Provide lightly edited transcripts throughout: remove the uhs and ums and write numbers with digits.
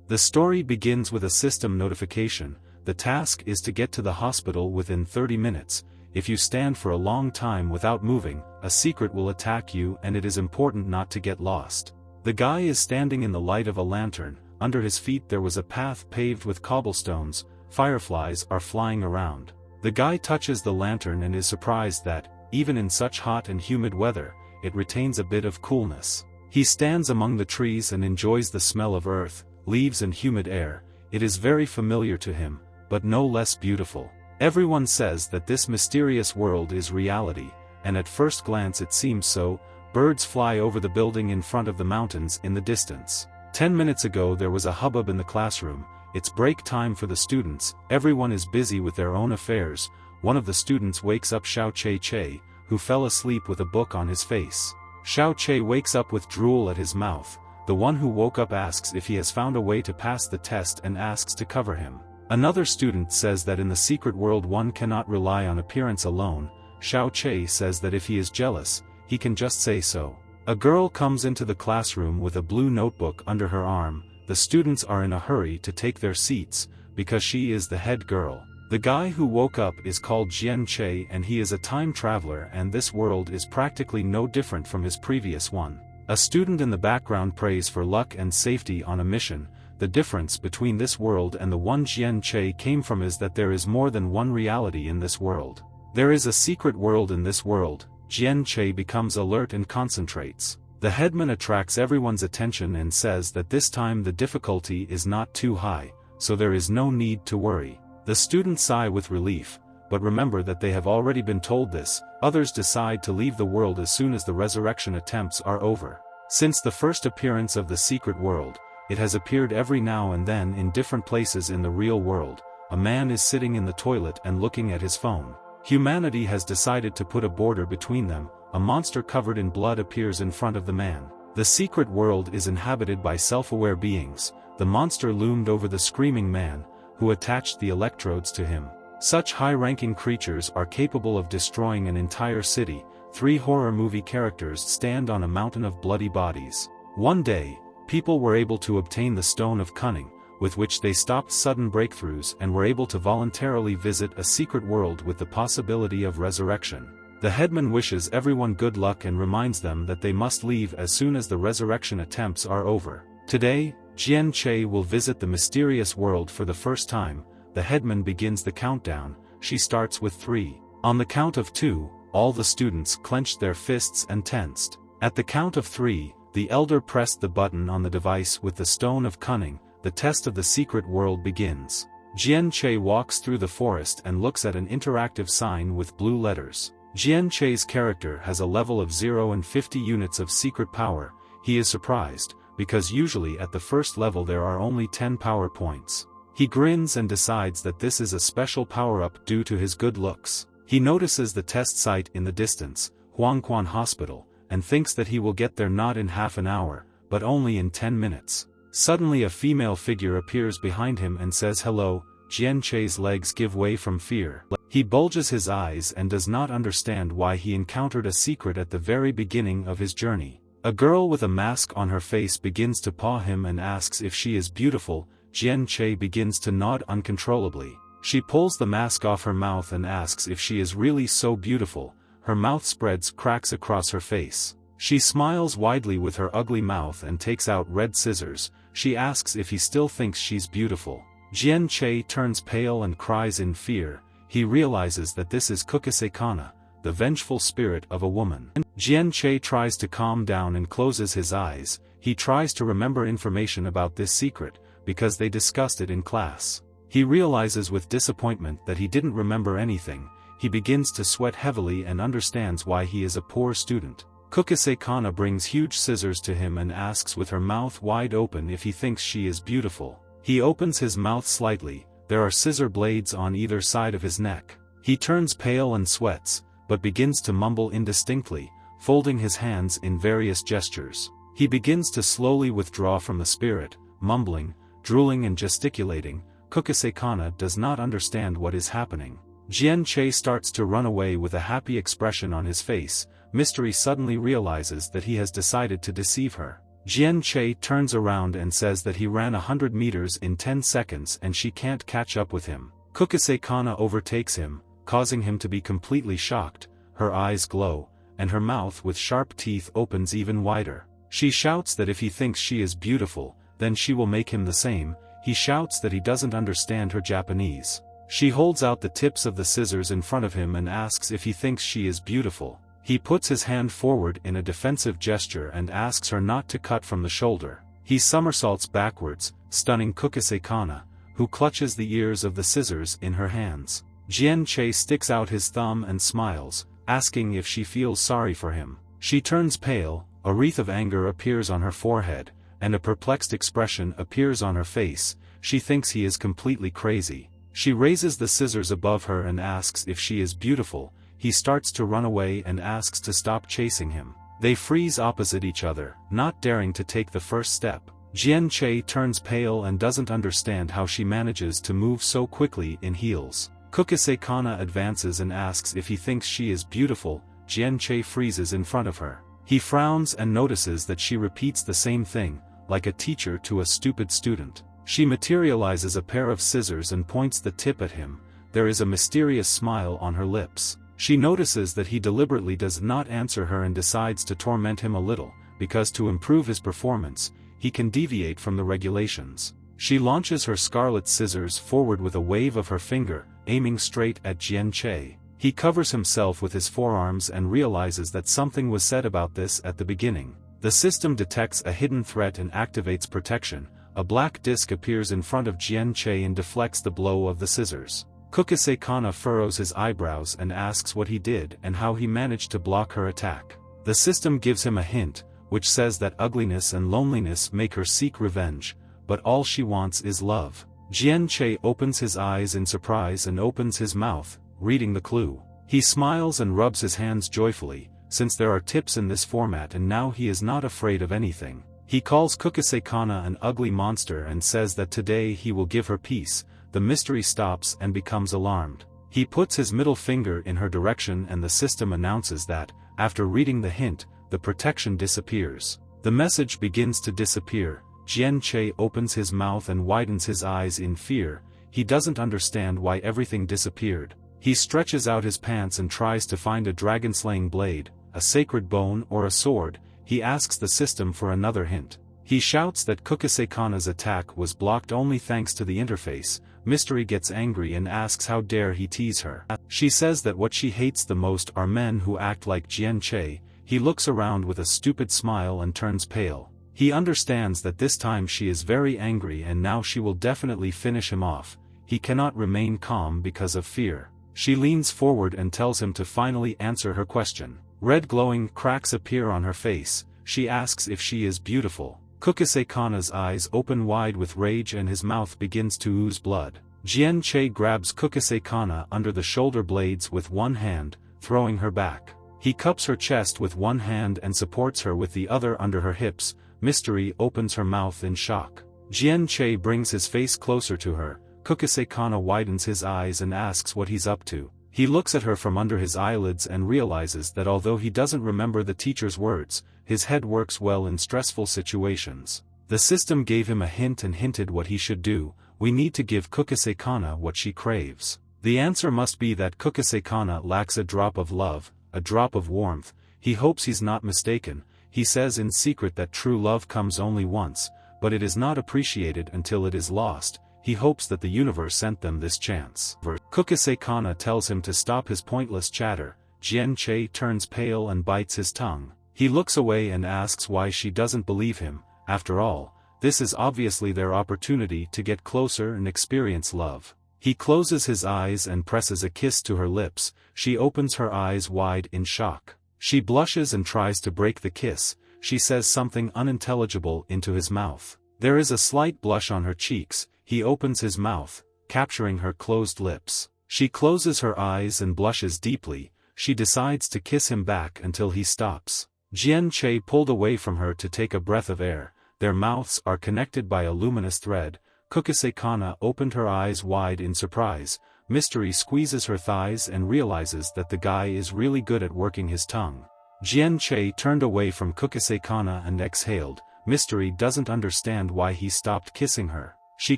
The story begins with a system notification. The task is to get to the hospital within 30 minutes. If you stand for a long time without moving, a secret will attack you and it is important not to get lost. The guy is standing in the light of a lantern. Under his feet there was a path paved with cobblestones. Fireflies are flying around. The guy touches the lantern and is surprised that, even in such hot and humid weather, it retains a bit of coolness. He stands among the trees and enjoys the smell of earth, leaves and humid air. It is very familiar to him, but no less beautiful. Everyone says that this mysterious world is reality, and at first glance it seems so. Birds fly over the building in front of the mountains in the distance. 10 minutes ago there was a hubbub in the classroom. It's break time for the students. Everyone is busy with their own affairs. One of the students wakes up Xiao Che, who fell asleep with a book on his face. Xiao Che wakes up with drool at his mouth. The one who woke up asks if he has found a way to pass the test and asks to cover him. Another student says that in the secret world one cannot rely on appearance alone. Xiao Che says that if he is jealous, he can just say so. A girl comes into the classroom with a blue notebook under her arm. The students are in a hurry to take their seats, because she is the head girl. The guy who woke up is called Jian Che and he is a time traveler, and this world is practically no different from his previous one. A student in the background prays for luck and safety on a mission. The difference between this world and the one Jian Che came from is that there is more than one reality in this world. There is a secret world in this world. Jian Che becomes alert and concentrates. The headman attracts everyone's attention and says that this time the difficulty is not too high, so there is no need to worry. The students sigh with relief, but remember that they have already been told this. Others decide to leave the world as soon as the resurrection attempts are over. Since the first appearance of the secret world, it has appeared every now and then in different places in the real world. A man is sitting in the toilet and looking at his phone. Humanity has decided to put a border between them. A monster covered in blood appears in front of the man. The secret world is inhabited by self-aware beings. The monster loomed over the screaming man, who attached the electrodes to him. Such high-ranking creatures are capable of destroying an entire city. 3 horror movie characters stand on a mountain of bloody bodies. One day, people were able to obtain the Stone of Cunning, with which they stopped sudden breakthroughs and were able to voluntarily visit a secret world with the possibility of resurrection. The headman wishes everyone good luck and reminds them that they must leave as soon as the resurrection attempts are over. Today, Jian Che will visit the mysterious world for the first time. The headman begins the countdown. She starts with 3. On the count of 2, all the students clenched their fists and tensed. At the count of 3, the elder pressed the button on the device with the Stone of Cunning. The test of the secret world begins. Jian Che walks through the forest and looks at an interactive sign with blue letters. Jian Che's character has a level of 0 and 50 units of secret power. He is surprised, because usually at the first level there are only 10 power points. He grins and decides that this is a special power-up due to his good looks. He notices the test site in the distance, Huangquan Hospital, and thinks that he will get there not in half an hour, but only in 10 minutes. Suddenly a female figure appears behind him and says hello. Jian Che's legs give way from fear. He bulges his eyes and does not understand why he encountered a secret at the very beginning of his journey. A girl with a mask on her face begins to paw him and asks if she is beautiful. Jian Che begins to nod uncontrollably. She pulls the mask off her mouth and asks if she is really so beautiful. Her mouth spreads cracks across her face. She smiles widely with her ugly mouth and takes out red scissors. She asks if he still thinks she's beautiful. Jian Che turns pale and cries in fear. He realizes that this is Kukase-kana, the vengeful spirit of a woman. Jian Che tries to calm down and closes his eyes. He tries to remember information about this secret, because they discussed it in class. He realizes with disappointment that he didn't remember anything. He begins to sweat heavily and understands why he is a poor student. Kukase-kana brings huge scissors to him and asks with her mouth wide open if he thinks she is beautiful. He opens his mouth slightly. There are scissor blades on either side of his neck. He turns pale and sweats, but begins to mumble indistinctly, folding his hands in various gestures. He begins to slowly withdraw from the spirit, mumbling, drooling and gesticulating. Kukase-kana does not understand what is happening. Jian Che starts to run away with a happy expression on his face. Mystery suddenly realizes that he has decided to deceive her. Jian Che turns around and says that he ran 100 meters in 10 seconds and she can't catch up with him. Kukase Kana overtakes him, causing him to be completely shocked. Her eyes glow, and her mouth with sharp teeth opens even wider. She shouts that if he thinks she is beautiful, then she will make him the same. He shouts that he doesn't understand her Japanese. She holds out the tips of the scissors in front of him and asks if he thinks she is beautiful. He puts his hand forward in a defensive gesture and asks her not to cut from the shoulder. He somersaults backwards, stunning Kukase Kana, who clutches the ears of the scissors in her hands. Jian Che sticks out his thumb and smiles, asking if she feels sorry for him. She turns pale, a wreath of anger appears on her forehead, and a perplexed expression appears on her face. She thinks he is completely crazy. She raises the scissors above her and asks if she is beautiful. He starts to run away and asks to stop chasing him. They freeze opposite each other, not daring to take the first step. Jian Che turns pale and doesn't understand how she manages to move so quickly in heels. Kukase Kana advances and asks if he thinks she is beautiful. Jian Che freezes in front of her. He frowns and notices that she repeats the same thing, like a teacher to a stupid student. She materializes a pair of scissors and points the tip at him. There is a mysterious smile on her lips. She notices that he deliberately does not answer her and decides to torment him a little, because to improve his performance, he can deviate from the regulations. She launches her scarlet scissors forward with a wave of her finger, aiming straight at Jian Che. He covers himself with his forearms and realizes that something was said about this at the beginning. The system detects a hidden threat and activates protection. A black disc appears in front of Jian Che and deflects the blow of the scissors. Kukase Kana furrows his eyebrows and asks what he did and how he managed to block her attack. The system gives him a hint, which says that ugliness and loneliness make her seek revenge, but all she wants is love. Jian Che opens his eyes in surprise and opens his mouth, reading the clue. He smiles and rubs his hands joyfully, since there are tips in this format and now he is not afraid of anything. He calls Kukase Kana an ugly monster and says that today he will give her peace. The mystery stops and becomes alarmed. He puts his middle finger in her direction and the system announces that, after reading the hint, the protection disappears. The message begins to disappear. Jian Che opens his mouth and widens his eyes in fear. He doesn't understand why everything disappeared. He stretches out his pants and tries to find a dragon-slaying blade, a sacred bone or a sword. He asks the system for another hint. He shouts that Kukase Kana's attack was blocked only thanks to the interface. Mystery gets angry and asks how dare he tease her. She says that what she hates the most are men who act like Jian Che. He looks around with a stupid smile and turns pale. He understands that this time she is very angry and now she will definitely finish him off. He cannot remain calm because of fear. She leans forward and tells him to finally answer her question. Red glowing cracks appear on her face. She asks if she is beautiful. Kukase Kana's eyes open wide with rage and his mouth begins to ooze blood. Jian Che grabs Kukase Kana under the shoulder blades with one hand, throwing her back. He cups her chest with one hand and supports her with the other under her hips. Mystery opens her mouth in shock. Jian Che brings his face closer to her. Kukase Kana widens his eyes and asks what he's up to. He looks at her from under his eyelids and realizes that although he doesn't remember the teacher's words, his head works well in stressful situations. The system gave him a hint and hinted what he should do. We need to give Kukase Kana what she craves. The answer must be that Kukase Kana lacks a drop of love, a drop of warmth. He hopes he's not mistaken. He says in secret that true love comes only once, but it is not appreciated until it is lost. He hopes that the universe sent them this chance. Kukase Kana tells him to stop his pointless chatter. Jian Che turns pale and bites his tongue. He looks away and asks why she doesn't believe him. After all, this is obviously their opportunity to get closer and experience love. He closes his eyes and presses a kiss to her lips. She opens her eyes wide in shock. She blushes and tries to break the kiss. She says something unintelligible into his mouth. There is a slight blush on her cheeks. He opens his mouth, capturing her closed lips. She closes her eyes and blushes deeply. She decides to kiss him back until he stops. Jian Che pulled away from her to take a breath of air. Their mouths are connected by a luminous thread. Kukase Kana opened her eyes wide in surprise. Mystery squeezes her thighs and realizes that the guy is really good at working his tongue. Jian Che turned away from Kukase Kana and exhaled. Mystery doesn't understand why he stopped kissing her. She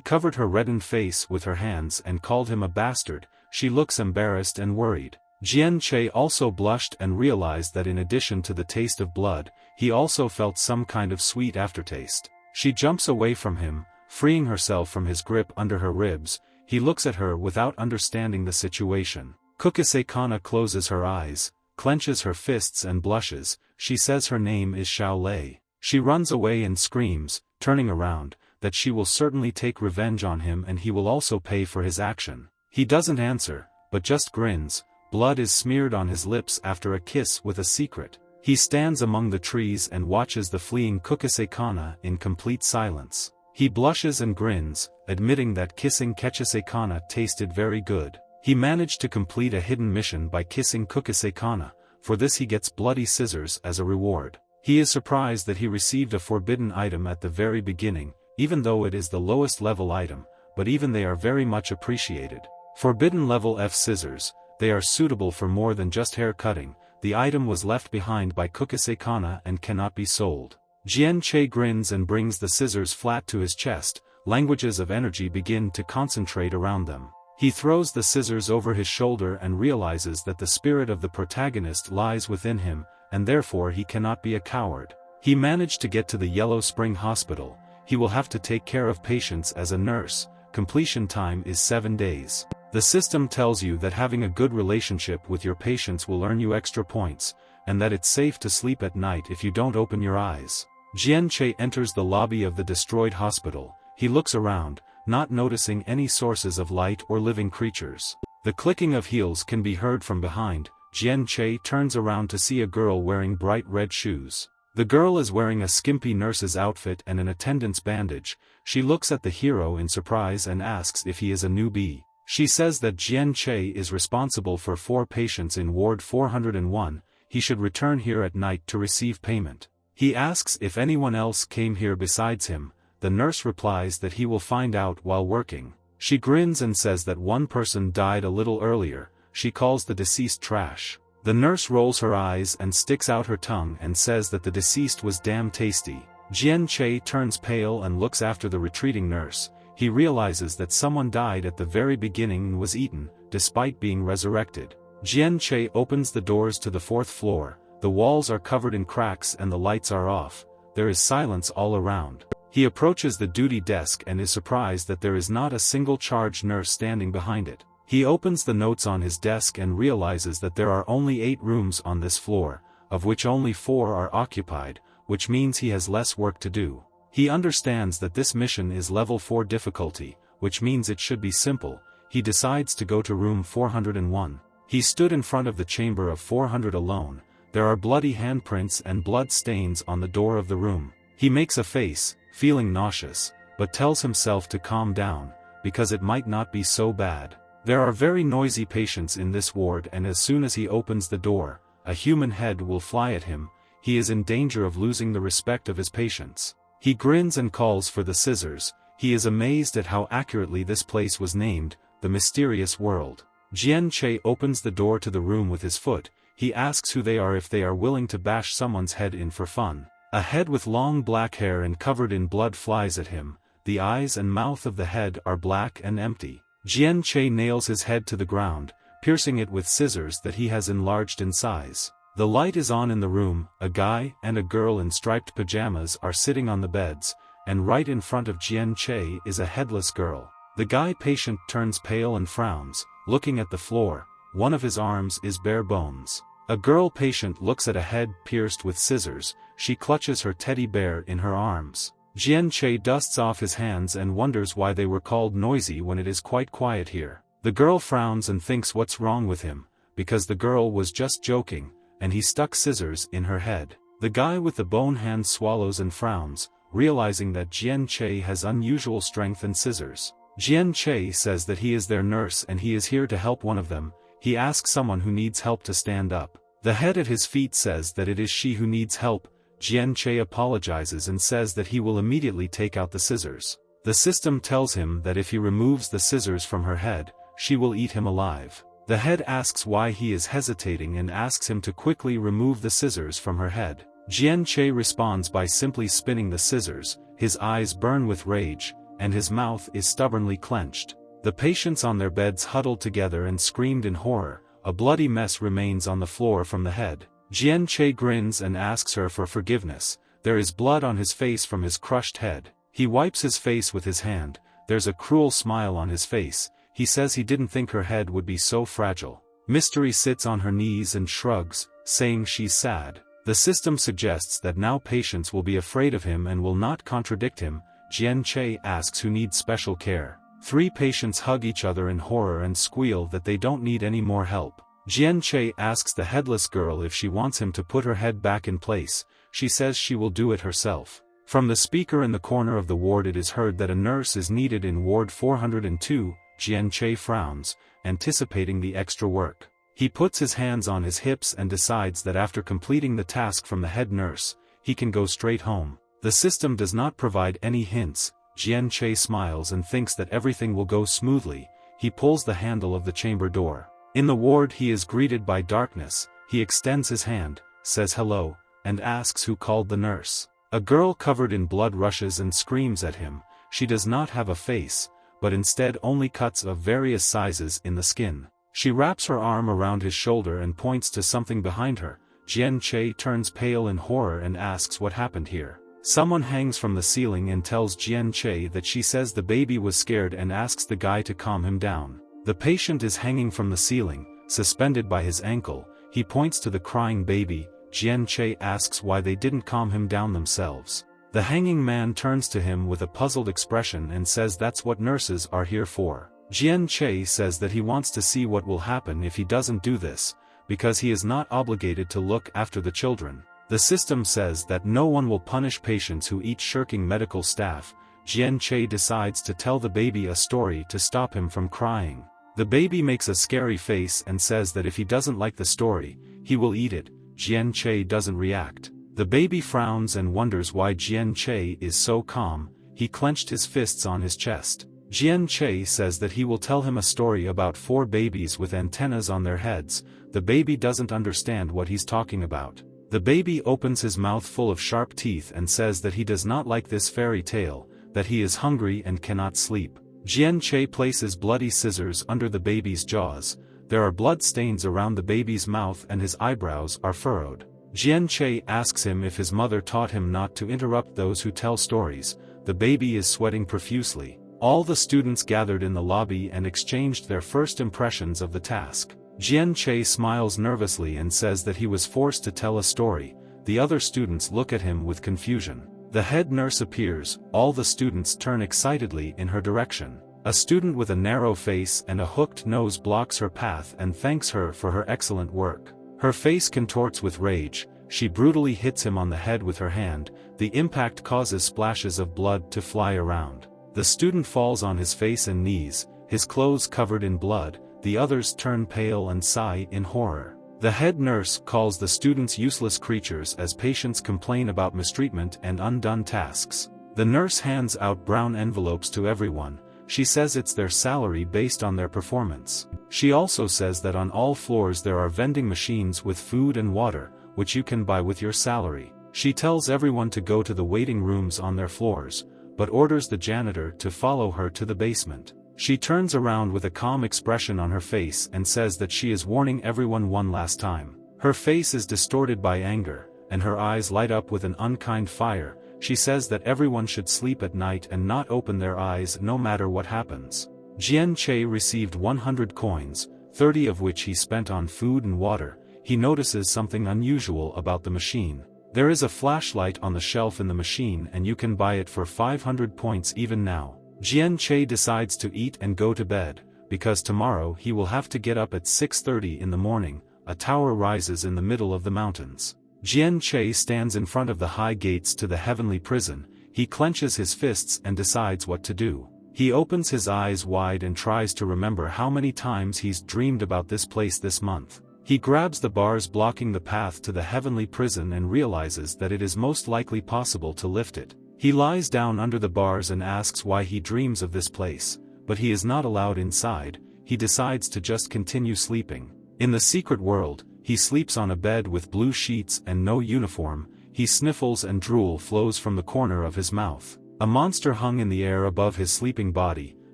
covered her reddened face with her hands and called him a bastard. She looks embarrassed and worried. Jian-che also blushed and realized that in addition to the taste of blood, he also felt some kind of sweet aftertaste. She jumps away from him, freeing herself from his grip under her ribs. He looks at her without understanding the situation. Kukase-kana closes her eyes, clenches her fists and blushes. She says her name is Xiao Lei. She runs away and screams, turning around, that she will certainly take revenge on him and he will also pay for his action. He doesn't answer, but just grins. Blood is smeared on his lips after a kiss with a secret. He stands among the trees and watches the fleeing Kukase-kana in complete silence. He blushes and grins, admitting that kissing Kukase-kana tasted very good. He managed to complete a hidden mission by kissing Kukase-kana. For this he gets bloody scissors as a reward. He is surprised that he received a forbidden item at the very beginning, even though it is the lowest level item, but even they are very much appreciated. Forbidden level F scissors, they are suitable for more than just hair cutting. The item was left behind by Kukase-kana and cannot be sold. Jian-che grins and brings the scissors flat to his chest. Languages of energy begin to concentrate around them. He throws the scissors over his shoulder and realizes that the spirit of the protagonist lies within him, and therefore he cannot be a coward. He managed to get to the Yellow Spring Hospital. He will have to take care of patients as a nurse. Completion time is 7 days. The system tells you that having a good relationship with your patients will earn you extra points, and that it's safe to sleep at night if you don't open your eyes. Jian-che enters the lobby of the destroyed hospital. He looks around, not noticing any sources of light or living creatures. The clicking of heels can be heard from behind. Jian-che turns around to see a girl wearing bright red shoes. The girl is wearing a skimpy nurse's outfit and an attendant's bandage. She looks at the hero in surprise and asks if he is a newbie. She says that Jian-che is responsible for 4 patients in Ward 401, he should return here at night to receive payment. He asks if anyone else came here besides him. The nurse replies that he will find out while working. She grins and says that one person died a little earlier. She calls the deceased trash. The nurse rolls her eyes and sticks out her tongue and says that the deceased was damn tasty. Jian-che turns pale and looks after the retreating nurse. He realizes that someone died at the very beginning and was eaten, despite being resurrected. Jian-che opens the doors to the 4th floor. The walls are covered in cracks and the lights are off. There is silence all around. He approaches the duty desk and is surprised that there is not a single charge nurse standing behind it. He opens the notes on his desk and realizes that there are only 8 rooms on this floor, of which only 4 are occupied, which means he has less work to do. He understands that this mission is level 4 difficulty, which means it should be simple. He decides to go to room 401. He stood in front of the chamber of 400 alone. There are bloody handprints and blood stains on the door of the room. He makes a face, feeling nauseous, but tells himself to calm down, because it might not be so bad. There are very noisy patients in this ward and as soon as he opens the door, a human head will fly at him. He is in danger of losing the respect of his patients. He grins and calls for the scissors. He is amazed at how accurately this place was named, the mysterious world. Jian-che opens the door to the room with his foot. He asks who they are if they are willing to bash someone's head in for fun. A head with long black hair and covered in blood flies at him. The eyes and mouth of the head are black and empty. Jian-che nails his head to the ground, piercing it with scissors that he has enlarged in size. The light is on in the room. A guy and a girl in striped pajamas are sitting on the beds, and right in front of Jian-che is a headless girl. The guy patient turns pale and frowns, looking at the floor. One of his arms is bare bones. A girl patient looks at a head pierced with scissors. She clutches her teddy bear in her arms. Jian-che dusts off his hands and wonders why they were called noisy when it is quite quiet here. The girl frowns and thinks what's wrong with him, because the girl was just joking, and he stuck scissors in her head. The guy with the bone hand swallows and frowns, realizing that Jian-che has unusual strength and scissors. Jian-che says that he is their nurse and he is here to help one of them. He asks someone who needs help to stand up. The head at his feet says that it is she who needs help. Jian-che apologizes and says that he will immediately take out the scissors. The system tells him that if he removes the scissors from her head, she will eat him alive. The head asks why he is hesitating and asks him to quickly remove the scissors from her head. Jian Che responds by simply spinning the scissors, his eyes burn with rage, and his mouth is stubbornly clenched. The patients on their beds huddled together and screamed in horror. A bloody mess remains on the floor from the head. Jian Che grins and asks her for forgiveness. There is blood on his face from his crushed head. He wipes his face with his hand. There's a cruel smile on his face. He says he didn't think her head would be so fragile. Mystery sits on her knees and shrugs, saying she's sad. The system suggests that now patients will be afraid of him and will not contradict him. Jian Che asks who needs special care. 3 patients hug each other in horror and squeal that they don't need any more help. Jian Che asks the headless girl if she wants him to put her head back in place. She says she will do it herself. From the speaker in the corner of the ward it is heard that a nurse is needed in ward 402. Jian Che frowns, anticipating the extra work. He puts his hands on his hips and decides that after completing the task from the head nurse, he can go straight home. The system does not provide any hints. Jian Che smiles and thinks that everything will go smoothly. He pulls the handle of the chamber door. In the ward he is greeted by darkness. He extends his hand, says hello, and asks who called the nurse. A girl covered in blood rushes and screams at him. She does not have a face, but instead only cuts of various sizes in the skin. She wraps her arm around his shoulder and points to something behind her. Jian Che turns pale in horror and asks what happened here. Someone hangs from the ceiling and tells Jian Che that she says the baby was scared and asks the guy to calm him down. The patient is hanging from the ceiling, suspended by his ankle. He points to the crying baby. Jian Che asks why they didn't calm him down themselves. The hanging man turns to him with a puzzled expression and says that's what nurses are here for. Jian Che says that he wants to see what will happen if he doesn't do this, because he is not obligated to look after the children. The system says that no one will punish patients who eat, shirking medical staff. Jian Che decides to tell the baby a story to stop him from crying. The baby makes a scary face and says that if he doesn't like the story, he will eat it. Jian Che doesn't react. The baby frowns and wonders why Jian Che is so calm. He clenched his fists on his chest. Jian Che says that he will tell him a story about 4 babies with antennas on their heads. The baby doesn't understand what he's talking about. The baby opens his mouth full of sharp teeth and says that he does not like this fairy tale, that he is hungry and cannot sleep. Jian Che places bloody scissors under the baby's jaws. There are blood stains around the baby's mouth and his eyebrows are furrowed. Jian Che asks him if his mother taught him not to interrupt those who tell stories. The baby is sweating profusely. All the students gathered in the lobby and exchanged their first impressions of the task. Jian Che smiles nervously and says that he was forced to tell a story. The other students look at him with confusion. The head nurse appears. All the students turn excitedly in her direction. A student with a narrow face and a hooked nose blocks her path and thanks her for her excellent work. Her face contorts with rage. She brutally hits him on the head with her hand. The impact causes splashes of blood to fly around. The student falls on his face and knees, his clothes covered in blood. The others turn pale and sigh in horror. The head nurse calls the students useless creatures as patients complain about mistreatment and undone tasks. The nurse hands out brown envelopes to everyone. She says it's their salary based on their performance. She also says that on all floors there are vending machines with food and water, which you can buy with your salary. She tells everyone to go to the waiting rooms on their floors, but orders the janitor to follow her to the basement. She turns around with a calm expression on her face and says that she is warning everyone one last time. Her face is distorted by anger, and her eyes light up with an unkind fire. She says that everyone should sleep at night and not open their eyes no matter what happens. Jian Che received 100 coins, 30 of which he spent on food and water. He notices something unusual about the machine. There is a flashlight on the shelf in the machine and you can buy it for 500 points even now. Jian Che decides to eat and go to bed, because tomorrow he will have to get up at 6:30 in the morning. A tower rises in the middle of the mountains. Jian Che stands in front of the high gates to the heavenly prison. He clenches his fists and decides what to do. He opens his eyes wide and tries to remember how many times he's dreamed about this place this month. He grabs the bars blocking the path to the heavenly prison and realizes that it is most likely possible to lift it. He lies down under the bars and asks why he dreams of this place, but he is not allowed inside. He decides to just continue sleeping. In the secret world, he sleeps on a bed with blue sheets and no uniform. he sniffles and drool flows from the corner of his mouth. A monster hung in the air above his sleeping body,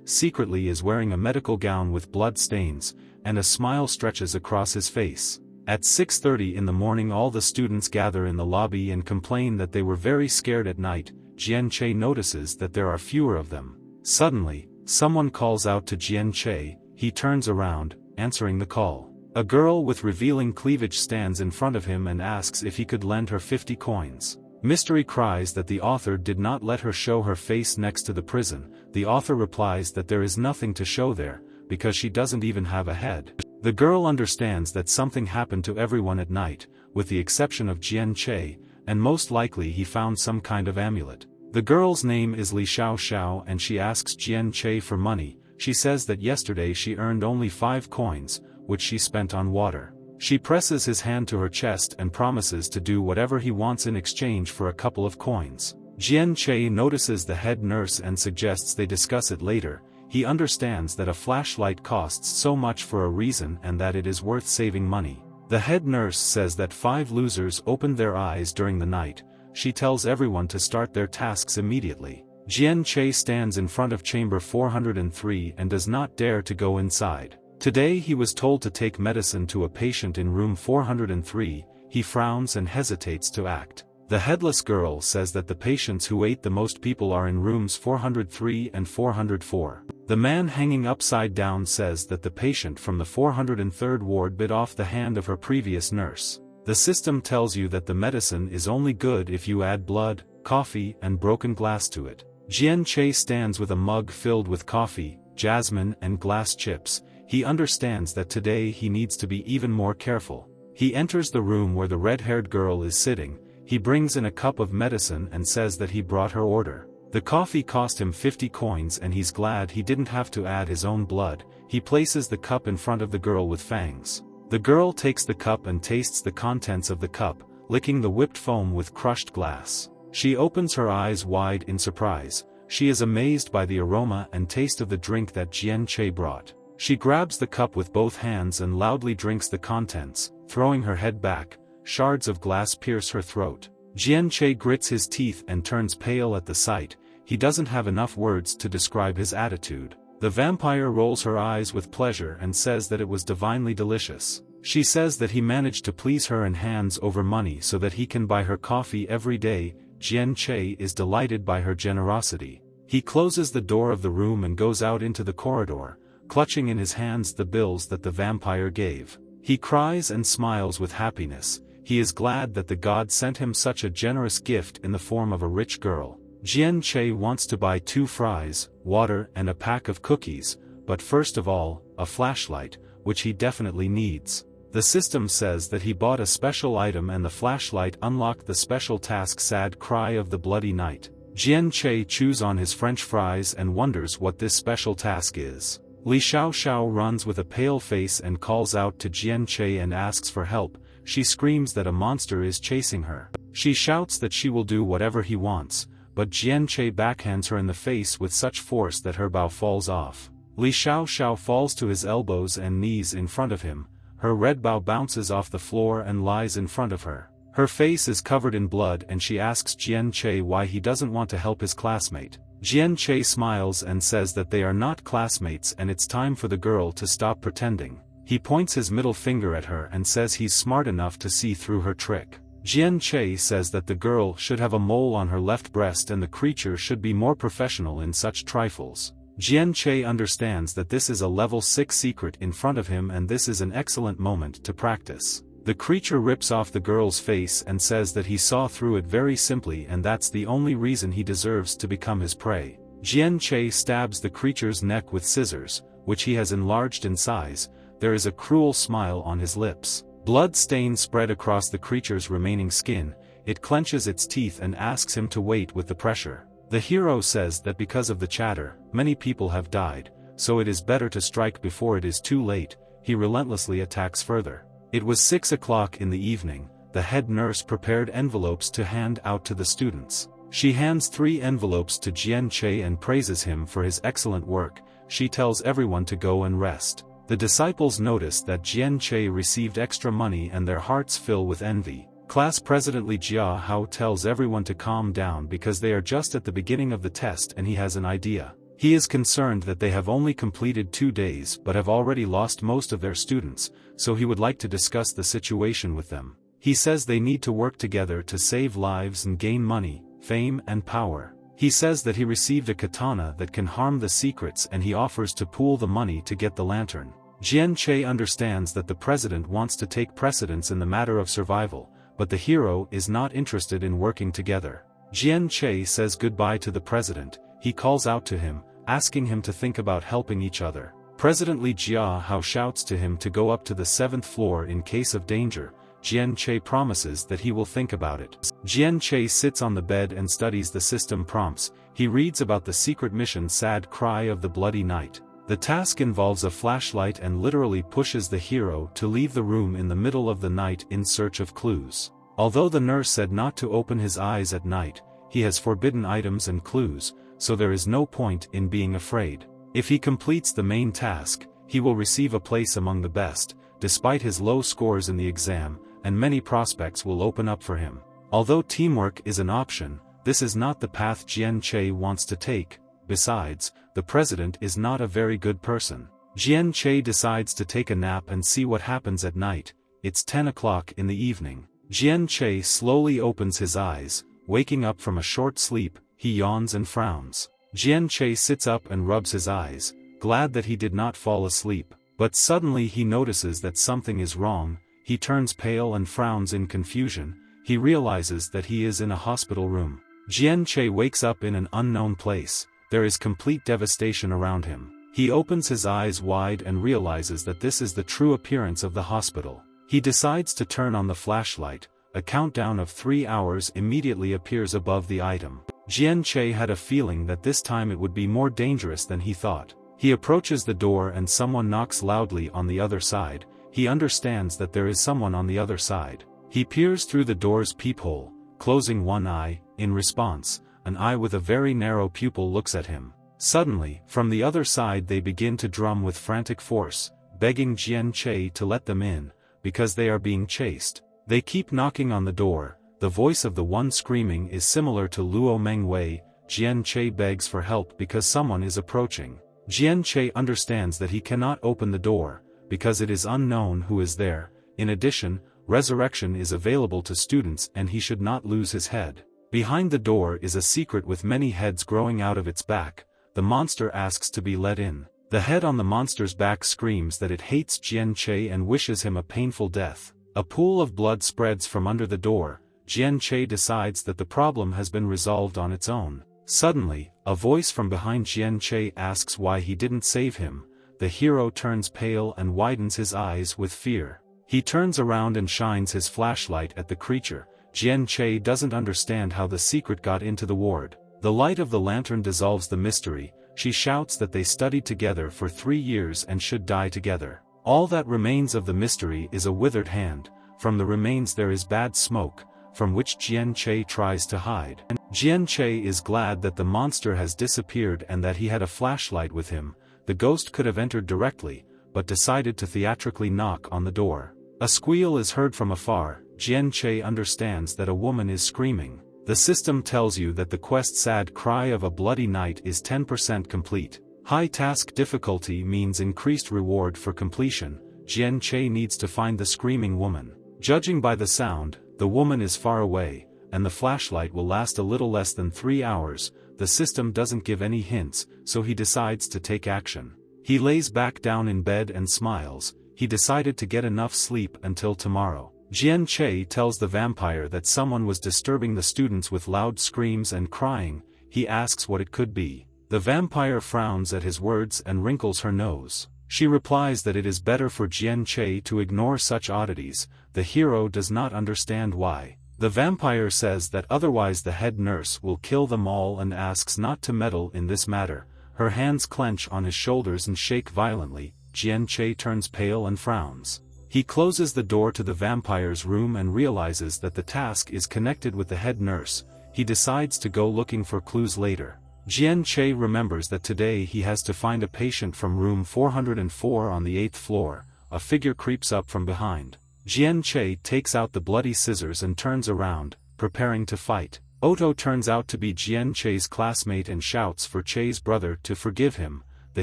secretly is wearing a medical gown with blood stains, and a smile stretches across his face. At 6:30 in the morning all the students gather in the lobby and complain that they were very scared at night. Jian-che notices that there are fewer of them. Suddenly, someone calls out to Jian-che, he turns around, answering the call. A girl with revealing cleavage stands in front of him and asks if he could lend her 50 coins. Mystery cries that the author did not let her show her face next to the prison. The author replies that there is nothing to show there, because she doesn't even have a head. The girl understands that something happened to everyone at night, with the exception of Jian-che, and most likely he found some kind of amulet. The girl's name is Li Xiao and she asks Jian-che for money. She says that yesterday she earned only 5 coins, which she spent on water. She presses his hand to her chest and promises to do whatever he wants in exchange for a couple of coins. Jian-che notices the head nurse and suggests they discuss it later. He understands that a flashlight costs so much for a reason and that it is worth saving money. The head nurse says that 5 losers opened their eyes during the night. She tells everyone to start their tasks immediately. Jian-che stands in front of chamber 403 and does not dare to go inside. Today he was told to take medicine to a patient in room 403, he frowns and hesitates to act. The headless girl says that the patients who ate the most people are in rooms 403 and 404. The man hanging upside down says that the patient from the 403rd ward bit off the hand of her previous nurse. The system tells you that the medicine is only good if you add blood, coffee and broken glass to it. Jian-che stands with a mug filled with coffee, jasmine and glass chips. He understands that today he needs to be even more careful. He enters the room where the red-haired girl is sitting. He brings in a cup of medicine and says that he brought her order. The coffee cost him 50 coins and he's glad he didn't have to add his own blood. He places the cup in front of the girl with fangs. The girl takes the cup and tastes the contents of the cup, licking the whipped foam with crushed glass. She opens her eyes wide in surprise. She is amazed by the aroma and taste of the drink that Jian-che brought. She grabs the cup with both hands and loudly drinks the contents, throwing her head back. Shards of glass pierce her throat. Jian-che grits his teeth and turns pale at the sight. He doesn't have enough words to describe his attitude. The vampire rolls her eyes with pleasure and says that it was divinely delicious. She says that he managed to please her and hands over money so that he can buy her coffee every day. Jian-che is delighted by her generosity. He closes the door of the room and goes out into the corridor, clutching in his hands the bills that the vampire gave. He cries and smiles with happiness. He is glad that the god sent him such a generous gift in the form of a rich girl. Jian-che wants to buy 2 fries, water and a pack of cookies, but first of all, a flashlight, which he definitely needs. The system says that he bought a special item and the flashlight unlocked the special task Sad Cry of the Bloody Night. Jian-che chews on his French fries and wonders what this special task is. Li Xiao runs with a pale face and calls out to Jian-che and asks for help. She screams that a monster is chasing her. She shouts that she will do whatever he wants, but Jian-che backhands her in the face with such force that her bow falls off. Li Xiao falls to his elbows and knees in front of him. Her red bow bounces off the floor and lies in front of her. Her face is covered in blood and she asks Jian-che why he doesn't want to help his classmate. Jian-che smiles and says that they are not classmates and it's time for the girl to stop pretending. He points his middle finger at her and says he's smart enough to see through her trick. Jian-che says that the girl should have a mole on her left breast and the creature should be more professional in such trifles. Jian-che understands that this is a level 6 secret in front of him and this is an excellent moment to practice. The creature rips off the girl's face and says that he saw through it very simply and that's the only reason he deserves to become his prey. Jian-che stabs the creature's neck with scissors, which he has enlarged in size. There is a cruel smile on his lips. Blood stains spread across the creature's remaining skin. It clenches its teeth and asks him to wait with the pressure. The hero says that because of the chatter, many people have died, so it is better to strike before it is too late. He relentlessly attacks further. It was 6 o'clock in the evening. The head nurse prepared envelopes to hand out to the students. She hands 3 envelopes to Jian-che and praises him for his excellent work. She tells everyone to go and rest. The disciples notice that Jian-che received extra money and their hearts fill with envy. Class President Li Jiahao tells everyone to calm down because they are just at the beginning of the test and he has an idea. He is concerned that they have only completed 2 days but have already lost most of their students, so he would like to discuss the situation with them. He says they need to work together to save lives and gain money, fame and power. He says that he received a katana that can harm the secrets and he offers to pool the money to get the lantern. Jian Che understands that the president wants to take precedence in the matter of survival, but the hero is not interested in working together. Jian Che says goodbye to the president. He calls out to him, asking him to think about helping each other. President Li Jiahao shouts to him to go up to the 7th floor in case of danger. Jian Che promises that he will think about it. Jian Che sits on the bed and studies the system prompts. He reads about the secret mission Sad Cry of the Bloody Night. The task involves a flashlight and literally pushes the hero to leave the room in the middle of the night in search of clues. Although the nurse said not to open his eyes at night, he has forbidden items and clues, so there is no point in being afraid. If he completes the main task, he will receive a place among the best, despite his low scores in the exam, and many prospects will open up for him. Although teamwork is an option, this is not the path Jian Che wants to take. Besides, the president is not a very good person. Jian Che decides to take a nap and see what happens at night. It's 10 o'clock in the evening. Jian Che slowly opens his eyes, waking up from a short sleep. He yawns and frowns. Jian Che sits up and rubs his eyes, glad that he did not fall asleep, but suddenly he notices that something is wrong. He turns pale and frowns in confusion. He realizes that he is in a hospital room. Jian Che wakes up in an unknown place. There is complete devastation around him. He opens his eyes wide and realizes that this is the true appearance of the hospital. He decides to turn on the flashlight. A countdown of 3 hours immediately appears above the item. Jian Che had a feeling that this time it would be more dangerous than he thought. He approaches the door and someone knocks loudly on the other side. He understands that there is someone on the other side. He peers through the door's peephole, closing one eye. In response, an eye with a very narrow pupil looks at him. Suddenly, from the other side they begin to drum with frantic force, begging Jian Che to let them in, because they are being chased. They keep knocking on the door. The voice of the one screaming is similar to Luo Mengwei. Jian Che begs for help because someone is approaching. Jian Che understands that he cannot open the door, because it is unknown who is there. In addition, resurrection is available to students and he should not lose his head. Behind the door is a secret with many heads growing out of its back. The monster asks to be let in. The head on the monster's back screams that it hates Jian Che and wishes him a painful death. A pool of blood spreads from under the door. Jian Che decides that the problem has been resolved on its own. Suddenly, a voice from behind Jian Che asks why he didn't save him. The hero turns pale and widens his eyes with fear. He turns around and shines his flashlight at the creature. Jian Che doesn't understand how the secret got into the ward. The light of the lantern dissolves the mystery. She shouts that they studied together for 3 years and should die together. All that remains of the mystery is a withered hand. From the remains there is bad smoke, from which Jian Che tries to hide. Jian Che is glad that the monster has disappeared and that he had a flashlight with him. The ghost could have entered directly, but decided to theatrically knock on the door. A squeal is heard from afar. Jian Che understands that a woman is screaming. The system tells you that the quest Sad Cry of a Bloody Night is 10% complete. High task difficulty means increased reward for completion. Jian Che needs to find the screaming woman. Judging by the sound, the woman is far away, and the flashlight will last a little less than 3 hours. The system doesn't give any hints, so he decides to take action. He lays back down in bed and smiles. He decided to get enough sleep until tomorrow. Jian Che tells the vampire that someone was disturbing the students with loud screams and crying. He asks what it could be. The vampire frowns at his words and wrinkles her nose. She replies that it is better for Jian Che to ignore such oddities. The hero does not understand why. The vampire says that otherwise the head nurse will kill them all and asks not to meddle in this matter. Her hands clench on his shoulders and shake violently. Jian Che turns pale and frowns. He closes the door to the vampire's room and realizes that the task is connected with the head nurse. He decides to go looking for clues later. Jian Che remembers that today he has to find a patient from room 404 on the 8th floor. A figure creeps up from behind. Jian Che takes out the bloody scissors and turns around, preparing to fight. Otto turns out to be Jian Che's classmate and shouts for Che's brother to forgive him. The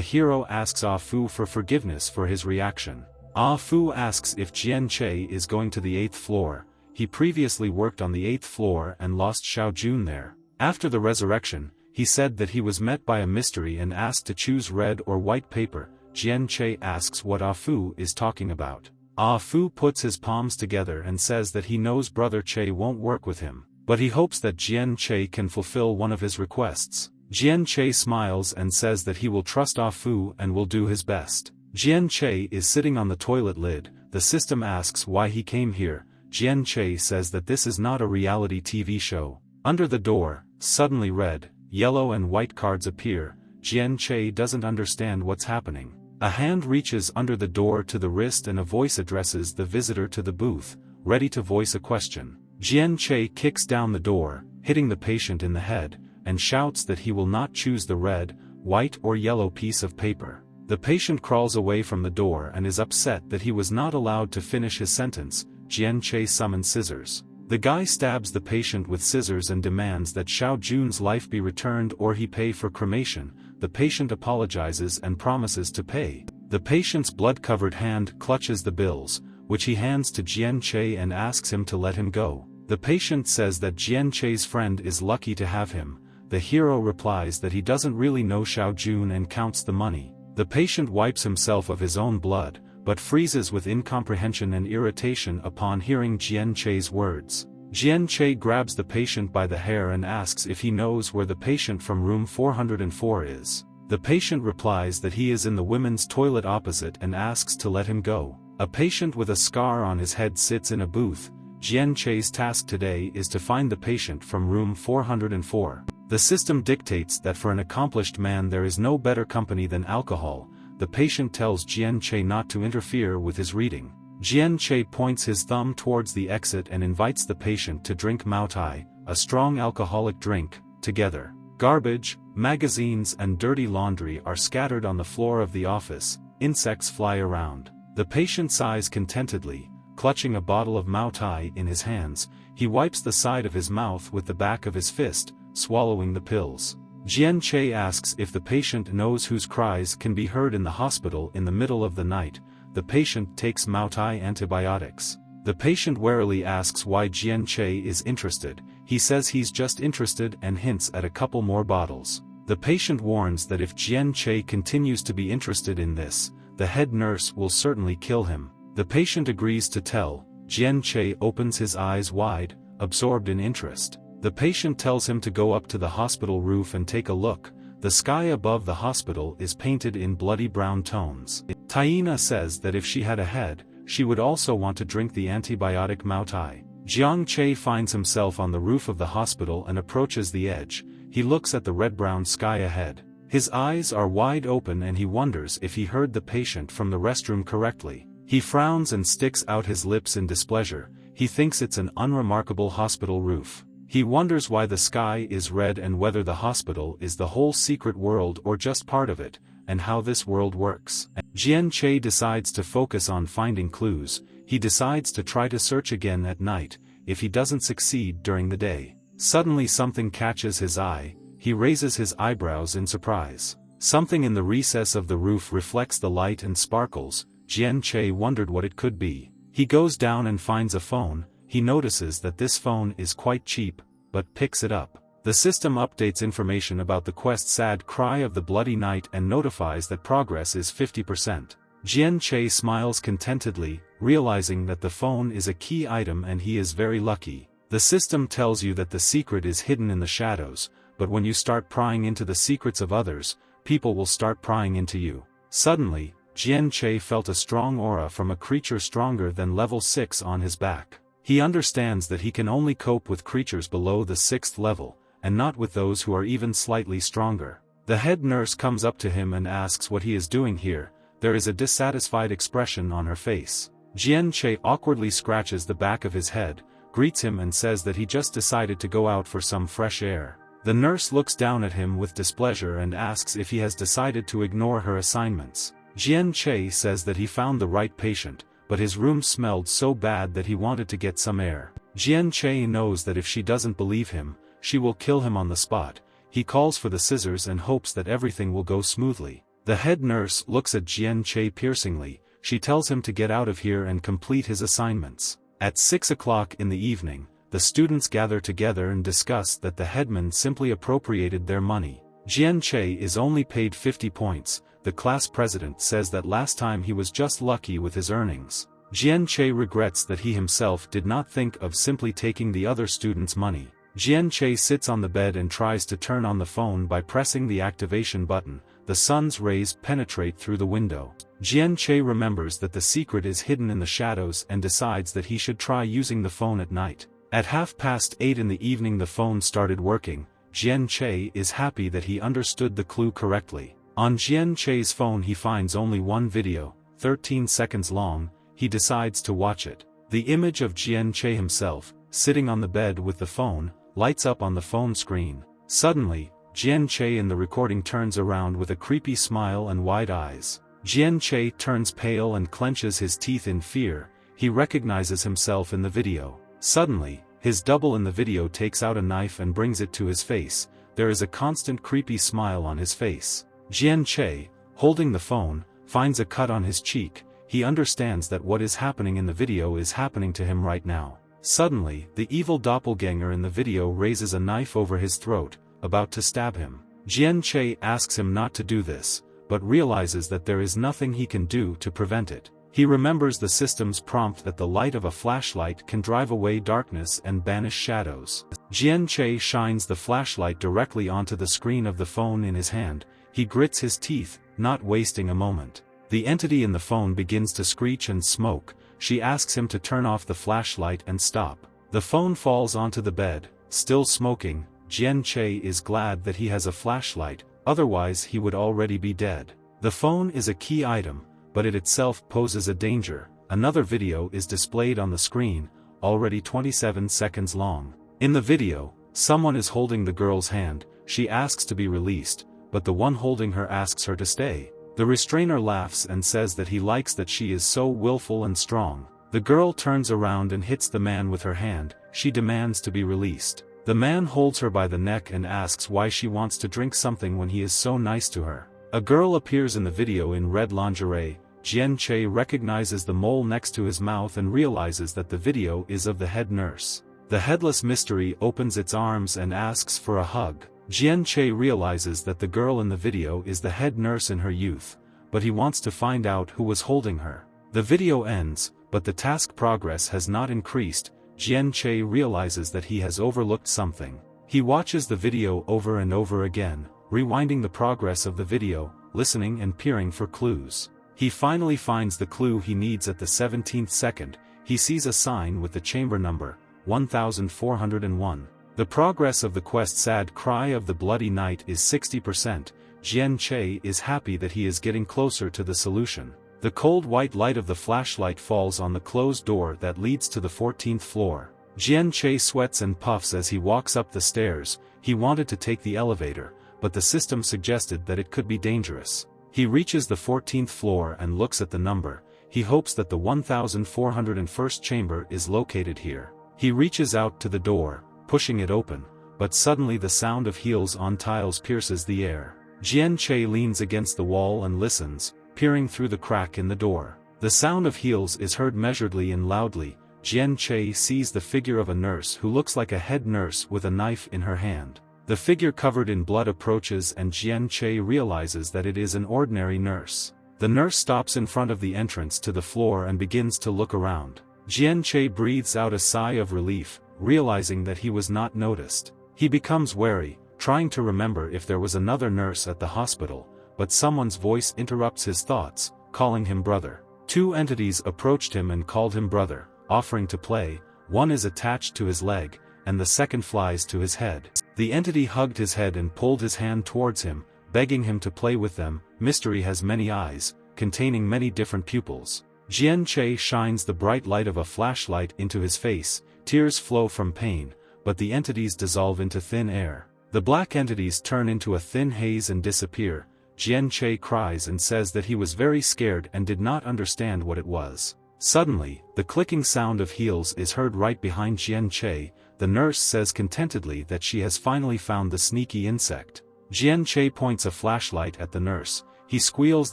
hero asks Ah Fu for forgiveness for his reaction. Ah Fu asks if Jian Che is going to the 8th floor. He previously worked on the 8th floor and lost Xiao Jun there. After the resurrection, he said that he was met by a mystery and asked to choose red or white paper. Jian Che asks what Ah Fu is talking about. Ah Fu puts his palms together and says that he knows brother Che won't work with him, but he hopes that Jian Che can fulfill one of his requests. Jian Che smiles and says that he will trust Ah Fu and will do his best. Jian Che is sitting on the toilet lid. The system asks why he came here. Jian Che says that this is not a reality TV show. Under the door, suddenly red, yellow and white cards appear. Jian Che doesn't understand what's happening. A hand reaches under the door to the wrist and a voice addresses the visitor to the booth, ready to voice a question. Jian Che kicks down the door, hitting the patient in the head, and shouts that he will not choose the red, white or yellow piece of paper. The patient crawls away from the door and is upset that he was not allowed to finish his sentence. Jian Che summons scissors. The guy stabs the patient with scissors and demands that Xiao Jun's life be returned or he pay for cremation. The patient apologizes and promises to pay. The patient's blood-covered hand clutches the bills, which he hands to Jian Che and asks him to let him go. The patient says that Jian Che's friend is lucky to have him. The hero replies that he doesn't really know Xiao Jun and counts the money. The patient wipes himself of his own blood, but freezes with incomprehension and irritation upon hearing Jian Che's words. Jian Che grabs the patient by the hair and asks if he knows where the patient from room 404 is. The patient replies that he is in the women's toilet opposite and asks to let him go. A patient with a scar on his head sits in a booth. Jian Che's task today is to find the patient from room 404. The system dictates that for an accomplished man there is no better company than alcohol. The patient tells Jian Che not to interfere with his reading. Jian Che points his thumb towards the exit and invites the patient to drink Mao Tai, a strong alcoholic drink, together. Garbage, magazines and dirty laundry are scattered on the floor of the office. Insects fly around. The patient sighs contentedly, clutching a bottle of Mao Tai in his hands. He wipes the side of his mouth with the back of his fist, swallowing the pills. Jian Che asks if the patient knows whose cries can be heard in the hospital in the middle of the night. The patient takes Mao Tai antibiotics. The patient warily asks why Jian Che is interested. He says he's just interested and hints at a couple more bottles. The patient warns that if Jian Che continues to be interested in this, the head nurse will certainly kill him. The patient agrees to tell. Jian Che opens his eyes wide, absorbed in interest. The patient tells him to go up to the hospital roof and take a look. The sky above the hospital is painted in bloody brown tones. Taina says that if she had a head, she would also want to drink the antibiotic Mao Tai. Jiang Che finds himself on the roof of the hospital and approaches the edge. He looks at the red-brown sky ahead. His eyes are wide open and he wonders if he heard the patient from the restroom correctly. He frowns and sticks out his lips in displeasure. He thinks it's an unremarkable hospital roof. He wonders why the sky is red and whether the hospital is the whole secret world or just part of it, and how this world works. Jian Che decides to focus on finding clues. He decides to try to search again at night. If he doesn't succeed during the day, suddenly something catches his eye. He raises his eyebrows in surprise. Something in the recess of the roof reflects the light and sparkles. Jian Che wondered what it could be. He goes down and finds a phone. He notices that this phone is quite cheap, but picks it up. The system updates information about the quest's sad cry of the bloody night and notifies that progress is 50%. Jian Che smiles contentedly, realizing that the phone is a key item and he is very lucky. The system tells you that the secret is hidden in the shadows, but when you start prying into the secrets of others, people will start prying into you. Suddenly, Jian Che felt a strong aura from a creature stronger than level 6 on his back. He understands that he can only cope with creatures below the 6th level, and not with those who are even slightly stronger. The head nurse comes up to him and asks what he is doing here. There is a dissatisfied expression on her face. Jian Che awkwardly scratches the back of his head, greets him and says that he just decided to go out for some fresh air. The nurse looks down at him with displeasure and asks if he has decided to ignore her assignments. Jian Che says that he found the right patient, but his room smelled so bad that he wanted to get some air. Jian Che knows that if she doesn't believe him, she will kill him on the spot. He calls for the scissors and hopes that everything will go smoothly. The head nurse looks at Jian Che piercingly. She tells him to get out of here and complete his assignments. At 6 o'clock in the evening, the students gather together and discuss that the headman simply appropriated their money. Jian Che is only paid 50 points. The class president says that last time he was just lucky with his earnings. Jian Che regrets that he himself did not think of simply taking the other students' money. Jian Che sits on the bed and tries to turn on the phone by pressing the activation button. The sun's rays penetrate through the window. Jian Che remembers that the secret is hidden in the shadows and decides that he should try using the phone at night. At 8:30 in the evening the phone started working. Jian Che is happy that he understood the clue correctly. On Jian Che's phone he finds only one video, 13 seconds long. He decides to watch it. The image of Jian Che himself, sitting on the bed with the phone, lights up on the phone screen. Suddenly, Jian Che in the recording turns around with a creepy smile and wide eyes. Jian Che turns pale and clenches his teeth in fear. He recognizes himself in the video. Suddenly, his double in the video takes out a knife and brings it to his face. There is a constant creepy smile on his face. Jian Che, holding the phone, finds a cut on his cheek. He understands that what is happening in the video is happening to him right now. Suddenly, the evil doppelganger in the video raises a knife over his throat, about to stab him. Jian Che asks him not to do this, but realizes that there is nothing he can do to prevent it. He remembers the system's prompt that the light of a flashlight can drive away darkness and banish shadows. Jian Che shines the flashlight directly onto the screen of the phone in his hand. He grits his teeth, not wasting a moment. The entity in the phone begins to screech and smoke. She asks him to turn off the flashlight and stop. The phone falls onto the bed, still smoking. Jian Che is glad that he has a flashlight, otherwise he would already be dead. The phone is a key item, but it itself poses a danger. Another video is displayed on the screen, already 27 seconds long. In the video, someone is holding the girl's hand. She asks to be released, but the one holding her asks her to stay. The restrainer laughs and says that he likes that she is so willful and strong. The girl turns around and hits the man with her hand. She demands to be released. The man holds her by the neck and asks why she wants to drink something when he is so nice to her. A girl appears in the video in red lingerie. Jian Che recognizes the mole next to his mouth and realizes that the video is of the head nurse. The headless mystery opens its arms and asks for a hug. Jian Che realizes that the girl in the video is the head nurse in her youth, but he wants to find out who was holding her. The video ends, but the task progress has not increased. Jian Che realizes that he has overlooked something. He watches the video over and over again, rewinding the progress of the video, listening and peering for clues. He finally finds the clue he needs at the 17th second. He sees a sign with the chamber number, 1401. The progress of the quest Sad Cry of the Bloody Night is 60%. Jian Che is happy that he is getting closer to the solution. The cold white light of the flashlight falls on the closed door that leads to the 14th floor. Jian Che sweats and puffs as he walks up the stairs. He wanted to take the elevator, but the system suggested that it could be dangerous. He reaches the 14th floor and looks at the number. He hopes that the 1401st chamber is located here. He reaches out to the door, pushing it open, but suddenly the sound of heels on tiles pierces the air. Jian Che leans against the wall and listens, peering through the crack in the door. The sound of heels is heard measuredly and loudly. Jian Che sees the figure of a nurse who looks like a head nurse with a knife in her hand. The figure covered in blood approaches and Jian Che realizes that it is an ordinary nurse. The nurse stops in front of the entrance to the floor and begins to look around. Jian Che breathes out a sigh of relief, realizing that he was not noticed. He becomes wary, trying to remember if there was another nurse at the hospital, but someone's voice interrupts his thoughts, calling him brother. Two entities approached him and called him brother, offering to play. One is attached to his leg, and the second flies to his head. The entity hugged his head and pulled his hand towards him, begging him to play with them. Mystery has many eyes, containing many different pupils. Jian Che shines the bright light of a flashlight into his face. Tears flow from pain, but the entities dissolve into thin air. The black entities turn into a thin haze and disappear. Jian Che cries and says that he was very scared and did not understand what it was. Suddenly, the clicking sound of heels is heard right behind Jian Che. The nurse says contentedly that she has finally found the sneaky insect. Jian Che points a flashlight at the nurse. He squeals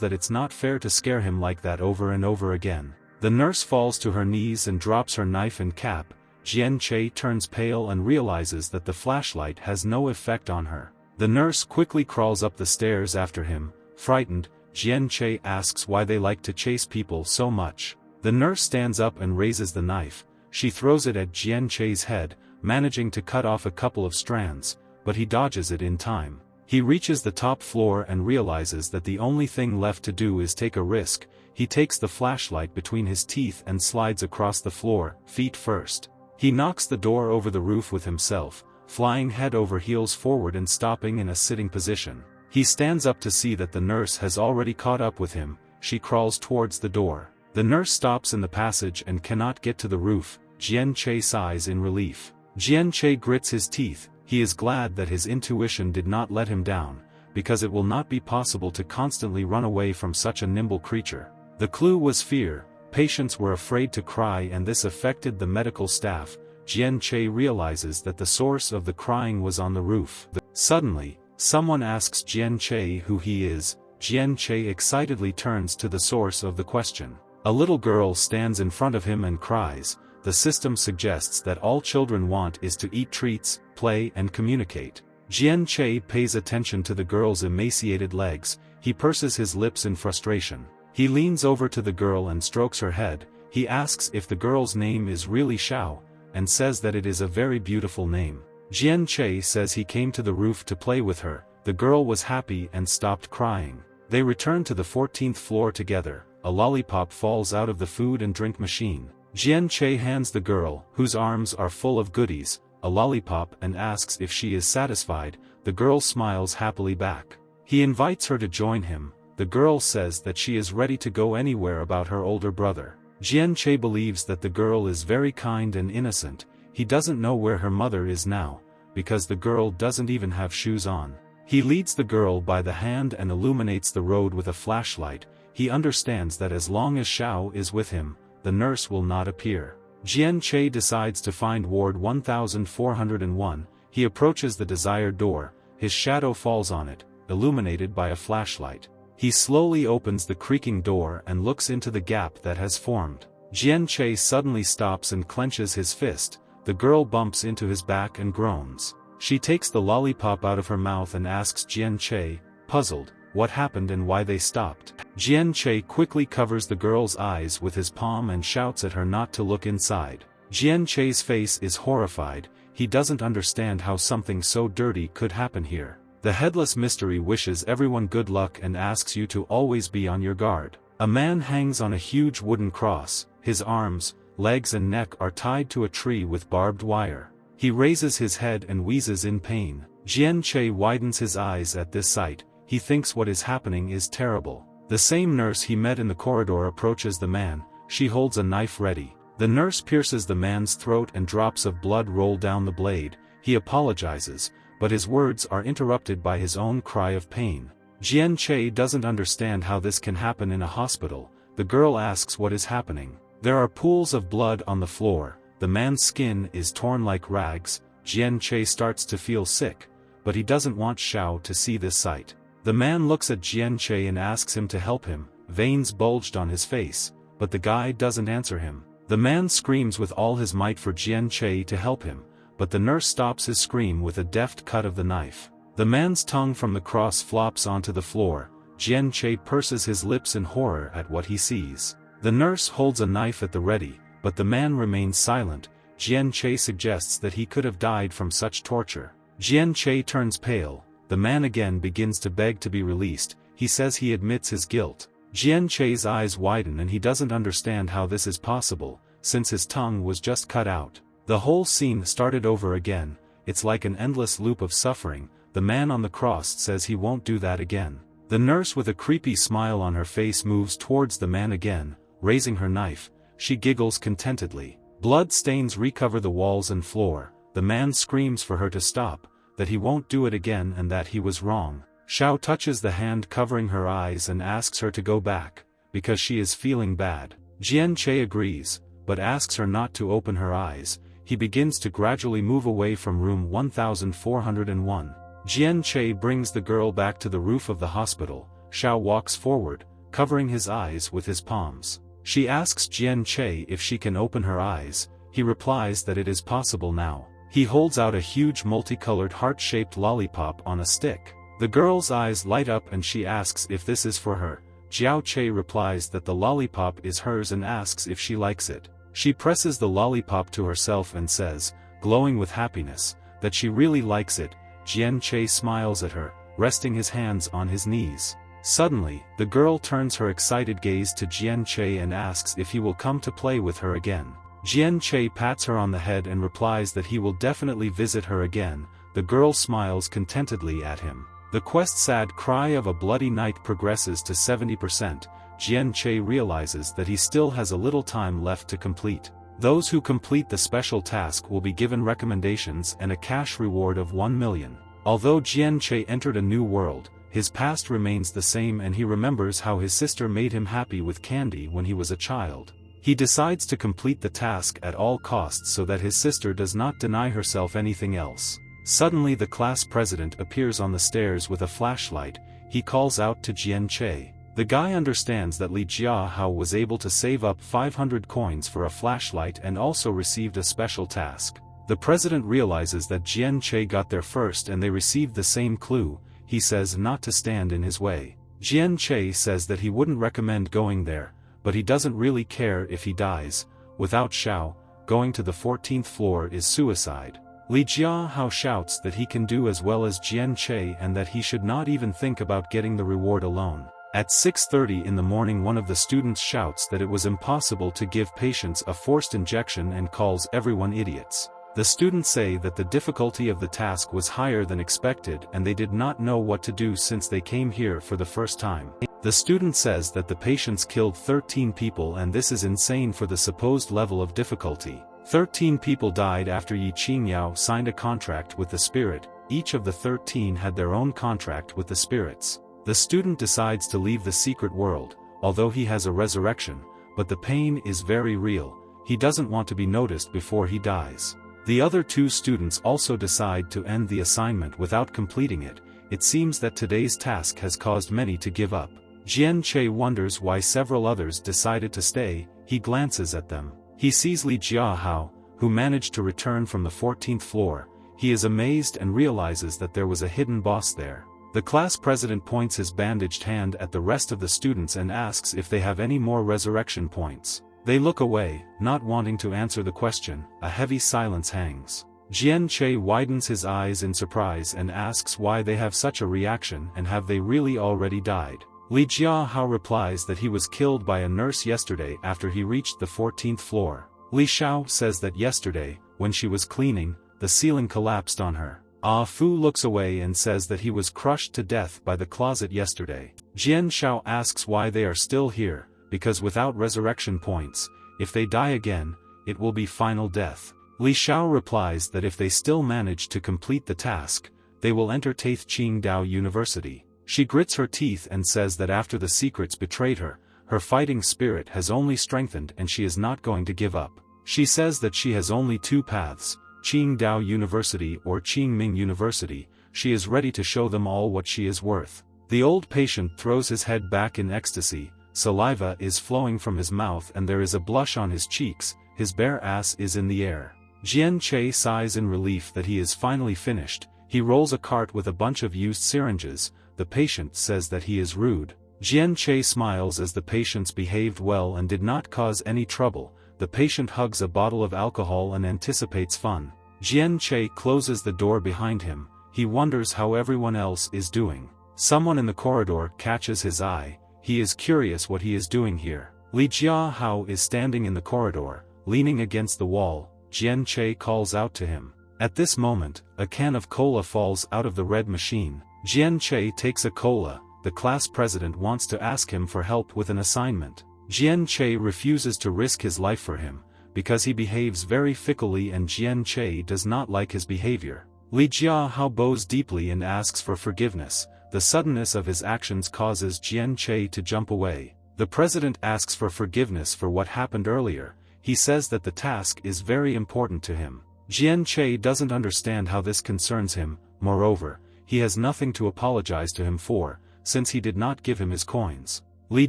that it's not fair to scare him like that over and over again. The nurse falls to her knees and drops her knife and cap. Jian Che turns pale and realizes that the flashlight has no effect on her. The nurse quickly crawls up the stairs after him. Frightened, Jian Che asks why they like to chase people so much. The nurse stands up and raises the knife. She throws it at Jian Che's head, managing to cut off a couple of strands, but he dodges it in time. He reaches the top floor and realizes that the only thing left to do is take a risk. He takes the flashlight between his teeth and slides across the floor, feet first. He knocks the door over the roof with himself, flying head over heels forward and stopping in a sitting position. He stands up to see that the nurse has already caught up with him. She crawls towards the door. The nurse stops in the passage and cannot get to the roof. Jian Che sighs in relief. Jian Che grits his teeth. He is glad that his intuition did not let him down, because it will not be possible to constantly run away from such a nimble creature. The clue was fear. Patients were afraid to cry and this affected the medical staff. Jian Che realizes that the source of the crying was on the roof. Suddenly, someone asks Jian Che who he is. Jian Che excitedly turns to the source of the question. A little girl stands in front of him and cries. The system suggests that all children want is to eat treats, play and communicate. Jian Che pays attention to the girl's emaciated legs. He purses his lips in frustration. He leans over to the girl and strokes her head. He asks if the girl's name is really Xiao, and says that it is a very beautiful name. Jian Che says he came to the roof to play with her. The girl was happy and stopped crying. They return to the 14th floor together. A lollipop falls out of the food and drink machine. Jian Che hands the girl, whose arms are full of goodies, a lollipop and asks if she is satisfied. The girl smiles happily back. He invites her to join him. The girl says that she is ready to go anywhere about her older brother. Jian Che believes that the girl is very kind and innocent. He doesn't know where her mother is now, because the girl doesn't even have shoes on. He leads the girl by the hand and illuminates the road with a flashlight. He understands that as long as Xiao is with him, the nurse will not appear. Jian Che decides to find ward 1401. He approaches the desired door. His shadow falls on it, illuminated by a flashlight. He slowly opens the creaking door and looks into the gap that has formed. Jian Che suddenly stops and clenches his fist. The girl bumps into his back and groans. She takes the lollipop out of her mouth and asks Jian Che, puzzled, what happened and why they stopped. Jian Che quickly covers the girl's eyes with his palm and shouts at her not to look inside. Jian Che's face is horrified. He doesn't understand how something so dirty could happen here. The headless mystery wishes everyone good luck and asks you to always be on your guard. A man hangs on a huge wooden cross. His arms, legs and neck are tied to a tree with barbed wire. He raises his head and wheezes in pain. Jian Che widens his eyes at this sight. He thinks what is happening is terrible. The same nurse he met in the corridor approaches the man. She holds a knife ready. The nurse pierces the man's throat and drops of blood roll down the blade. He apologizes, but his words are interrupted by his own cry of pain. Jian Che doesn't understand how this can happen in a hospital. The girl asks what is happening. There are pools of blood on the floor. The man's skin is torn like rags. Jian Che starts to feel sick, but he doesn't want Xiao to see this sight. The man looks at Jian Che and asks him to help him. Veins bulged on his face, but the guy doesn't answer him. The man screams with all his might for Jian Che to help him, but the nurse stops his scream with a deft cut of the knife. The man's tongue from the cross flops onto the floor. Jian Che purses his lips in horror at what he sees. The nurse holds a knife at the ready, but the man remains silent. Jian Che suggests that he could have died from such torture. Jian Che turns pale. The man again begins to beg to be released. He says he admits his guilt. Jian Che's eyes widen and he doesn't understand how this is possible, since his tongue was just cut out. The whole scene started over again. It's like an endless loop of suffering. The man on the cross says he won't do that again. The nurse with a creepy smile on her face moves towards the man again, raising her knife. She giggles contentedly. Blood stains recover the walls and floor. The man screams for her to stop, that he won't do it again and that he was wrong. Xiao touches the hand covering her eyes and asks her to go back, because she is feeling bad. Jian Che agrees, but asks her not to open her eyes. He begins to gradually move away from room 1401. Jian Che brings the girl back to the roof of the hospital. Xiao walks forward, covering his eyes with his palms. She asks Jian Che if she can open her eyes. He replies that it is possible now. He holds out a huge multicolored heart-shaped lollipop on a stick. The girl's eyes light up and she asks if this is for her. Jiao Che replies that the lollipop is hers and asks if she likes it. She presses the lollipop to herself and says, glowing with happiness, that she really likes it. Jian Che smiles at her, resting his hands on his knees. Suddenly, the girl turns her excited gaze to Jian Che and asks if he will come to play with her again. Jian Che pats her on the head and replies that he will definitely visit her again. The girl smiles contentedly at him. The quest's sad cry of a bloody night progresses to 70%. Jian Che realizes that he still has a little time left to complete. Those who complete the special task will be given recommendations and a cash reward of 1 million. Although Jian Che entered a new world, his past remains the same and he remembers how his sister made him happy with candy when he was a child. He decides to complete the task at all costs so that his sister does not deny herself anything else. Suddenly the class president appears on the stairs with a flashlight. He calls out to Jian Che. The guy understands that Li Jiahao was able to save up 500 coins for a flashlight and also received a special task. The president realizes that Jian Che got there first and they received the same clue. He says not to stand in his way. Jian Che says that he wouldn't recommend going there, but he doesn't really care if he dies. Without Xiao, going to the 14th floor is suicide. Li Jiahao shouts that he can do as well as Jian Che and that he should not even think about getting the reward alone. At 6:30 in the morning one of the students shouts that it was impossible to give patients a forced injection and calls everyone idiots. The students say that the difficulty of the task was higher than expected and they did not know what to do since they came here for the first time. The student says that the patients killed 13 people and this is insane for the supposed level of difficulty. 13 people died after Yi Qingyao signed a contract with the spirit. Each of the 13 had their own contract with the spirits. The student decides to leave the secret world, although he has a resurrection, but the pain is very real. He doesn't want to be noticed before he dies. The other two students also decide to end the assignment without completing it. It seems that today's task has caused many to give up. Jian Che wonders why several others decided to stay. He glances at them. He sees Li Jiahao, who managed to return from the 14th floor. He is amazed and realizes that there was a hidden boss there. The class president points his bandaged hand at the rest of the students and asks if they have any more resurrection points. They look away, not wanting to answer the question. A heavy silence hangs. Jian Che widens his eyes in surprise and asks why they have such a reaction and have they really already died. Li Jiahao replies that he was killed by a nurse yesterday after he reached the 14th floor. Li Xiao says that yesterday, when she was cleaning, the ceiling collapsed on her. Ah Fu looks away and says that he was crushed to death by the closet yesterday. Jian Xiao asks why they are still here, because without resurrection points, if they die again, it will be final death. Li Xiao replies that if they still manage to complete the task, they will enter Taith Qingdao University. She grits her teeth and says that after the secrets betrayed her, her fighting spirit has only strengthened and she is not going to give up. She says that she has only two paths, Qingdao University or Qingming University. She is ready to show them all what she is worth. The old patient throws his head back in ecstasy. Saliva is flowing from his mouth and there is a blush on his cheeks. His bare ass is in the air. Jian Che sighs in relief that he is finally finished. He rolls a cart with a bunch of used syringes. The patient says that he is rude. Jian Che smiles as the patients behaved well and did not cause any trouble. The patient hugs a bottle of alcohol and anticipates fun. Jian Che closes the door behind him. He wonders how everyone else is doing. Someone in the corridor catches his eye. He is curious what he is doing here. Li Jiahao is standing in the corridor, leaning against the wall. Jian Che calls out to him. At this moment, a can of cola falls out of the red machine. Jian Che takes a cola. The class president wants to ask him for help with an assignment. Jian Che refuses to risk his life for him, because he behaves very fickly and Jian Che does not like his behavior. Li Jiahao bows deeply and asks for forgiveness. The suddenness of his actions causes Jian Che to jump away. The president asks for forgiveness for what happened earlier. He says that the task is very important to him. Jian Che doesn't understand how this concerns him. Moreover, he has nothing to apologize to him for, since he did not give him his coins. Li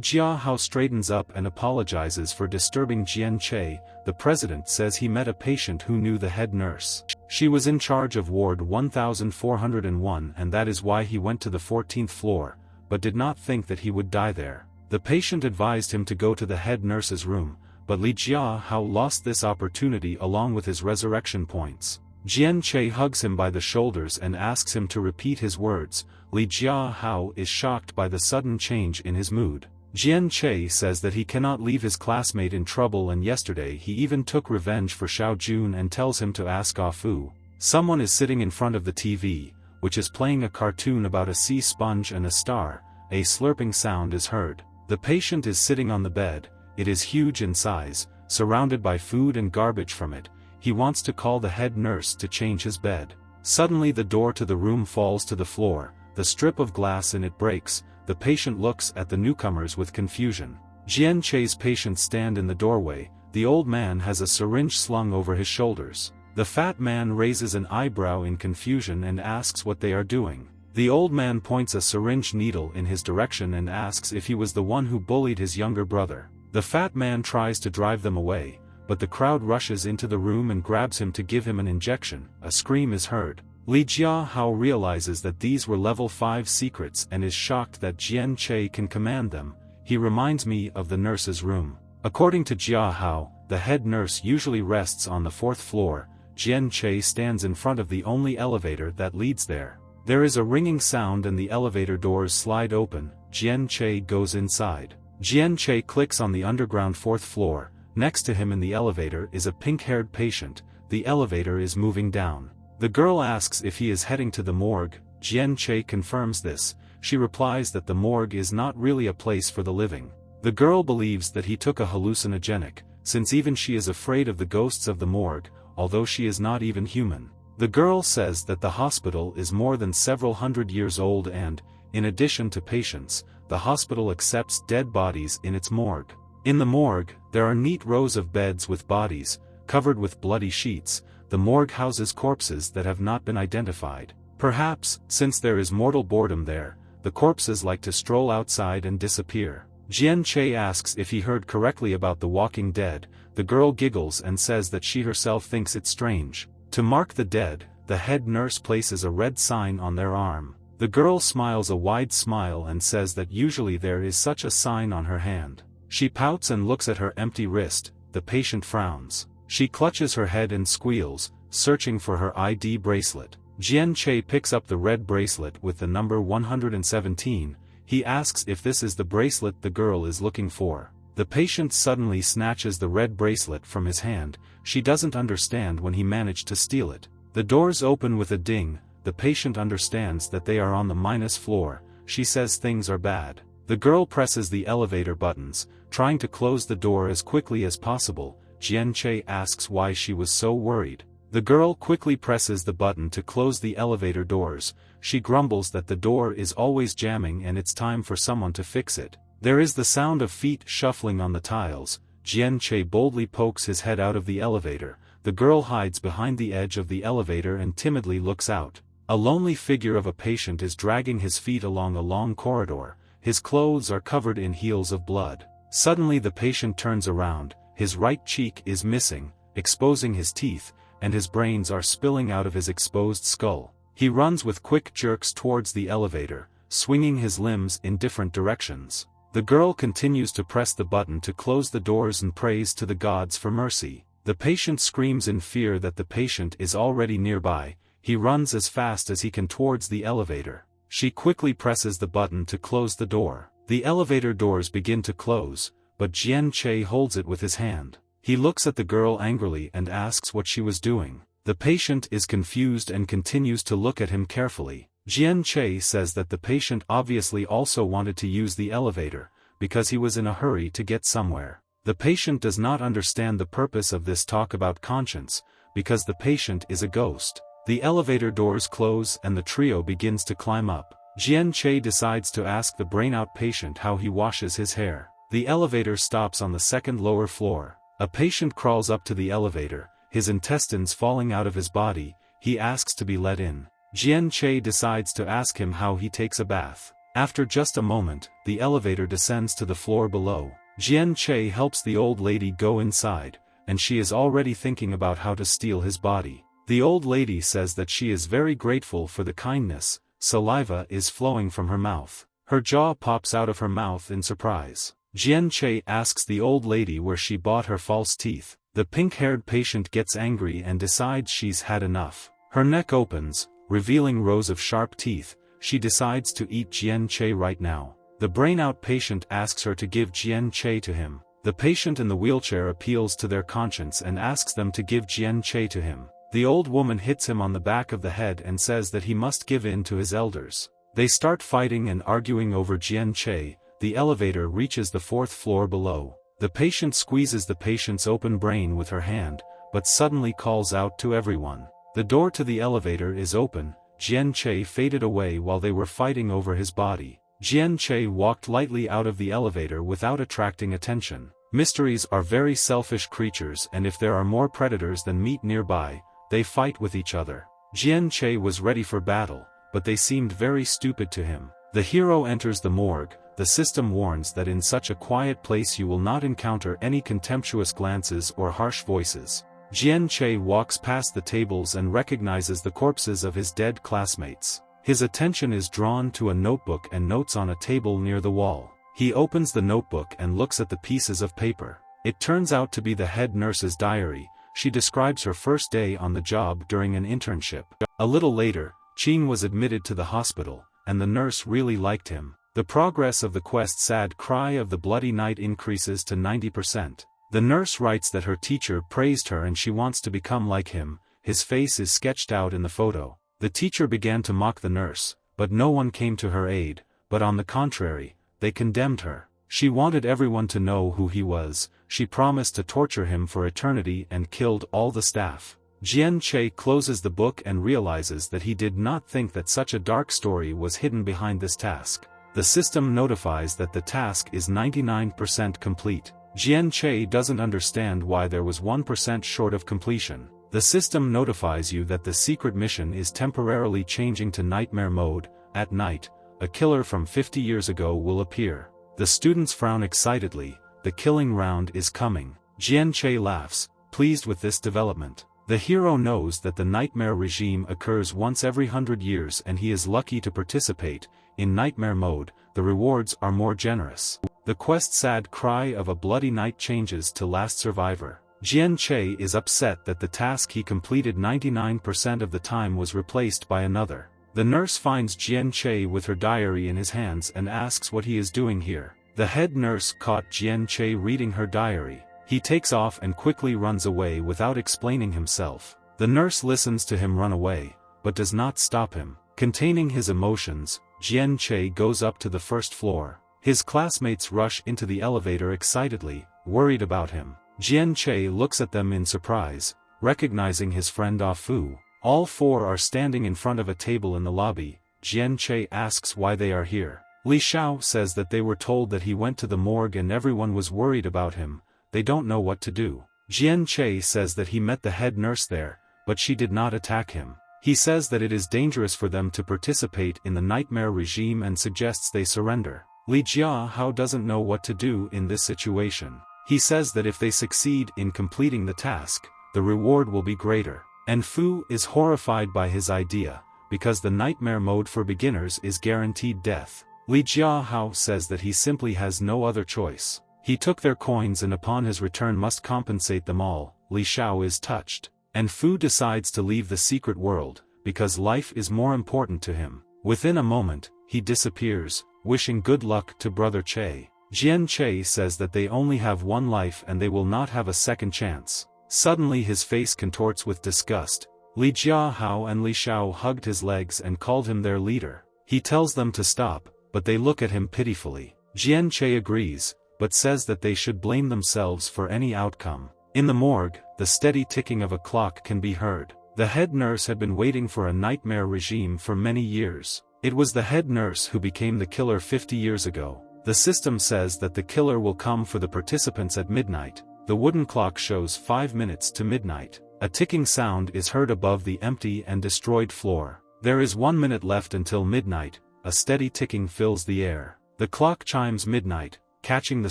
Jiahao straightens up and apologizes for disturbing Jian Che. The president says he met a patient who knew the head nurse. She was in charge of Ward 1401 and that is why he went to the 14th floor, but did not think that he would die there. The patient advised him to go to the head nurse's room, but Li Jiahao lost this opportunity along with his resurrection points. Jian Che hugs him by the shoulders and asks him to repeat his words. Li Jiahao is shocked by the sudden change in his mood. Jian Che says that he cannot leave his classmate in trouble and yesterday he even took revenge for Xiao Jun and tells him to ask Ah Fu. Someone is sitting in front of the TV, which is playing a cartoon about a sea sponge and a star. A slurping sound is heard. The patient is sitting on the bed. It is huge in size, surrounded by food and garbage from it. He wants to call the head nurse to change his bed. Suddenly the door to the room falls to the floor, the strip of glass in it breaks. The patient looks at the newcomers with confusion. Jian Che's patients stand in the doorway. The old man has a syringe slung over his shoulders. The fat man raises an eyebrow in confusion and asks what they are doing. The old man points a syringe needle in his direction and asks if he was the one who bullied his younger brother. The fat man tries to drive them away, but the crowd rushes into the room and grabs him to give him an injection. A scream is heard. Li Jiahao realizes that these were level 5 secrets and is shocked that Jian Che can command them. He reminds me of the nurse's room. According to Jiahao, the head nurse usually rests on the 4th floor. Jian Che stands in front of the only elevator that leads there. There is a ringing sound and the elevator doors slide open. Jian Che goes inside. Jian Che clicks on the underground 4th floor. Next to him in the elevator is a pink-haired patient. The elevator is moving down. The girl asks if he is heading to the morgue. Jian Che confirms this. She replies that the morgue is not really a place for the living. The girl believes that he took a hallucinogenic, since even she is afraid of the ghosts of the morgue, although she is not even human. The girl says that the hospital is more than several hundred years old and, in addition to patients, the hospital accepts dead bodies in its morgue. In the morgue, there are neat rows of beds with bodies, covered with bloody sheets. The morgue houses corpses that have not been identified. Perhaps, since there is mortal boredom there, the corpses like to stroll outside and disappear. Jian Che asks if he heard correctly about the walking dead. The girl giggles and says that she herself thinks it strange. To mark the dead, the head nurse places a red sign on their arm. The girl smiles a wide smile and says that usually there is such a sign on her hand. She pouts and looks at her empty wrist. The patient frowns. She clutches her head and squeals, searching for her ID bracelet. Jian Che picks up the red bracelet with the number 117. He asks if this is the bracelet the girl is looking for. The patient suddenly snatches the red bracelet from his hand. She doesn't understand when he managed to steal it. The doors open with a ding. The patient understands that they are on the minus floor. She says things are bad. The girl presses the elevator buttons, trying to close the door as quickly as possible. Jian Che asks why she was so worried. The girl quickly presses the button to close the elevator doors. She grumbles that the door is always jamming and it's time for someone to fix it. There is the sound of feet shuffling on the tiles. Jian Che boldly pokes his head out of the elevator. The girl hides behind the edge of the elevator and timidly looks out. A lonely figure of a patient is dragging his feet along a long corridor. His clothes are covered in heels of blood. Suddenly the patient turns around. His right cheek is missing, exposing his teeth, and his brains are spilling out of his exposed skull. He runs with quick jerks towards the elevator, swinging his limbs in different directions. The girl continues to press the button to close the doors and prays to the gods for mercy. The patient screams in fear that the patient is already nearby. He runs as fast as he can towards the elevator. She quickly presses the button to close the door. The elevator doors begin to close, but Jian Che holds it with his hand. He looks at the girl angrily and asks what she was doing. The patient is confused and continues to look at him carefully. Jian Che says that the patient obviously also wanted to use the elevator, because he was in a hurry to get somewhere. The patient does not understand the purpose of this talk about conscience, because the patient is a ghost. The elevator doors close and the trio begins to climb up. Jian Che decides to ask the brain-out patient how he washes his hair. The elevator stops on the second lower floor. A patient crawls up to the elevator, his intestines falling out of his body. He asks to be let in. Jian-che decides to ask him how he takes a bath. After just a moment, the elevator descends to the floor below. Jian-che helps the old lady go inside, and she is already thinking about how to steal his body. The old lady says that she is very grateful for the kindness. Saliva is flowing from her mouth. Her jaw pops out of her mouth in surprise. Jian-che asks the old lady where she bought her false teeth. The pink-haired patient gets angry and decides she's had enough. Her neck opens, revealing rows of sharp teeth. She decides to eat Jian-che right now. The brain-out patient asks her to give Jian-che to him. The patient in the wheelchair appeals to their conscience and asks them to give Jian-che to him. The old woman hits him on the back of the head and says that he must give in to his elders. They start fighting and arguing over Jian-che. The elevator reaches the fourth floor below. The patient squeezes the patient's open brain with her hand, but suddenly calls out to everyone. The door to the elevator is open. Jian-che faded away while they were fighting over his body. Jian-che walked lightly out of the elevator without attracting attention. Mysteries are very selfish creatures, and if there are more predators than meat nearby, they fight with each other. Jian-che was ready for battle, but they seemed very stupid to him. The hero enters the morgue. The system warns that in such a quiet place you will not encounter any contemptuous glances or harsh voices. Jian-che walks past the tables and recognizes the corpses of his dead classmates. His attention is drawn to a notebook and notes on a table near the wall. He opens the notebook and looks at the pieces of paper. It turns out to be the head nurse's diary. She describes her first day on the job during an internship. A little later, Qin was admitted to the hospital, and the nurse really liked him. The progress of the quest Sad Cry of the Bloody Night increases to 90%. The nurse writes that her teacher praised her and she wants to become like him. His face is sketched out in the photo. The teacher began to mock the nurse, but no one came to her aid, but on the contrary, they condemned her. She wanted everyone to know who he was. She promised to torture him for eternity and killed all the staff. Jian-che closes the book and realizes that he did not think that such a dark story was hidden behind this task. The system notifies that the task is 99% complete. Jian-che doesn't understand why there was 1% short of completion. The system notifies you that the secret mission is temporarily changing to nightmare mode. At night, a killer from 50 years ago will appear. The students frown excitedly. The killing round is coming. Jian-che laughs, pleased with this development. The hero knows that the nightmare regime occurs once every 100 years and he is lucky to participate. In nightmare mode, the rewards are more generous. The quest Sad Cry of a Bloody Night changes to Last Survivor. Jian-che is upset that the task he completed 99% of the time was replaced by another. The nurse finds Jian-che with her diary in his hands and asks what he is doing here. The head nurse caught Jian-che reading her diary. He takes off and quickly runs away without explaining himself. The nurse listens to him run away, but does not stop him. Containing his emotions, Jian-che goes up to the first floor. His classmates rush into the elevator excitedly, worried about him. Jian-che looks at them in surprise, recognizing his friend Ah Fu. All four are standing in front of a table in the lobby. Jian-che asks why they are here. Li Xiao says that they were told that he went to the morgue and everyone was worried about him. They don't know what to do. Jian-che says that he met the head nurse there, but she did not attack him. He says that it is dangerous for them to participate in the nightmare regime and suggests they surrender. Li Jiahao doesn't know what to do in this situation. He says that if they succeed in completing the task, the reward will be greater. And Fu is horrified by his idea, because the nightmare mode for beginners is guaranteed death. Li Jiahao says that he simply has no other choice. He took their coins and upon his return must compensate them all. Li Xiao is touched. And Fu decides to leave the secret world, because life is more important to him. Within a moment, he disappears, wishing good luck to Brother Che. Jian-che says that they only have one life and they will not have a second chance. Suddenly his face contorts with disgust. Li Jiahao and Li Xiao hugged his legs and called him their leader. He tells them to stop, but they look at him pitifully. Jian-che agrees, but says that they should blame themselves for any outcome. In the morgue, the steady ticking of a clock can be heard. The head nurse had been waiting for a nightmare regime for many years. It was the head nurse who became the killer 50 years ago. The system says that the killer will come for the participants at midnight. The wooden clock shows 5 minutes to midnight. A ticking sound is heard above the empty and destroyed floor. There is 1 minute left until midnight. A steady ticking fills the air. The clock chimes midnight, catching the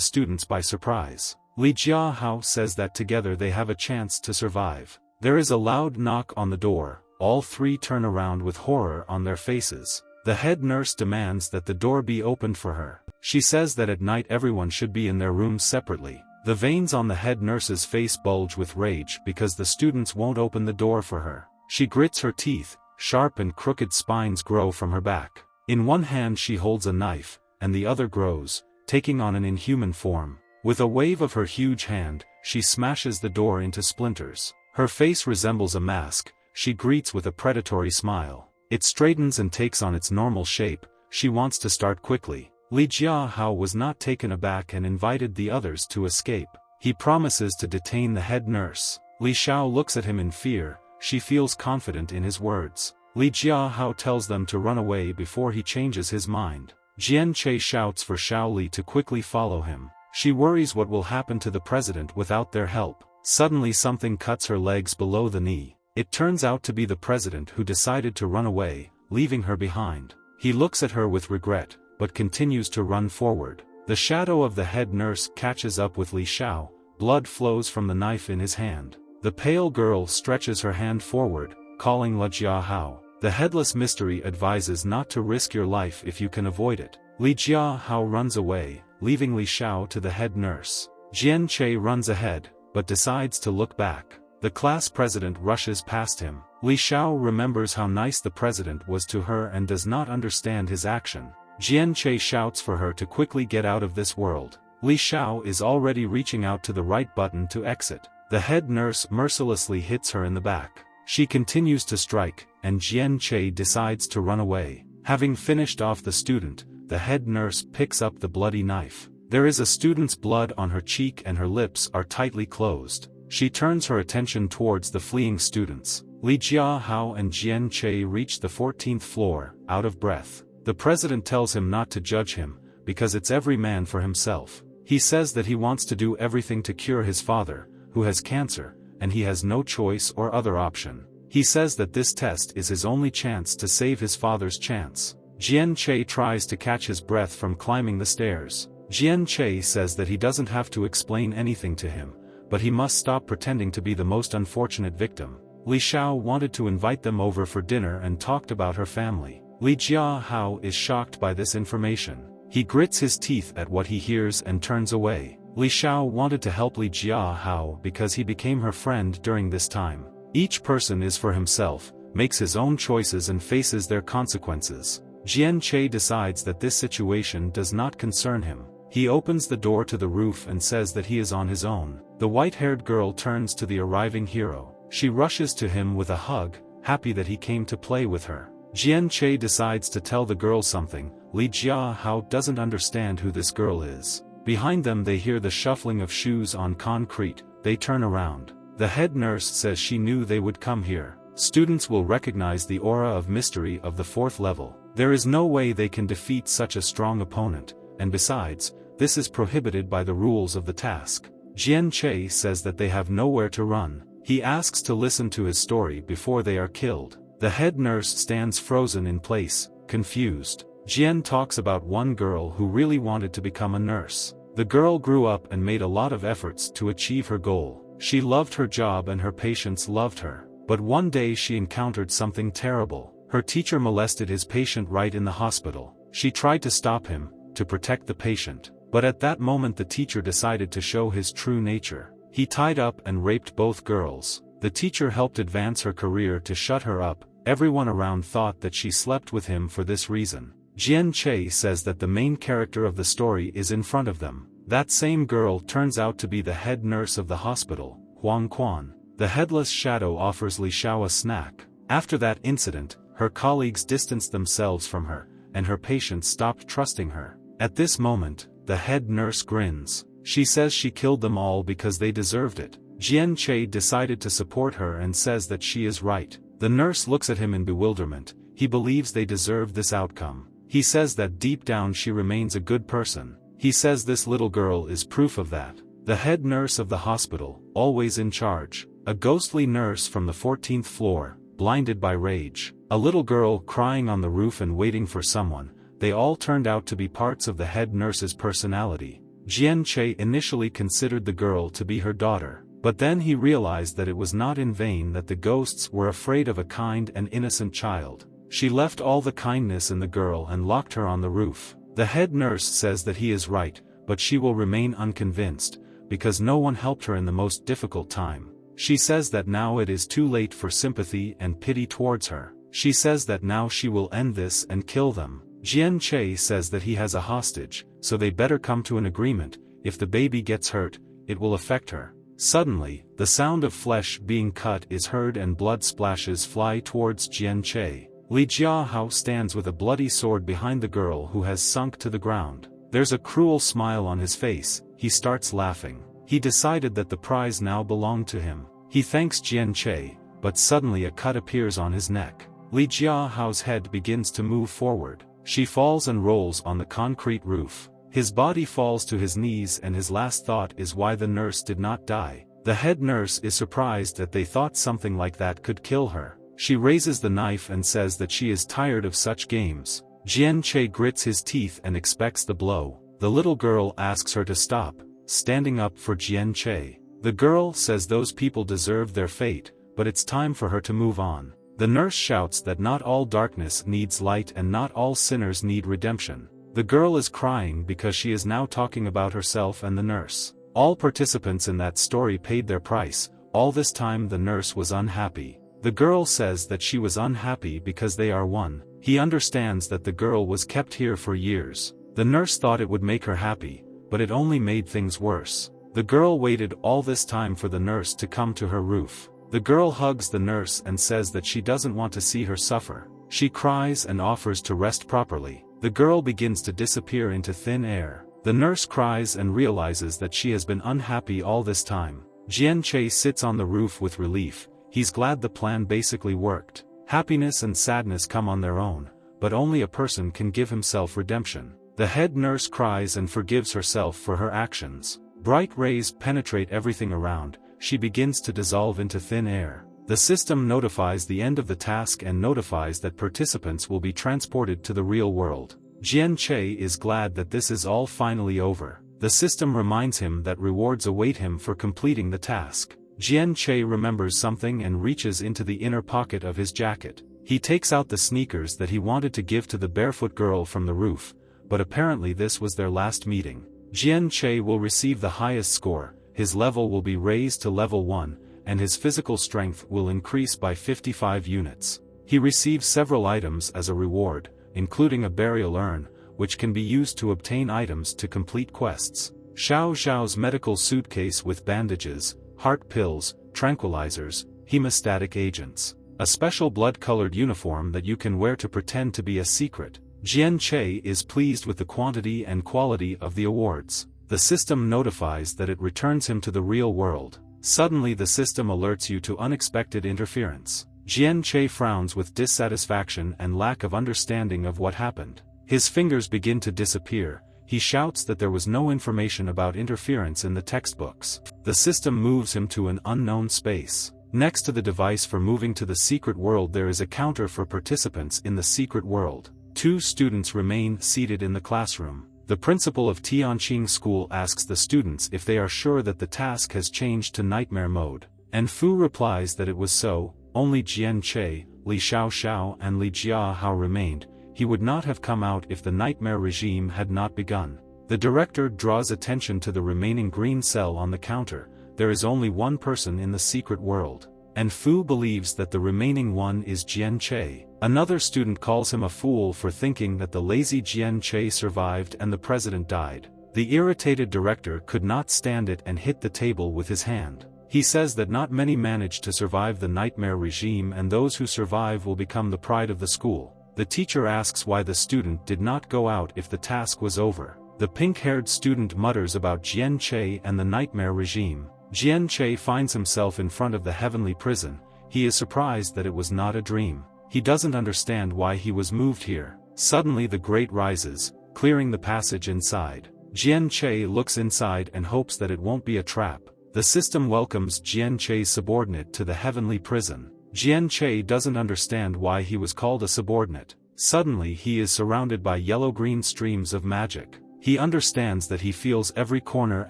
students by surprise. Li Jiahao says that together they have a chance to survive. There is a loud knock on the door. All three turn around with horror on their faces. The head nurse demands that the door be opened for her. She says that at night everyone should be in their rooms separately. The veins on the head nurse's face bulge with rage because the students won't open the door for her. She grits her teeth, sharp and crooked spines grow from her back. In one hand she holds a knife, and the other grows, taking on an inhuman form. With a wave of her huge hand, she smashes the door into splinters. Her face resembles a mask. She greets with a predatory smile. It straightens and takes on its normal shape. She wants to start quickly. Li Jiahao was not taken aback and invited the others to escape. He promises to detain the head nurse. Li Xiao looks at him in fear. She feels confident in his words. Li Jiahao tells them to run away before he changes his mind. Jian Che shouts for Xiao Li to quickly follow him. She worries what will happen to the president without their help. Suddenly something cuts her legs below the knee. It turns out to be the president who decided to run away, leaving her behind. He looks at her with regret, but continues to run forward. The shadow of the head nurse catches up with Li Xiao. Blood flows from the knife in his hand. The pale girl stretches her hand forward, calling Li Jiahao. The headless mystery advises not to risk your life if you can avoid it. Li Jiahao runs away, leaving Li Xiao to the head nurse. Jian Che runs ahead, but decides to look back. The class president rushes past him. Li Xiao remembers how nice the president was to her and does not understand his action. Jian Che shouts for her to quickly get out of this world. Li Xiao is already reaching out to the right button to exit. The head nurse mercilessly hits her in the back. She continues to strike, and Jian Che decides to run away. Having finished off the student, the head nurse picks up the bloody knife. There is a student's blood on her cheek and her lips are tightly closed. She turns her attention towards the fleeing students. Li Jiahao and Jian Che reach the 14th floor, out of breath. The president tells him not to judge him, because it's every man for himself. He says that he wants to do everything to cure his father, who has cancer, and he has no choice or other option. He says that this test is his only chance to save his father's chance. Jian Che tries to catch his breath from climbing the stairs. Jian Che says that he doesn't have to explain anything to him, but he must stop pretending to be the most unfortunate victim. Li Xiao wanted to invite them over for dinner and talked about her family. Li Jiahao is shocked by this information. He grits his teeth at what he hears and turns away. Li Xiao wanted to help Li Jiahao because he became her friend during this time. Each person is for himself, makes his own choices and faces their consequences. Jian Che decides that this situation does not concern him. He opens the door to the roof and says that he is on his own. The white-haired girl turns to the arriving hero. She rushes to him with a hug, happy that he came to play with her. Jian Che decides to tell the girl something. Li Jiahao doesn't understand who this girl is. Behind them they hear the shuffling of shoes on concrete. They turn around. The head nurse says she knew they would come here. Students will recognize the aura of mystery of the 4th level. There is no way they can defeat such a strong opponent, and besides, this is prohibited by the rules of the task. Jian Che says that they have nowhere to run. He asks to listen to his story before they are killed. The head nurse stands frozen in place, confused. Jian talks about one girl who really wanted to become a nurse. The girl grew up and made a lot of efforts to achieve her goal. She loved her job and her patients loved her. But one day she encountered something terrible. Her teacher molested his patient right in the hospital. She tried to stop him, to protect the patient. But at that moment the teacher decided to show his true nature. He tied up and raped both girls. The teacher helped advance her career to shut her up. Everyone around thought that she slept with him for this reason. Jian Che says that the main character of the story is in front of them. That same girl turns out to be the head nurse of the hospital, Huang Quan. The headless shadow offers Li Xiao a snack. After that incident, her colleagues distanced themselves from her, and her patients stopped trusting her. At this moment, the head nurse grins. She says she killed them all because they deserved it. Jian Che decided to support her and says that she is right. The nurse looks at him in bewilderment. He believes they deserve this outcome. He says that deep down she remains a good person. He says this little girl is proof of that. The head nurse of the hospital, always in charge. A ghostly nurse from the 14th floor, blinded by rage. A little girl crying on the roof and waiting for someone. They all turned out to be parts of the head nurse's personality. Jian Che initially considered the girl to be her daughter, but then he realized that it was not in vain that the ghosts were afraid of a kind and innocent child. She left all the kindness in the girl and locked her on the roof. The head nurse says that he is right, but she will remain unconvinced, because no one helped her in the most difficult time. She says that now it is too late for sympathy and pity towards her. She says that now she will end this and kill them. Jian Che says that he has a hostage, so they better come to an agreement. If the baby gets hurt, it will affect her. Suddenly, the sound of flesh being cut is heard and blood splashes fly towards Jian Che. Li Jiahao stands with a bloody sword behind the girl who has sunk to the ground. There's a cruel smile on his face. He starts laughing. He decided that the prize now belonged to him. He thanks Jian Che, but suddenly a cut appears on his neck. Li Jiahao's head begins to move forward. She falls and rolls on the concrete roof. His body falls to his knees and his last thought is why the nurse did not die. The head nurse is surprised that they thought something like that could kill her. She raises the knife and says that she is tired of such games. Jian Che grits his teeth and expects the blow. The little girl asks her to stop, standing up for Jian Che. The girl says those people deserve their fate, but it's time for her to move on. The nurse shouts that not all darkness needs light and not all sinners need redemption. The girl is crying because she is now talking about herself and the nurse. All participants in that story paid their price. All this time the nurse was unhappy. The girl says that she was unhappy because they are one. He understands that the girl was kept here for years. The nurse thought it would make her happy, but it only made things worse. The girl waited all this time for the nurse to come to her roof. The girl hugs the nurse and says that she doesn't want to see her suffer. She cries and offers to rest properly. The girl begins to disappear into thin air. The nurse cries and realizes that she has been unhappy all this time. Jian Che sits on the roof with relief. He's glad the plan basically worked. Happiness and sadness come on their own, but only a person can give himself redemption. The head nurse cries and forgives herself for her actions. Bright rays penetrate everything around. She begins to dissolve into thin air. The system notifies the end of the task and notifies that participants will be transported to the real world. Jian Che is glad that this is all finally over. The system reminds him that rewards await him for completing the task. Jian Che remembers something and reaches into the inner pocket of his jacket. He takes out the sneakers that he wanted to give to the barefoot girl from the roof, but apparently this was their last meeting. Jian Che will receive the highest score. His level will be raised to level 1, and his physical strength will increase by 55 units. He receives several items as a reward, including a burial urn, which can be used to obtain items to complete quests. Xiao Xiao's medical suitcase with bandages, heart pills, tranquilizers, hemostatic agents. A special blood-colored uniform that you can wear to pretend to be a secret. Jian Che is pleased with the quantity and quality of the awards. The system notifies that it returns him to the real world. Suddenly the system alerts you to unexpected interference. Jian Che frowns with dissatisfaction and lack of understanding of what happened. His fingers begin to disappear. He shouts that there was no information about interference in the textbooks. The system moves him to an unknown space. Next to the device for moving to the secret world there is a counter for participants in the secret world. 2 students remain seated in the classroom. The principal of Tianqing School asks the students if they are sure that the task has changed to nightmare mode. And Fu replies that it was so. Only Jian Che, Li Xiaoxiao and Li Jiahao remained. He would not have come out if the nightmare regime had not begun. The director draws attention to the remaining green cell on the counter. There is only one person in the secret world. And Fu believes that the remaining one is Jian Che. Another student calls him a fool for thinking that the lazy Jian Che survived and the president died. The irritated director could not stand it and hit the table with his hand. He says that not many manage to survive the nightmare regime and those who survive will become the pride of the school. The teacher asks why the student did not go out if the task was over. The pink-haired student mutters about Jian Che and the nightmare regime. Jian Che finds himself in front of the heavenly prison. He is surprised that it was not a dream. He doesn't understand why he was moved here. Suddenly the grate rises, clearing the passage inside. Jian Che looks inside and hopes that it won't be a trap. The system welcomes Jian Che's subordinate to the heavenly prison. Jian Che doesn't understand why he was called a subordinate. Suddenly he is surrounded by yellow-green streams of magic. He understands that he feels every corner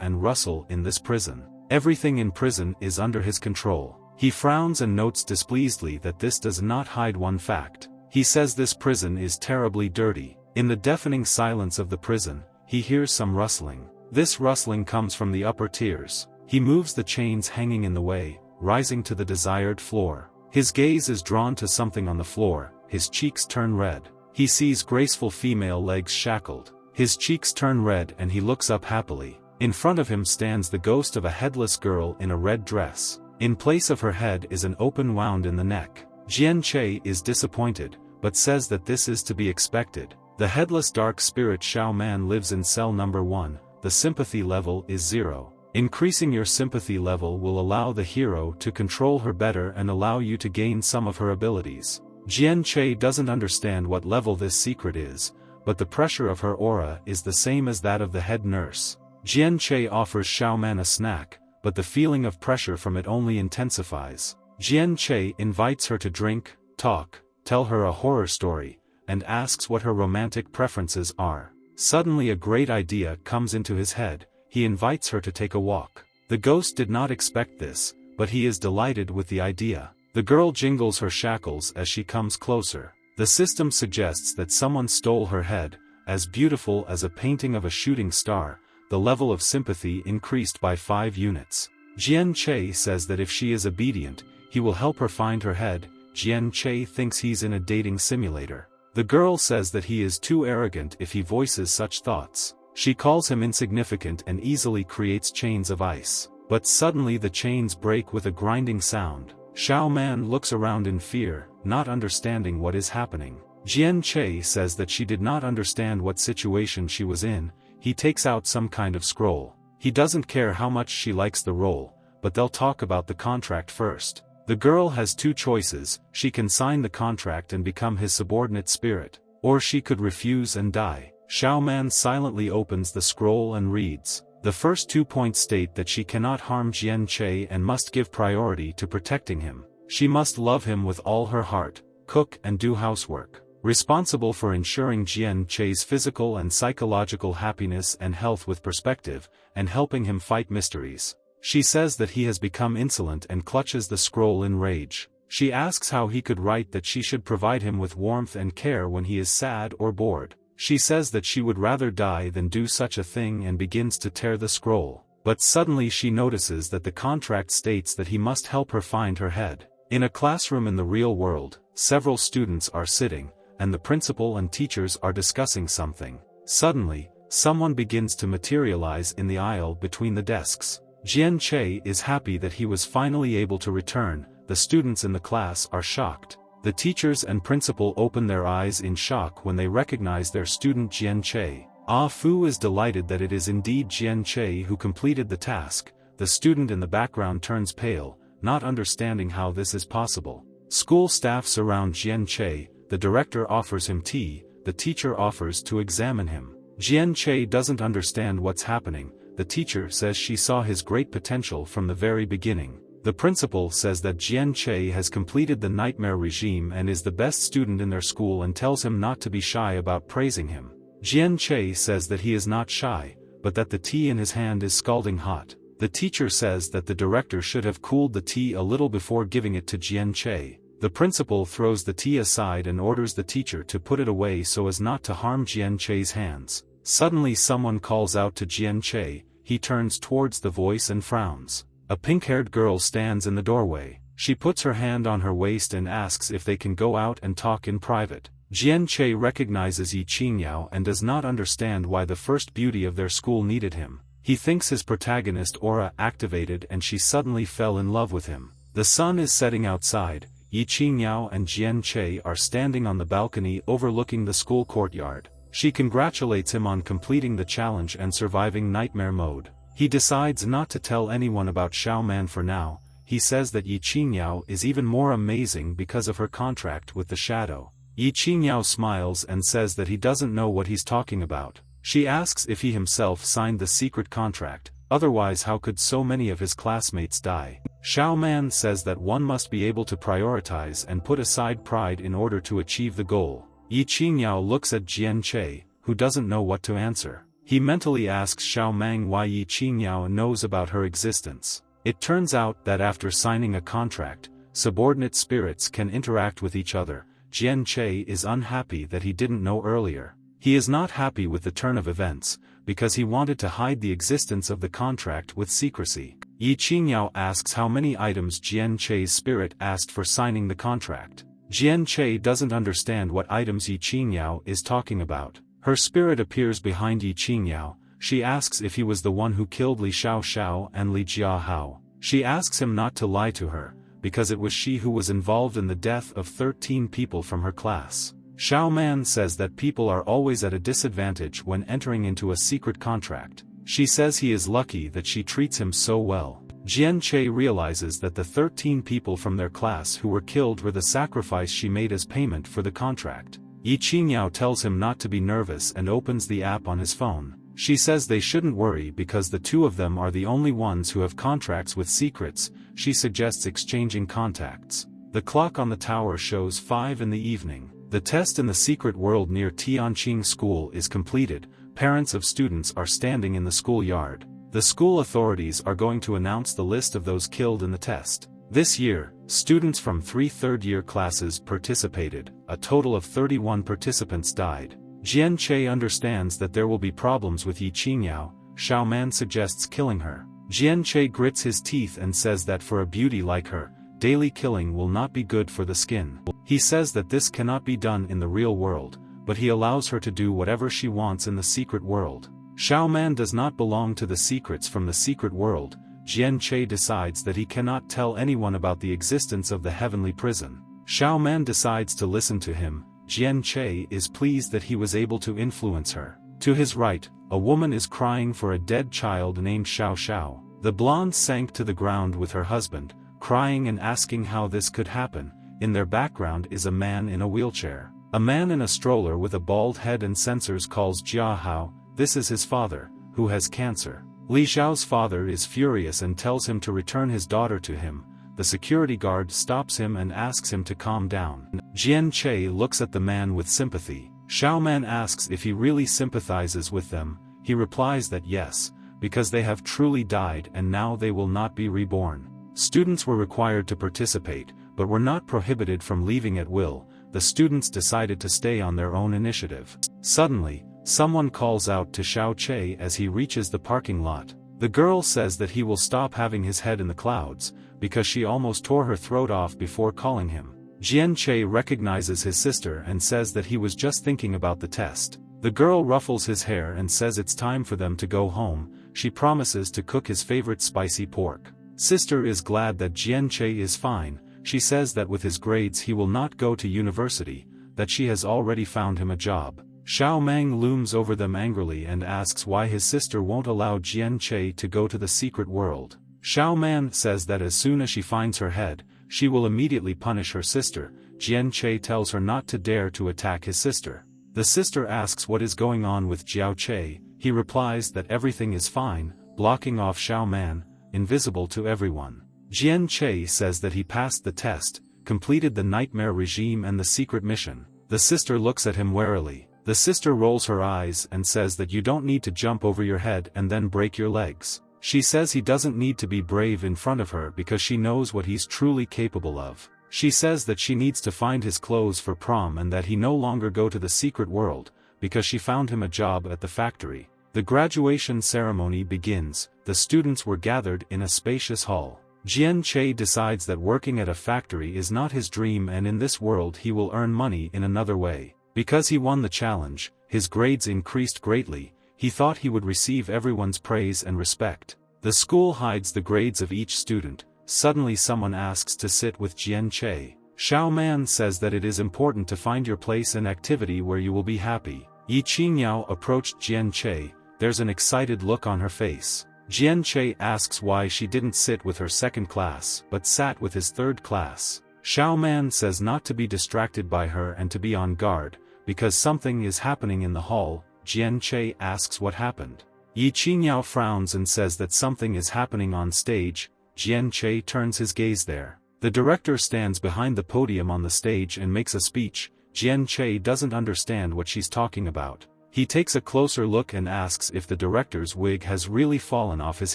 and rustle in this prison. Everything in prison is under his control. He frowns and notes displeasedly that this does not hide one fact. He says this prison is terribly dirty. In the deafening silence of the prison, he hears some rustling. This rustling comes from the upper tiers. He moves the chains hanging in the way, rising to the desired floor. His gaze is drawn to something on the floor. His cheeks turn red. He sees graceful female legs shackled. His cheeks turn red and he looks up happily. In front of him stands the ghost of a headless girl in a red dress. In place of her head is an open wound in the neck. Jian Che is disappointed, but says that this is to be expected. The headless dark spirit Shao Man lives in cell number 1. The sympathy level is 0. Increasing your sympathy level will allow the hero to control her better and allow you to gain some of her abilities. Jian Che doesn't understand what level this secret is, but the pressure of her aura is the same as that of the head nurse. Jian Che offers Shao Man a snack, but the feeling of pressure from it only intensifies. Jian Che invites her to drink, talk, tell her a horror story, and asks what her romantic preferences are. Suddenly a great idea comes into his head. He invites her to take a walk. The ghost did not expect this, but he is delighted with the idea. The girl jingles her shackles as she comes closer. The system suggests that someone stole her head. As beautiful as a painting of a shooting star, the level of sympathy increased by 5 units. Jian Che says that if she is obedient, he will help her find her head. Jian Che thinks he's in a dating simulator. The girl says that he is too arrogant if he voices such thoughts. She calls him insignificant and easily creates chains of ice. But suddenly the chains break with a grinding sound. Shao Man looks around in fear, not understanding what is happening. Jian Che says that she did not understand what situation she was in. He takes out some kind of scroll. He doesn't care how much she likes the role, but they'll talk about the contract first. The girl has 2 choices. She can sign the contract and become his subordinate spirit, or she could refuse and die. Shao Man silently opens the scroll and reads. The first 2 points state that she cannot harm Jian Che and must give priority to protecting him. She must love him with all her heart, cook and do housework. Responsible for ensuring Jian Che's physical and psychological happiness and health with perspective, and helping him fight mysteries. She says that he has become insolent and clutches the scroll in rage. She asks how he could write that she should provide him with warmth and care when he is sad or bored. She says that she would rather die than do such a thing and begins to tear the scroll. But suddenly she notices that the contract states that he must help her find her head. In a classroom in the real world, several students are sitting, and the principal and teachers are discussing something. Suddenly, someone begins to materialize in the aisle between the desks. Jian Che is happy that he was finally able to return. The students in the class are shocked. The teachers and principal open their eyes in shock when they recognize their student Jian Che. Ah Fu is delighted that it is indeed Jian Che who completed the task. The student in the background turns pale, not understanding how this is possible. School staff surround Jian Che. The director offers him tea. The teacher offers to examine him. Jian Che doesn't understand what's happening. The teacher says she saw his great potential from the very beginning. The principal says that Jian Che has completed the nightmare regime and is the best student in their school and tells him not to be shy about praising him. Jian Che says that he is not shy, but that the tea in his hand is scalding hot. The teacher says that the director should have cooled the tea a little before giving it to Jian Che. The principal throws the tea aside and orders the teacher to put it away so as not to harm Jian Che's hands. Suddenly someone calls out to Jian Che. He turns towards the voice and frowns. A pink-haired girl stands in the doorway. She puts her hand on her waist and asks if they can go out and talk in private. Jian Che recognizes Yi Qingyao and does not understand why the first beauty of their school needed him. He thinks his protagonist aura activated and she suddenly fell in love with him. The sun is setting outside. Yi Qingyao and Jian Che are standing on the balcony overlooking the school courtyard. She congratulates him on completing the challenge and surviving nightmare mode. He decides not to tell anyone about Shao Man for now. He says that Yi Qingyao is even more amazing because of her contract with the shadow. Yi Qingyao smiles and says that he doesn't know what he's talking about. She asks if he himself signed the secret contract, otherwise how could so many of his classmates die? Xiao Man says that one must be able to prioritize and put aside pride in order to achieve the goal. Yi Qingyao looks at Jian Che, who doesn't know what to answer. He mentally asks Xiao Mang why Yi Qingyao knows about her existence. It turns out that after signing a contract, subordinate spirits can interact with each other. Jian Che is unhappy that he didn't know earlier. He is not happy with the turn of events, because he wanted to hide the existence of the contract with secrecy. Yi Qingyao asks how many items Jian Che's spirit asked for signing the contract. Jian Che doesn't understand what items Yi Qingyao is talking about. Her spirit appears behind Yi Qingyao. She asks if he was the one who killed Li Xiaoxiao and Li Jiahao. She asks him not to lie to her, because it was she who was involved in the death of 13 people from her class. Xiao Man says that people are always at a disadvantage when entering into a secret contract. She says he is lucky that she treats him so well. Jian Che realizes that the 13 people from their class who were killed were the sacrifice she made as payment for the contract. Yi Qingyao tells him not to be nervous and opens the app on his phone. She says they shouldn't worry because the two of them are the only ones who have contracts with secrets. She suggests exchanging contacts. The clock on the tower shows 5 in the evening. The test in the secret world near Tianqing School is completed. Parents of students are standing in the schoolyard. The school authorities are going to announce the list of those killed in the test. This year, students from 3 third-year classes participated. A total of 31 participants died. Jian Che understands that there will be problems with Yi Qingyao. Xiao Man suggests killing her. Jian Che grits his teeth and says that for a beauty like her, daily killing will not be good for the skin. He says that this cannot be done in the real world, but he allows her to do whatever she wants in the secret world. Xiao Man does not belong to the secrets from the secret world. Jian Che decides that he cannot tell anyone about the existence of the heavenly prison. Xiao Man decides to listen to him. Jian Che is pleased that he was able to influence her. To his right, a woman is crying for a dead child named Xiao Xiao. The blonde sank to the ground with her husband, crying and asking how this could happen. In their background is a man in a wheelchair. A man in a stroller with a bald head and sensors calls Jia Hao. This is his father, who has cancer. Li Xiao's father is furious and tells him to return his daughter to him. The security guard stops him and asks him to calm down. Jian Che looks at the man with sympathy. Xiao Man asks if he really sympathizes with them. He replies that yes, because they have truly died and now they will not be reborn. Students were required to participate, but were not prohibited from leaving at will. The students decided to stay on their own initiative. Suddenly, someone calls out to Xiao Che as he reaches the parking lot. The girl says that he will stop having his head in the clouds, because she almost tore her throat off before calling him. Jian Che recognizes his sister and says that he was just thinking about the test. The girl ruffles his hair and says it's time for them to go home. She promises to cook his favorite spicy pork. Sister is glad that Jian Che is fine. She says that with his grades he will not go to university, that she has already found him a job. Xiao Mang looms over them angrily and asks why his sister won't allow Jian Che to go to the secret world. Xiao Man says that as soon as she finds her head, she will immediately punish her sister. Jian Che tells her not to dare to attack his sister. The sister asks what is going on with Jiao Che. He replies that everything is fine, blocking off Xiao Man, invisible to everyone. Jian Che says that he passed the test, completed the nightmare regime and the secret mission. The sister looks at him warily. The sister rolls her eyes and says that you don't need to jump over your head and then break your legs. She says he doesn't need to be brave in front of her because she knows what he's truly capable of. She says that she needs to find his clothes for prom and that he no longer go to the secret world, because she found him a job at the factory. The graduation ceremony begins. The students were gathered in a spacious hall. Jian Che decides that working at a factory is not his dream and in this world he will earn money in another way. Because he won the challenge, his grades increased greatly. He thought he would receive everyone's praise and respect. The school hides the grades of each student. Suddenly someone asks to sit with Jian Che. Xiao Man says that it is important to find your place and activity where you will be happy. Yi Qingyao approached Jian Che. There's an excited look on her face. Jian Che asks why she didn't sit with her second class but sat with his third class. Xiao Man says not to be distracted by her and to be on guard, because something is happening in the hall. Jian Che asks what happened. Yi Qingyao frowns and says that something is happening on stage. Jian Che turns his gaze there. The director stands behind the podium on the stage and makes a speech. Jian Che doesn't understand what she's talking about. He takes a closer look and asks if the director's wig has really fallen off his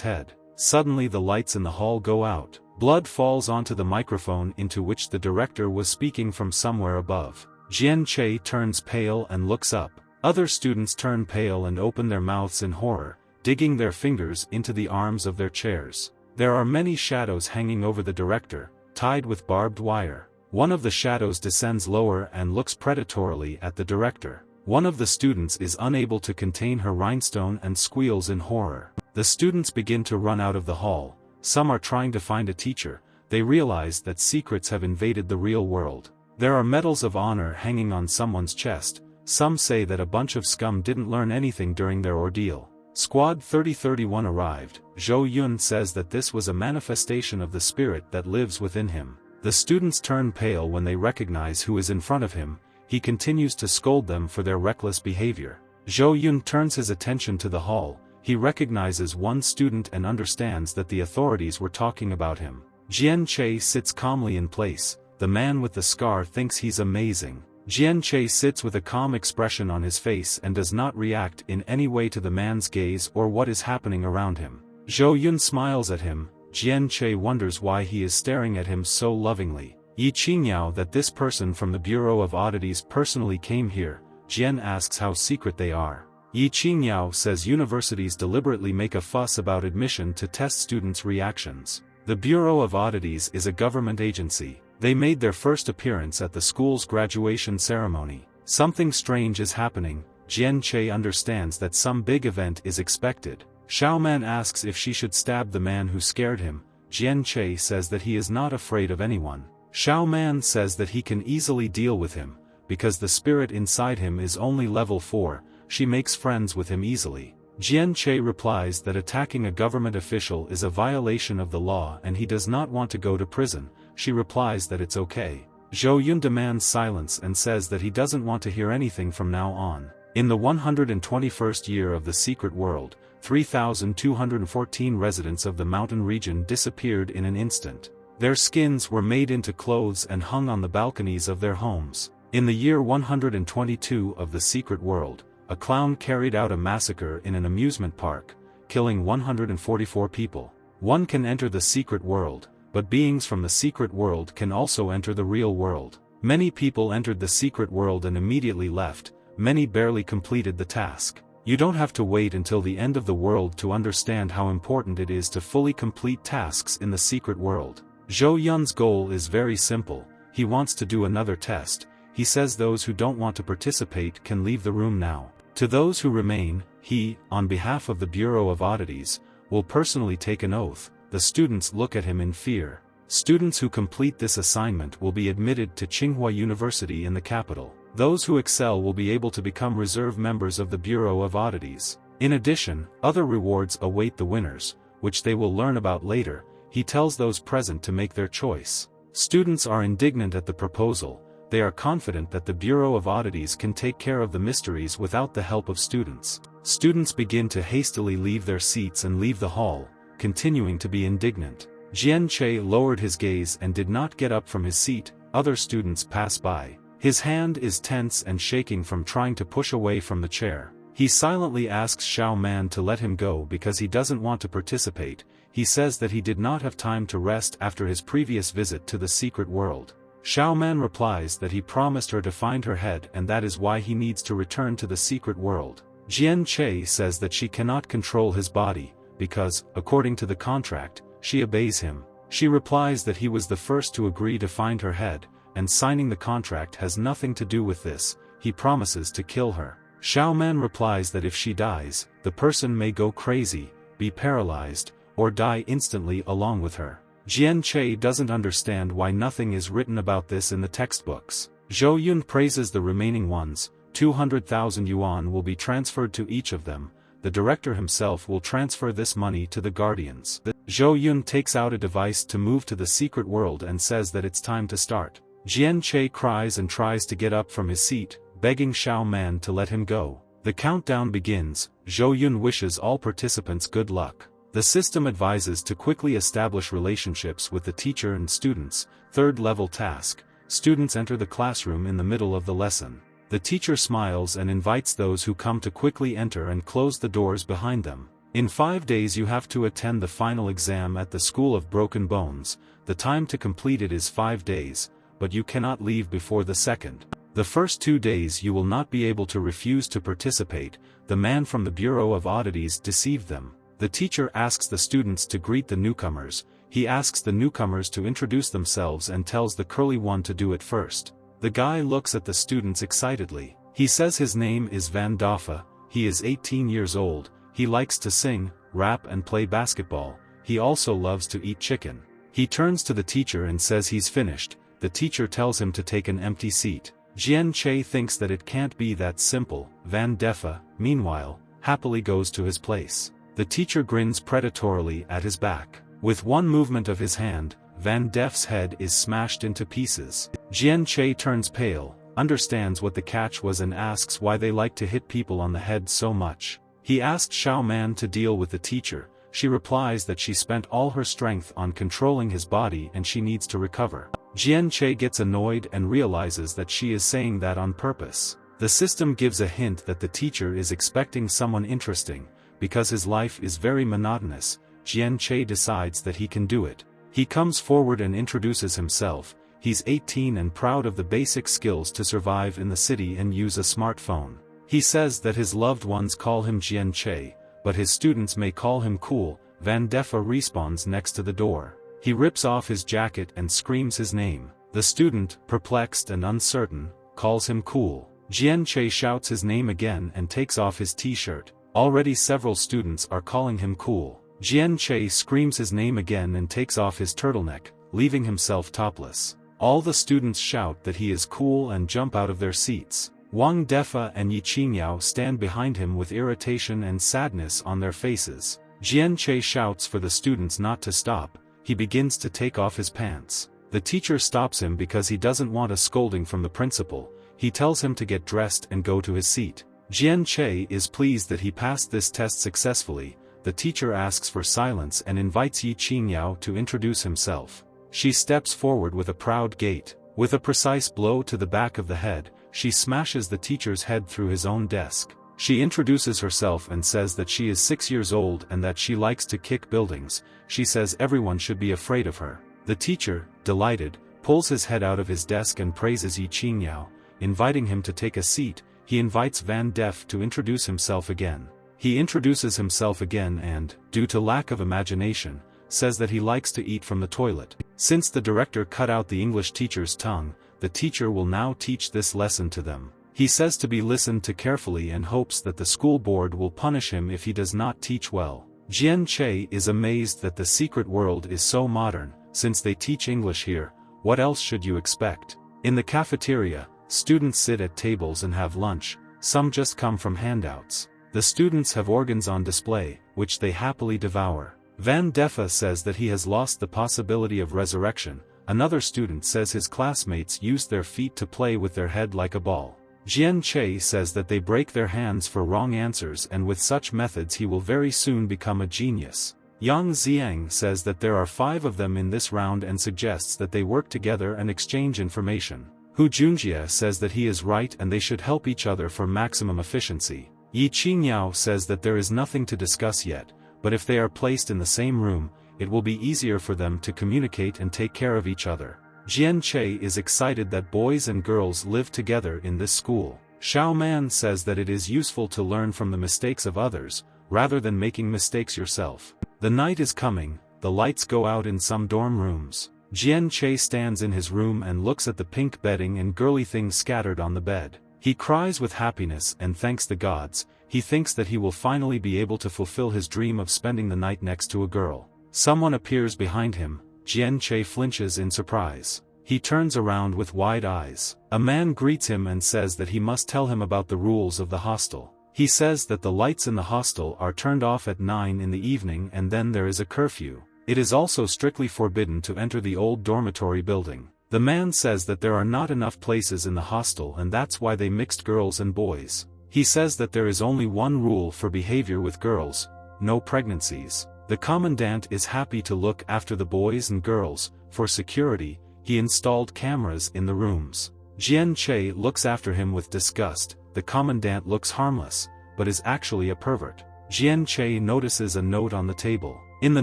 head. Suddenly the lights in the hall go out. Blood falls onto the microphone into which the director was speaking from somewhere above. Jian Che turns pale and looks up. Other students turn pale and open their mouths in horror, digging their fingers into the arms of their chairs. There are many shadows hanging over the director, tied with barbed wire. One of the shadows descends lower and looks predatorily at the director. One of the students is unable to contain her rhinestone and squeals in horror. The students begin to run out of the hall. Some are trying to find a teacher. They realize that secrets have invaded the real world. There are medals of honor hanging on someone's chest. Some say that a bunch of scum didn't learn anything during their ordeal. Squad 3031 arrived. Zhou Yun says that this was a manifestation of the spirit that lives within him. The students turn pale when they recognize who is in front of him. He continues to scold them for their reckless behavior. Zhou Yun turns his attention to the hall. He recognizes one student and understands that the authorities were talking about him. Jian Che sits calmly in place. The man with the scar thinks he's amazing. Jian Che sits with a calm expression on his face and does not react in any way to the man's gaze or what is happening around him. Zhou Yun smiles at him. Jian Che wonders why he is staring at him so lovingly. Yi Qingyao that this person from the Bureau of Oddities personally came here. Jian asks how secret they are. Yi Qingyao says universities deliberately make a fuss about admission to test students' reactions. The Bureau of Oddities is a government agency. They made their first appearance at the school's graduation ceremony. Something strange is happening. Jian Che understands that some big event is expected. Xiaoman asks if she should stab the man who scared him. Jian Che says that he is not afraid of anyone. Xiaoman says that he can easily deal with him, because the spirit inside him is only level 4, she makes friends with him easily. Jian Che replies that attacking a government official is a violation of the law and he does not want to go to prison. She replies that it's okay. Zhou Yun demands silence and says that he doesn't want to hear anything from now on. In the 121st year of the secret world, 3,214 residents of the mountain region disappeared in an instant. Their skins were made into clothes and hung on the balconies of their homes. In the year 122 of the secret world, a clown carried out a massacre in an amusement park, killing 144 people. One can enter the secret world, but beings from the secret world can also enter the real world. Many people entered the secret world and immediately left. Many barely completed the task. You don't have to wait until the end of the world to understand how important it is to fully complete tasks in the secret world. Zhou Yun's goal is very simple. He wants to do another test. He says those who don't want to participate can leave the room now. To those who remain, he, on behalf of the Bureau of Oddities, will personally take an oath. The students look at him in fear. Students who complete this assignment will be admitted to Tsinghua University in the capital. Those who excel will be able to become reserve members of the Bureau of Oddities. In addition, other rewards await the winners, which they will learn about later. He tells those present to make their choice. Students are indignant at the proposal. They are confident that the Bureau of Oddities can take care of the mysteries without the help of students. Students begin to hastily leave their seats and leave the hall, continuing to be indignant. Jian Che lowered his gaze and did not get up from his seat. Other students pass by. His hand is tense and shaking from trying to push away from the chair. He silently asks Xiao Man to let him go because he doesn't want to participate. He says that he did not have time to rest after his previous visit to the secret world. Xiao Man replies that he promised her to find her head and that is why he needs to return to the secret world. Jian Che says that she cannot control his body, because, according to the contract, she obeys him. She replies that he was the first to agree to find her head, and signing the contract has nothing to do with this. He promises to kill her. Xiao Man replies that if she dies, the person may go crazy, be paralyzed, or die instantly along with her. Jian Che doesn't understand why nothing is written about this in the textbooks. Zhou Yun praises the remaining ones. 200,000 yuan will be transferred to each of them. The director himself will transfer this money to the guardians. Zhou Yun takes out a device to move to the secret world and says that it's time to start. Jian Che cries and tries to get up from his seat, begging Xiao Man to let him go. The countdown begins. Zhou Yun wishes all participants good luck. The system advises to quickly establish relationships with the teacher and students. Third level task. Students enter the classroom in the middle of the lesson. The teacher smiles and invites those who come to quickly enter and close the doors behind them. In 5 days you have to attend the final exam at the School of Broken Bones. The time to complete it is 5 days, but you cannot leave before the second. The first 2 days you will not be able to refuse to participate. The man from the Bureau of Oddities deceived them. The teacher asks the students to greet the newcomers. He asks the newcomers to introduce themselves and tells the curly one to do it first. The guy looks at the students excitedly. He says his name is Van Doffa, he is 18 years old, he likes to sing, rap and play basketball, he also loves to eat chicken. He turns to the teacher and says he's finished. The teacher tells him to take an empty seat. Jian Che thinks that it can't be that simple. Van Doffa, meanwhile, happily goes to his place. The teacher grins predatorily at his back. With one movement of his hand, Van Def's head is smashed into pieces. Jian Che turns pale, understands what the catch was and asks why they like to hit people on the head so much. He asks Xiao Man to deal with the teacher. She replies that she spent all her strength on controlling his body and she needs to recover. Jian Che gets annoyed and realizes that she is saying that on purpose. The system gives a hint that the teacher is expecting someone interesting. Because his life is very monotonous, Jian Che decides that he can do it. He comes forward and introduces himself. He's 18 and proud of the basic skills to survive in the city and use a smartphone. He says that his loved ones call him Jian Che, but his students may call him Cool. Van Deffa respawns next to the door. He rips off his jacket and screams his name. The student, perplexed and uncertain, calls him Cool. Jian Che shouts his name again and takes off his t-shirt. Already several students are calling him Cool. Jian Che screams his name again and takes off his turtleneck, leaving himself topless. All the students shout that he is cool and jump out of their seats. Wang Deffa and Yi Qingyao stand behind him with irritation and sadness on their faces. Jian Che shouts for the students not to stop. He begins to take off his pants. The teacher stops him because he doesn't want a scolding from the principal. He tells him to get dressed and go to his seat. Jian Che is pleased that he passed this test successfully. The teacher asks for silence and invites Yi Qingyao to introduce himself. She steps forward with a proud gait. With a precise blow to the back of the head, she smashes the teacher's head through his own desk. She introduces herself and says that she is 6 years old and that she likes to kick buildings. She says everyone should be afraid of her. The teacher, delighted, pulls his head out of his desk and praises Yi Qingyao, inviting him to take a seat. He invites Van Def to introduce himself again. He introduces himself again and, due to lack of imagination, says that he likes to eat from the toilet. Since the director cut out the English teacher's tongue, the teacher will now teach this lesson to them. He says to be listened to carefully and hopes that the school board will punish him if he does not teach well. Jian Che is amazed that the secret world is so modern. Since they teach English here, what else should you expect? In the cafeteria, students sit at tables and have lunch. Some just come from handouts. The students have organs on display, which they happily devour. Van Deffa says that he has lost the possibility of resurrection. Another student says his classmates used their feet to play with their head like a ball. Jian Che says that they break their hands for wrong answers and with such methods he will very soon become a genius. Yang Xiang says that there are 5 of them in this round and suggests that they work together and exchange information. Hu Junjie says that he is right and they should help each other for maximum efficiency. Yi Qingyao says that there is nothing to discuss yet, but if they are placed in the same room, it will be easier for them to communicate and take care of each other. Jian Che is excited that boys and girls live together in this school. Xiao Man says that it is useful to learn from the mistakes of others, rather than making mistakes yourself. The night is coming, the lights go out in some dorm rooms. Jian Che stands in his room and looks at the pink bedding and girly things scattered on the bed. He cries with happiness and thanks the gods. He thinks that he will finally be able to fulfill his dream of spending the night next to a girl. Someone appears behind him. Jian Che flinches in surprise. He turns around with wide eyes. A man greets him and says that he must tell him about the rules of the hostel. He says that the lights in the hostel are turned off at 9 in the evening and then there is a curfew. It is also strictly forbidden to enter the old dormitory building. The man says that there are not enough places in the hostel and that's why they mixed girls and boys. He says that there is only one rule for behavior with girls: no pregnancies. The commandant is happy to look after the boys and girls. For security, he installed cameras in the rooms. Jian Che looks after him with disgust. The commandant looks harmless, but is actually a pervert. Jian Che notices a note on the table. In the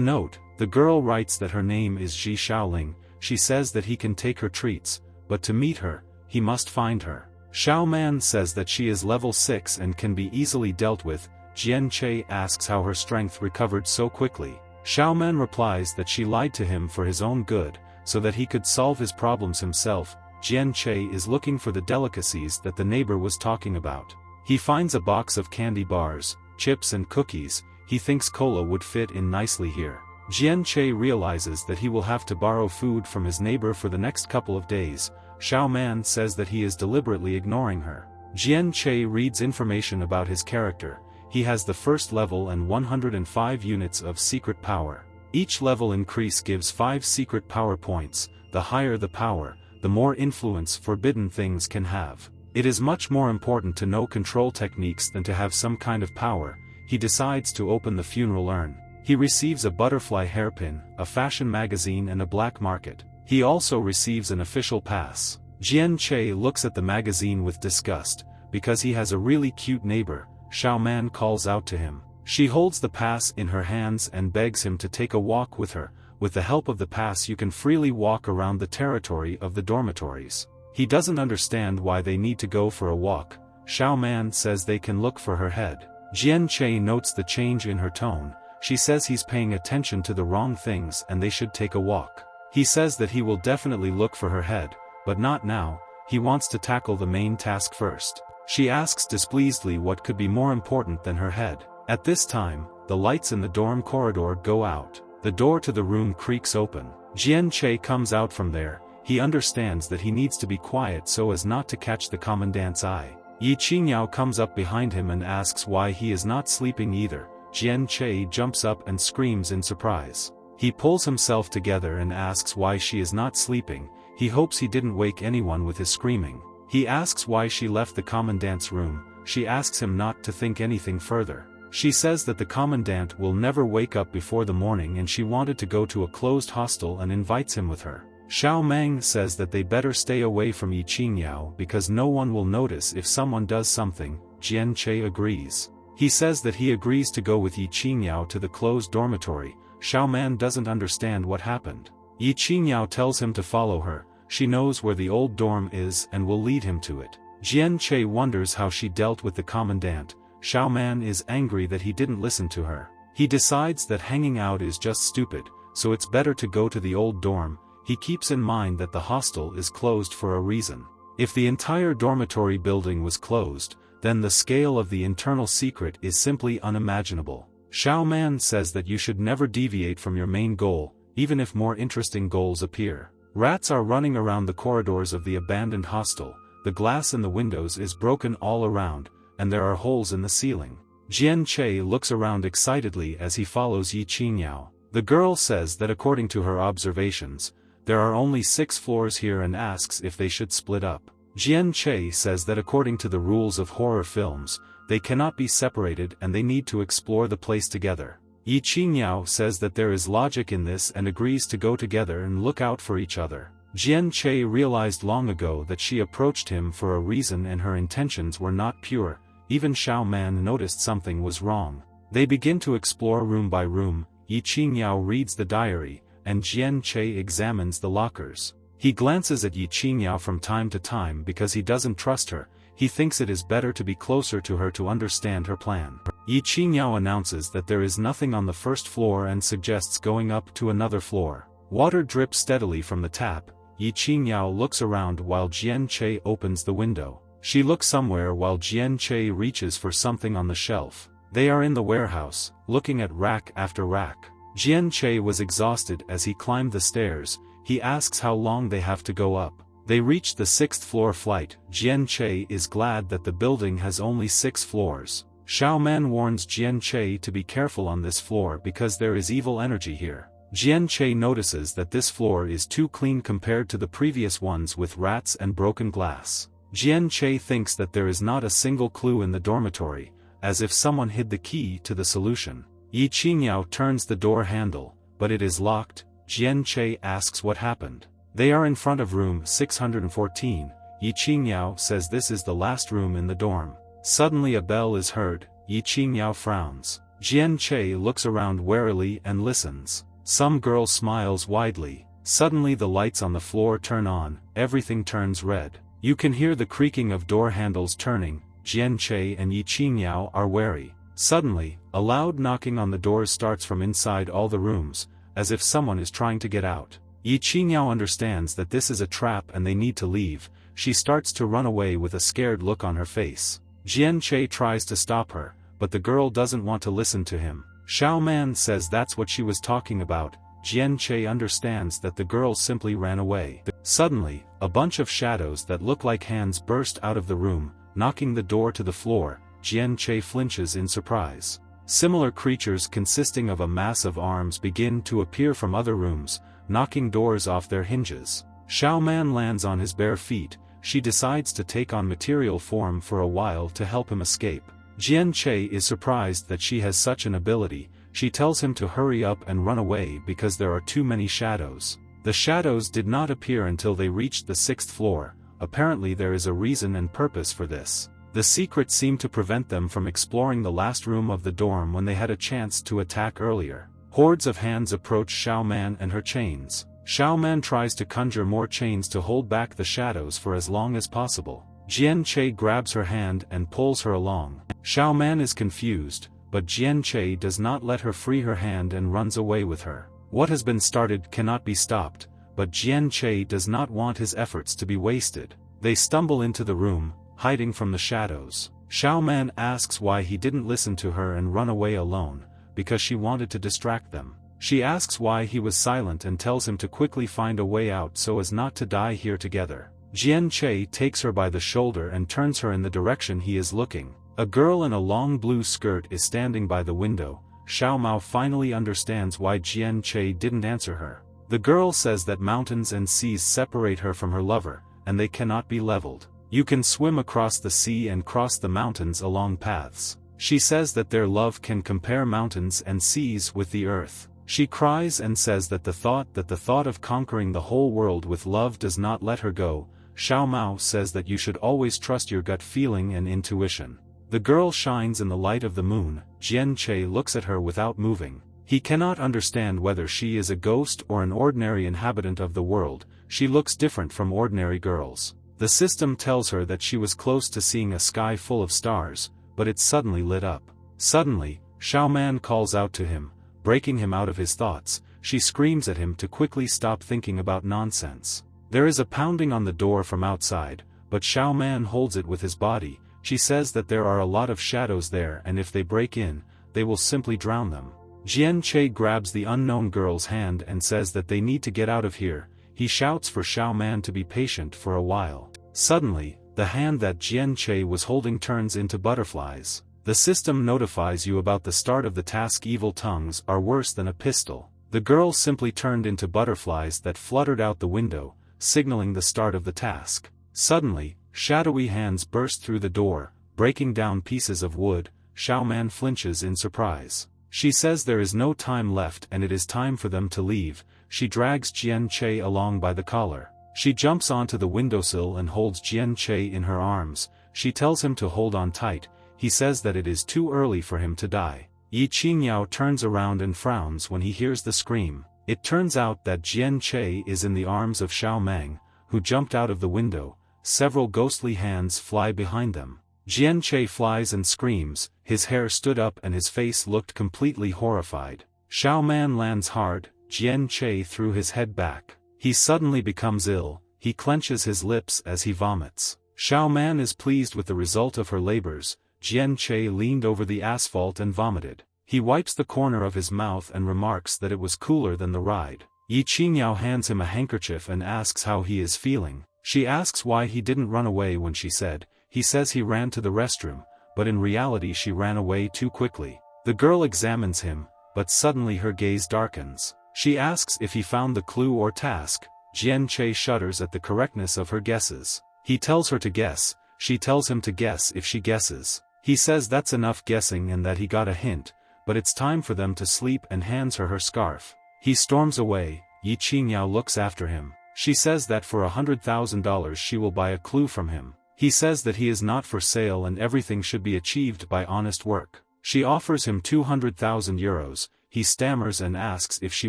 note, the girl writes that her name is Ji Xiaoling. She says that he can take her treats, but to meet her, he must find her. Xiao Man says that she is level 6 and can be easily dealt with. Jian Che asks how her strength recovered so quickly. Xiao Man replies that she lied to him for his own good, so that he could solve his problems himself. Jian Che is looking for the delicacies that the neighbor was talking about. He finds a box of candy bars, chips and cookies. He thinks cola would fit in nicely here. Jian Che realizes that he will have to borrow food from his neighbor for the next couple of days. Xiao Man says that he is deliberately ignoring her. Jian Che reads information about his character. He has the first level and 105 units of secret power. Each level increase gives 5 secret power points. The higher the power, the more influence forbidden things can have. It is much more important to know control techniques than to have some kind of power. He decides to open the funeral urn. He receives a butterfly hairpin, a fashion magazine and a black market. He also receives an official pass. Jian Che looks at the magazine with disgust. Because he has a really cute neighbor, Xiao Man calls out to him. She holds the pass in her hands and begs him to take a walk with her. With the help of the pass you can freely walk around the territory of the dormitories. He doesn't understand why they need to go for a walk. Xiao Man says they can look for her head. Jian Che notes the change in her tone. She says he's paying attention to the wrong things and they should take a walk. He says that he will definitely look for her head, but not now. He wants to tackle the main task first. She asks displeasedly what could be more important than her head. At this time, the lights in the dorm corridor go out. The door to the room creaks open. Jian Che comes out from there. He understands that he needs to be quiet so as not to catch the commandant's eye. Yi Qingyao comes up behind him and asks why he is not sleeping either. Jian Che jumps up and screams in surprise. He pulls himself together and asks why she is not sleeping. He hopes he didn't wake anyone with his screaming. He asks why she left the commandant's room. She asks him not to think anything further. She says that the commandant will never wake up before the morning and she wanted to go to a closed hostel and invites him with her. Xiao Mang says that they better stay away from Yi Qingyao because no one will notice if someone does something. Jian Che agrees. He says that he agrees to go with Yi Qingyao to the closed dormitory. Xiao Man doesn't understand what happened. Yi Qingyao tells him to follow her. She knows where the old dorm is and will lead him to it. Jian Che wonders how she dealt with the commandant. Xiao Man is angry that he didn't listen to her. He decides that hanging out is just stupid, so it's better to go to the old dorm. He keeps in mind that the hostel is closed for a reason. If the entire dormitory building was closed, then the scale of the internal secret is simply unimaginable. Xiao Man says that you should never deviate from your main goal, even if more interesting goals appear. Rats are running around the corridors of the abandoned hostel. The glass in the windows is broken all around, and there are holes in the ceiling. Jian Che looks around excitedly as he follows Yi Qingyao. The girl says that according to her observations, there are only 6 floors here and asks if they should split up. Jian Che says that according to the rules of horror films, they cannot be separated and they need to explore the place together. Yi Qingyao says that there is logic in this and agrees to go together and look out for each other. Jian Che realized long ago that she approached him for a reason and her intentions were not pure. Even Xiao Man noticed something was wrong. They begin to explore room by room. Yi Qingyao reads the diary, and Jian Che examines the lockers. He glances at Yi Qingyao from time to time because he doesn't trust her. He thinks it is better to be closer to her to understand her plan. Yi Qingyao announces that there is nothing on the first floor and suggests going up to another floor. Water drips steadily from the tap. Yi Qingyao looks around while Jian Che opens the window. She looks somewhere while Jian Che reaches for something on the shelf. They are in the warehouse, looking at rack after rack. Jian Che was exhausted as he climbed the stairs. He asks how long they have to go up. They reach the 6th floor flight. Jian Che is glad that the building has only 6 floors. Xiao Man warns Jian Che to be careful on this floor because there is evil energy here. Jian Che notices that this floor is too clean compared to the previous ones with rats and broken glass. Jian Che thinks that there is not a single clue in the dormitory, as if someone hid the key to the solution. Yi Qingniao turns the door handle, but it is locked. Jian Che asks what happened. They are in front of room 614. Yi Qingniao says this is the last room in the dorm. Suddenly a bell is heard. Yi Qingniao frowns. Jian Che looks around warily and listens. Some girl smiles widely. Suddenly the lights on the floor turn on, everything turns red. You can hear the creaking of door handles turning. Jian Che and Yi Qingniao are wary. Suddenly, a loud knocking on the doors starts from inside all the rooms, as if someone is trying to get out. Yi Qingniao understands that this is a trap and they need to leave. She starts to run away with a scared look on her face. Jian Che tries to stop her, but the girl doesn't want to listen to him. Xiao Man says that's what she was talking about. Jian Che understands that the girl simply ran away. Suddenly, a bunch of shadows that look like hands burst out of the room, knocking the door to the floor. Jian Che flinches in surprise. Similar creatures consisting of a mass of arms begin to appear from other rooms, knocking doors off their hinges. Xiao Man lands on his bare feet. She decides to take on material form for a while to help him escape. Jian Che is surprised that she has such an ability. She tells him to hurry up and run away because there are too many shadows. The shadows did not appear until they reached the 6th floor. Apparently there is a reason and purpose for this. The secret seemed to prevent them from exploring the last room of the dorm when they had a chance to attack earlier. Hordes of hands approach Xiao Man and her chains. Xiao Man tries to conjure more chains to hold back the shadows for as long as possible. Jian Che grabs her hand and pulls her along. Xiao Man is confused, but Jian Che does not let her free her hand and runs away with her. What has been started cannot be stopped, but Jian Che does not want his efforts to be wasted. They stumble into the room, hiding from the shadows. Xiao Man asks why he didn't listen to her and run away alone, because she wanted to distract them. She asks why he was silent and tells him to quickly find a way out so as not to die here together. Jian Che takes her by the shoulder and turns her in the direction he is looking. A girl in a long blue skirt is standing by the window. Xiao Mao finally understands why Jian Che didn't answer her. The girl says that mountains and seas separate her from her lover, and they cannot be leveled. You can swim across the sea and cross the mountains along paths. She says that their love can compare mountains and seas with the earth. She cries and says that the thought of conquering the whole world with love does not let her go. Xiao Mao says that you should always trust your gut feeling and intuition. The girl shines in the light of the moon. Jian Che looks at her without moving. He cannot understand whether she is a ghost or an ordinary inhabitant of the world. She looks different from ordinary girls. The system tells her that she was close to seeing a sky full of stars, but it suddenly lit up. Suddenly, Xiao Man calls out to him, breaking him out of his thoughts. She screams at him to quickly stop thinking about nonsense. There is a pounding on the door from outside, but Xiao Man holds it with his body. She says that there are a lot of shadows there and if they break in, they will simply drown them. Jian Che grabs the unknown girl's hand and says that they need to get out of here. He shouts for Xiao Man to be patient for a while. Suddenly, the hand that Jian Che was holding turns into butterflies. The system notifies you about the start of the task. Evil tongues are worse than a pistol. The girl simply turned into butterflies that fluttered out the window, signaling the start of the task. Suddenly, shadowy hands burst through the door, breaking down pieces of wood. Xiao Man flinches in surprise. She says there is no time left and it is time for them to leave. She drags Jian Che along by the collar. She jumps onto the windowsill and holds Jian Che in her arms. She tells him to hold on tight. He says that it is too early for him to die. Yi Qingniao turns around and frowns when he hears the scream. It turns out that Jian Che is in the arms of Xiao Mang, who jumped out of the window. Several ghostly hands fly behind them. Jian Che flies and screams. His hair stood up and his face looked completely horrified. Xiao Man lands hard. Jian Che threw his head back. He suddenly becomes ill. He clenches his lips as he vomits. Xiao Man is pleased with the result of her labors. Jian Che leaned over the asphalt and vomited. He wipes the corner of his mouth and remarks that it was cooler than the ride. Yi Qingniao hands him a handkerchief and asks how he is feeling. She asks why he didn't run away when she said. He says he ran to the restroom, but in reality she ran away too quickly. The girl examines him, but suddenly her gaze darkens. She asks if he found the clue or task. Jian Che shudders at the correctness of her guesses. He tells her to guess, she tells him to guess if she guesses. He says that's enough guessing and that he got a hint, but it's time for them to sleep and hands her her scarf. He storms away, Yi Qingyao looks after him. She says that for $100,000 she will buy a clue from him. He says that he is not for sale and everything should be achieved by honest work. She offers him 200,000 euros, he stammers and asks if she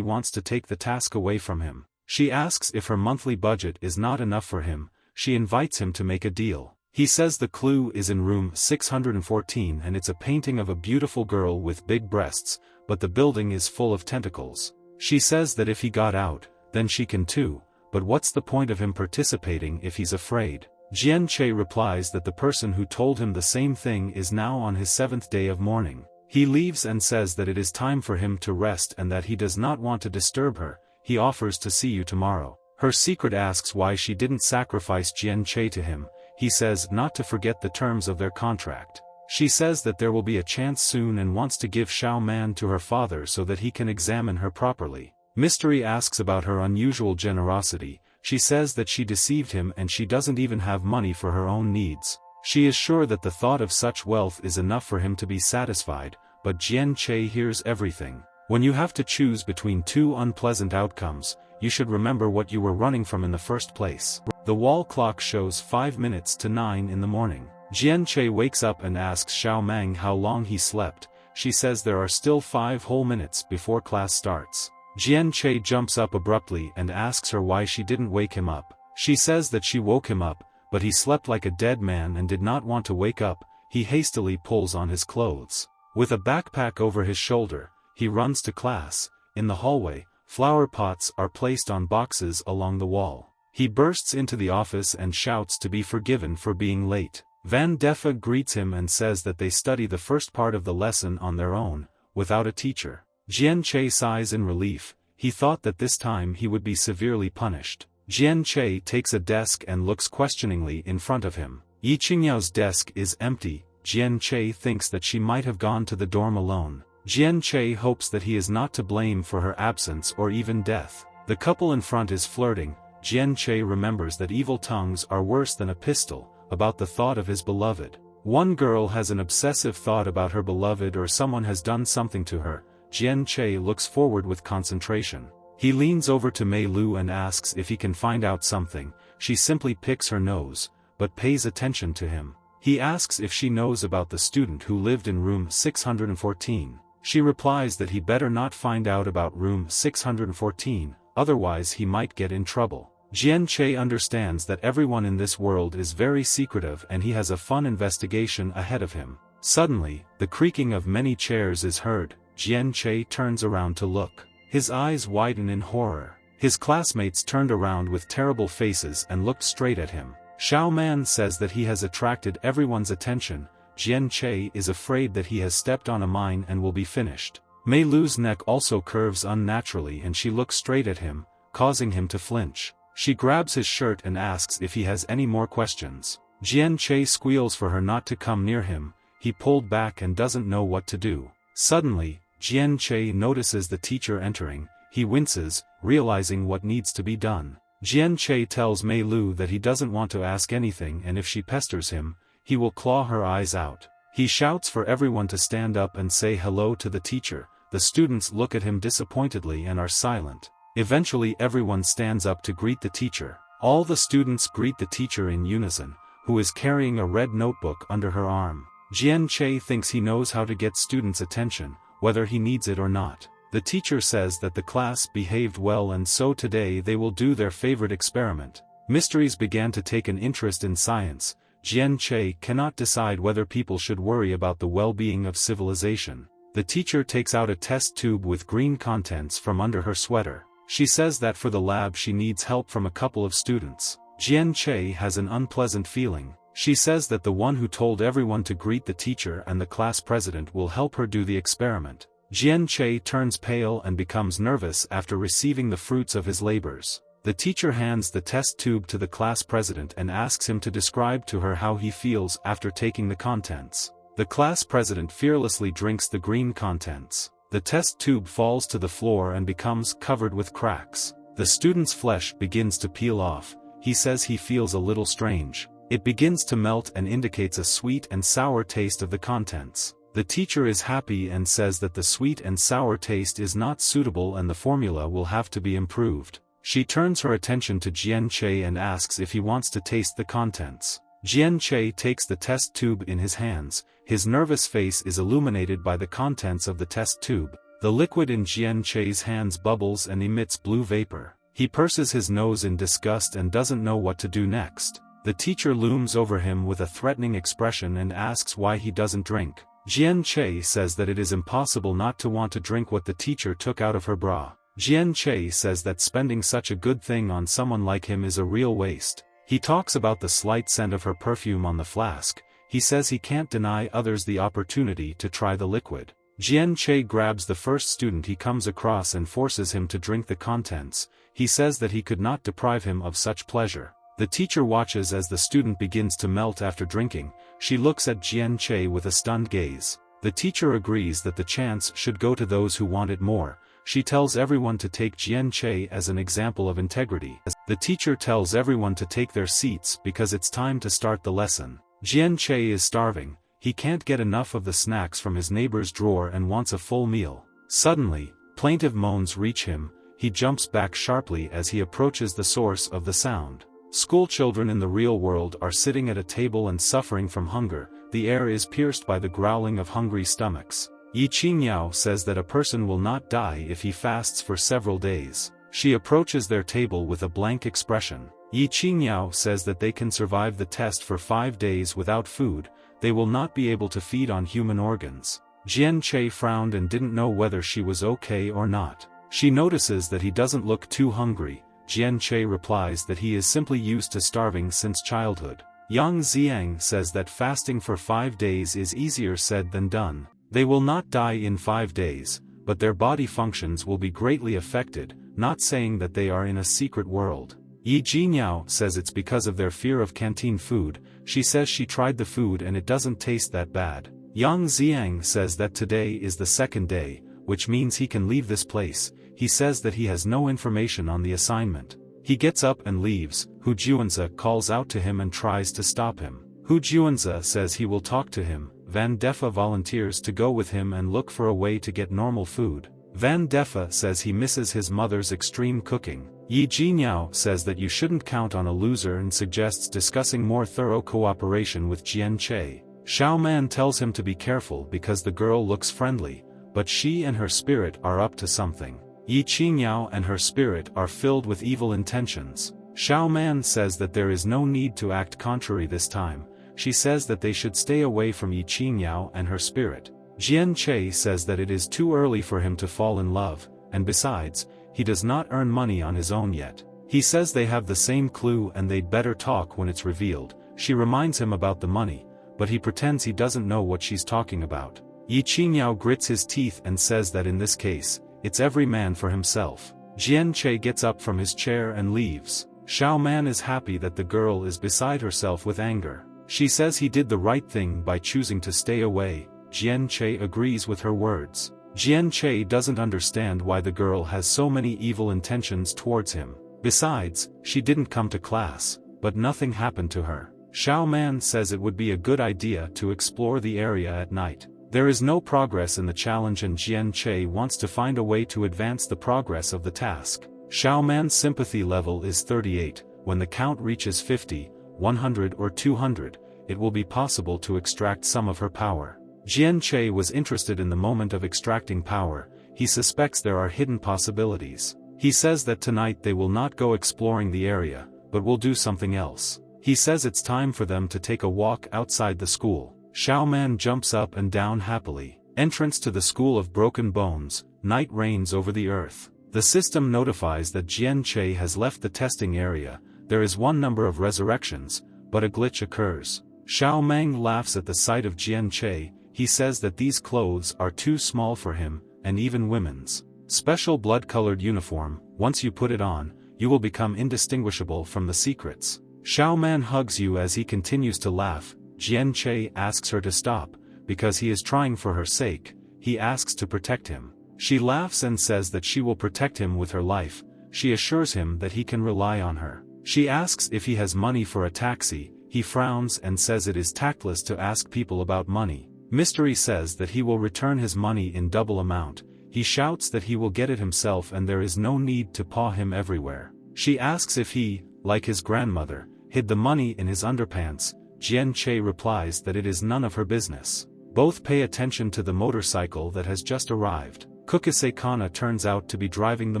wants to take the task away from him. She asks if her monthly budget is not enough for him, she invites him to make a deal. He says the clue is in room 614 and it's a painting of a beautiful girl with big breasts, but the building is full of tentacles. She says that if he got out, then she can too, but what's the point of him participating if he's afraid? Jian Che replies that the person who told him the same thing is now on his 7th day of mourning. He leaves and says that it is time for him to rest and that he does not want to disturb her. He offers to see you tomorrow. Her secret asks why she didn't sacrifice Jian Che to him. He says not to forget the terms of their contract. She says that there will be a chance soon and wants to give Xiao Man to her father so that he can examine her properly. Mystery asks about her unusual generosity. She says that she deceived him and she doesn't even have money for her own needs. She is sure that the thought of such wealth is enough for him to be satisfied, but Jian Che hears everything. When you have to choose between two unpleasant outcomes, you should remember what you were running from in the first place. The wall clock shows 5 minutes to 9 in the morning. Jian Che wakes up and asks Xiao Mang how long he slept. She says there are still 5 whole minutes before class starts. Jian Che jumps up abruptly and asks her why she didn't wake him up. She says that she woke him up, but he slept like a dead man and did not want to wake up. He hastily pulls on his clothes. With a backpack over his shoulder, he runs to class. In the hallway, flower pots are placed on boxes along the wall. He bursts into the office and shouts to be forgiven for being late. Van Deffa greets him and says that they study the first part of the lesson on their own, without a teacher. Jian Che sighs in relief. He thought that this time he would be severely punished. Jian Che takes a desk and looks questioningly in front of him. Yi Qingyao's desk is empty. Jian Che thinks that she might have gone to the dorm alone. Jian Che hopes that he is not to blame for her absence or even death. The couple in front is flirting. Jian Che remembers that evil tongues are worse than a pistol, about the thought of his beloved. One girl has an obsessive thought about her beloved or someone has done something to her. Jian Che looks forward with concentration. He leans over to Mei Lu and asks if he can find out something. She simply picks her nose, but pays attention to him. He asks if she knows about the student who lived in room 614. She replies that he better not find out about room 614, otherwise he might get in trouble. Jian Che understands that everyone in this world is very secretive and he has a fun investigation ahead of him. Suddenly, the creaking of many chairs is heard. Jian Che turns around to look. His eyes widen in horror. His classmates turned around with terrible faces and looked straight at him. Xiao Man says that he has attracted everyone's attention. Jian Che is afraid that he has stepped on a mine and will be finished. Mei Lu's neck also curves unnaturally and she looks straight at him, causing him to flinch. She grabs his shirt and asks if he has any more questions. Jian Che squeals for her not to come near him. He pulled back and doesn't know what to do. Suddenly, Jian Che notices the teacher entering. He winces, realizing what needs to be done. Jian Che tells Mei Lu that he doesn't want to ask anything and if she pesters him, he will claw her eyes out. He shouts for everyone to stand up and say hello to the teacher. The students look at him disappointedly and are silent. Eventually everyone stands up to greet the teacher. All the students greet the teacher in unison, who is carrying a red notebook under her arm. Jian Che thinks he knows how to get students' attention, whether he needs it or not. The teacher says that the class behaved well and so today they will do their favorite experiment. Mysteries began to take an interest in science. Jian Che cannot decide whether people should worry about the well-being of civilization. The teacher takes out a test tube with green contents from under her sweater. She says that for the lab she needs help from a couple of students. Jian Che has an unpleasant feeling. She says that the one who told everyone to greet the teacher and the class president will help her do the experiment. Jian Che turns pale and becomes nervous after receiving the fruits of his labors. The teacher hands the test tube to the class president and asks him to describe to her how he feels after taking the contents. The class president fearlessly drinks the green contents. The test tube falls to the floor and becomes covered with cracks. The student's flesh begins to peel off. he says he feels a little strange. It begins to melt and indicates a sweet and sour taste of the contents. The teacher is happy and says that the sweet and sour taste is not suitable and the formula will have to be improved. She turns her attention to Jian Che and asks if he wants to taste the contents. Jian Che takes the test tube in his hands. His nervous face is illuminated by the contents of the test tube. The liquid in Jian Che's hands bubbles and emits blue vapor. He purses his nose in disgust and doesn't know what to do next. The teacher looms over him with a threatening expression and asks why he doesn't drink. Jian Che says that it is impossible not to want to drink what the teacher took out of her bra. Jian Che says that spending such a good thing on someone like him is a real waste. He talks about the slight scent of her perfume on the flask. He says he can't deny others the opportunity to try the liquid. Jian Che grabs the first student he comes across and forces him to drink the contents. He says that he could not deprive him of such pleasure. The teacher watches as the student begins to melt after drinking. She looks at Jian Che with a stunned gaze. The teacher agrees that the chance should go to those who want it more. She tells everyone to take Jian Che as an example of integrity. The teacher tells everyone to take their seats because it's time to start the lesson. Jian Che is starving. He can't get enough of the snacks from his neighbor's drawer and wants a full meal. Suddenly, plaintive moans reach him. He jumps back sharply as he approaches the source of the sound. Schoolchildren in the real world are sitting at a table and suffering from hunger. The air is pierced by the growling of hungry stomachs. Yi Qingniao says that a person will not die if he fasts for several days. She approaches their table with a blank expression. Yi Qingniao says that they can survive the test for 5 days without food. They will not be able to feed on human organs. Jian Che frowned and didn't know whether she was okay or not. She notices that he doesn't look too hungry. Jian Che replies that he is simply used to starving since childhood. Yang Xiang says that fasting for 5 days is easier said than done. They will not die in 5 days, but their body functions will be greatly affected, not saying that they are in a secret world. Yi Jiniao says it's because of their fear of canteen food. She says she tried the food and it doesn't taste that bad. Yang Xiang says that today is the 2nd day, which means he can leave this place. He says that he has no information on the assignment. He gets up and leaves. Hu Juanza calls out to him and tries to stop him. Hu Juanza says he will talk to him. Van Deffa volunteers to go with him and look for a way to get normal food. Van Deffa says he misses his mother's extreme cooking. Yi Jiniao says that you shouldn't count on a loser and suggests discussing more thorough cooperation with Jian Che. Xiao Man tells him to be careful because the girl looks friendly, but she and her spirit are up to something. Yi Qingyao and her spirit are filled with evil intentions. Xiao Man says that there is no need to act contrary this time. She says that they should stay away from Yi Qingyao and her spirit. Jian Che says that it is too early for him to fall in love, and besides, he does not earn money on his own yet. He says they have the same clue and they'd better talk when it's revealed. She reminds him about the money, but he pretends he doesn't know what she's talking about. Yi Qingyao grits his teeth and says that in this case, it's every man for himself. Jian Che gets up from his chair and leaves. Xiao Man is happy that the girl is beside herself with anger. She says he did the right thing by choosing to stay away. Jian Che agrees with her words. Jian Che doesn't understand why the girl has so many evil intentions towards him. Besides, she didn't come to class, but nothing happened to her. Xiao Man says it would be a good idea to explore the area at night. There is no progress in the challenge and Jian Che wants to find a way to advance the progress of the task. Xiao Man's sympathy level is 38. When the count reaches 50, 100 or 200, it will be possible to extract some of her power. Jian Che was interested in the moment of extracting power. He suspects there are hidden possibilities. He says that tonight they will not go exploring the area, but will do something else. He says it's time for them to take a walk outside the school. Xiao Man jumps up and down happily. Entrance to the School of Broken Bones. Night reigns over the earth. The system notifies that Jian Che has left the testing area. There is one number of resurrections, but a glitch occurs. Xiao Mang laughs at the sight of Jian Che. He says that these clothes are too small for him, and even women's. Special blood-colored uniform, once you put it on, you will become indistinguishable from the secrets. Xiao Man hugs you as he continues to laugh. Jian Che asks her to stop, because he is trying for her sake. He asks to protect him. She laughs and says that she will protect him with her life. She assures him that he can rely on her. She asks if he has money for a taxi. He frowns and says it is tactless to ask people about money. Mystery says that he will return his money in double amount. He shouts that he will get it himself and there is no need to paw him everywhere. She asks if he, like his grandmother, hid the money in his underpants. Jian Che replies that it is none of her business. Both pay attention to the motorcycle that has just arrived. Kukase Kana turns out to be driving the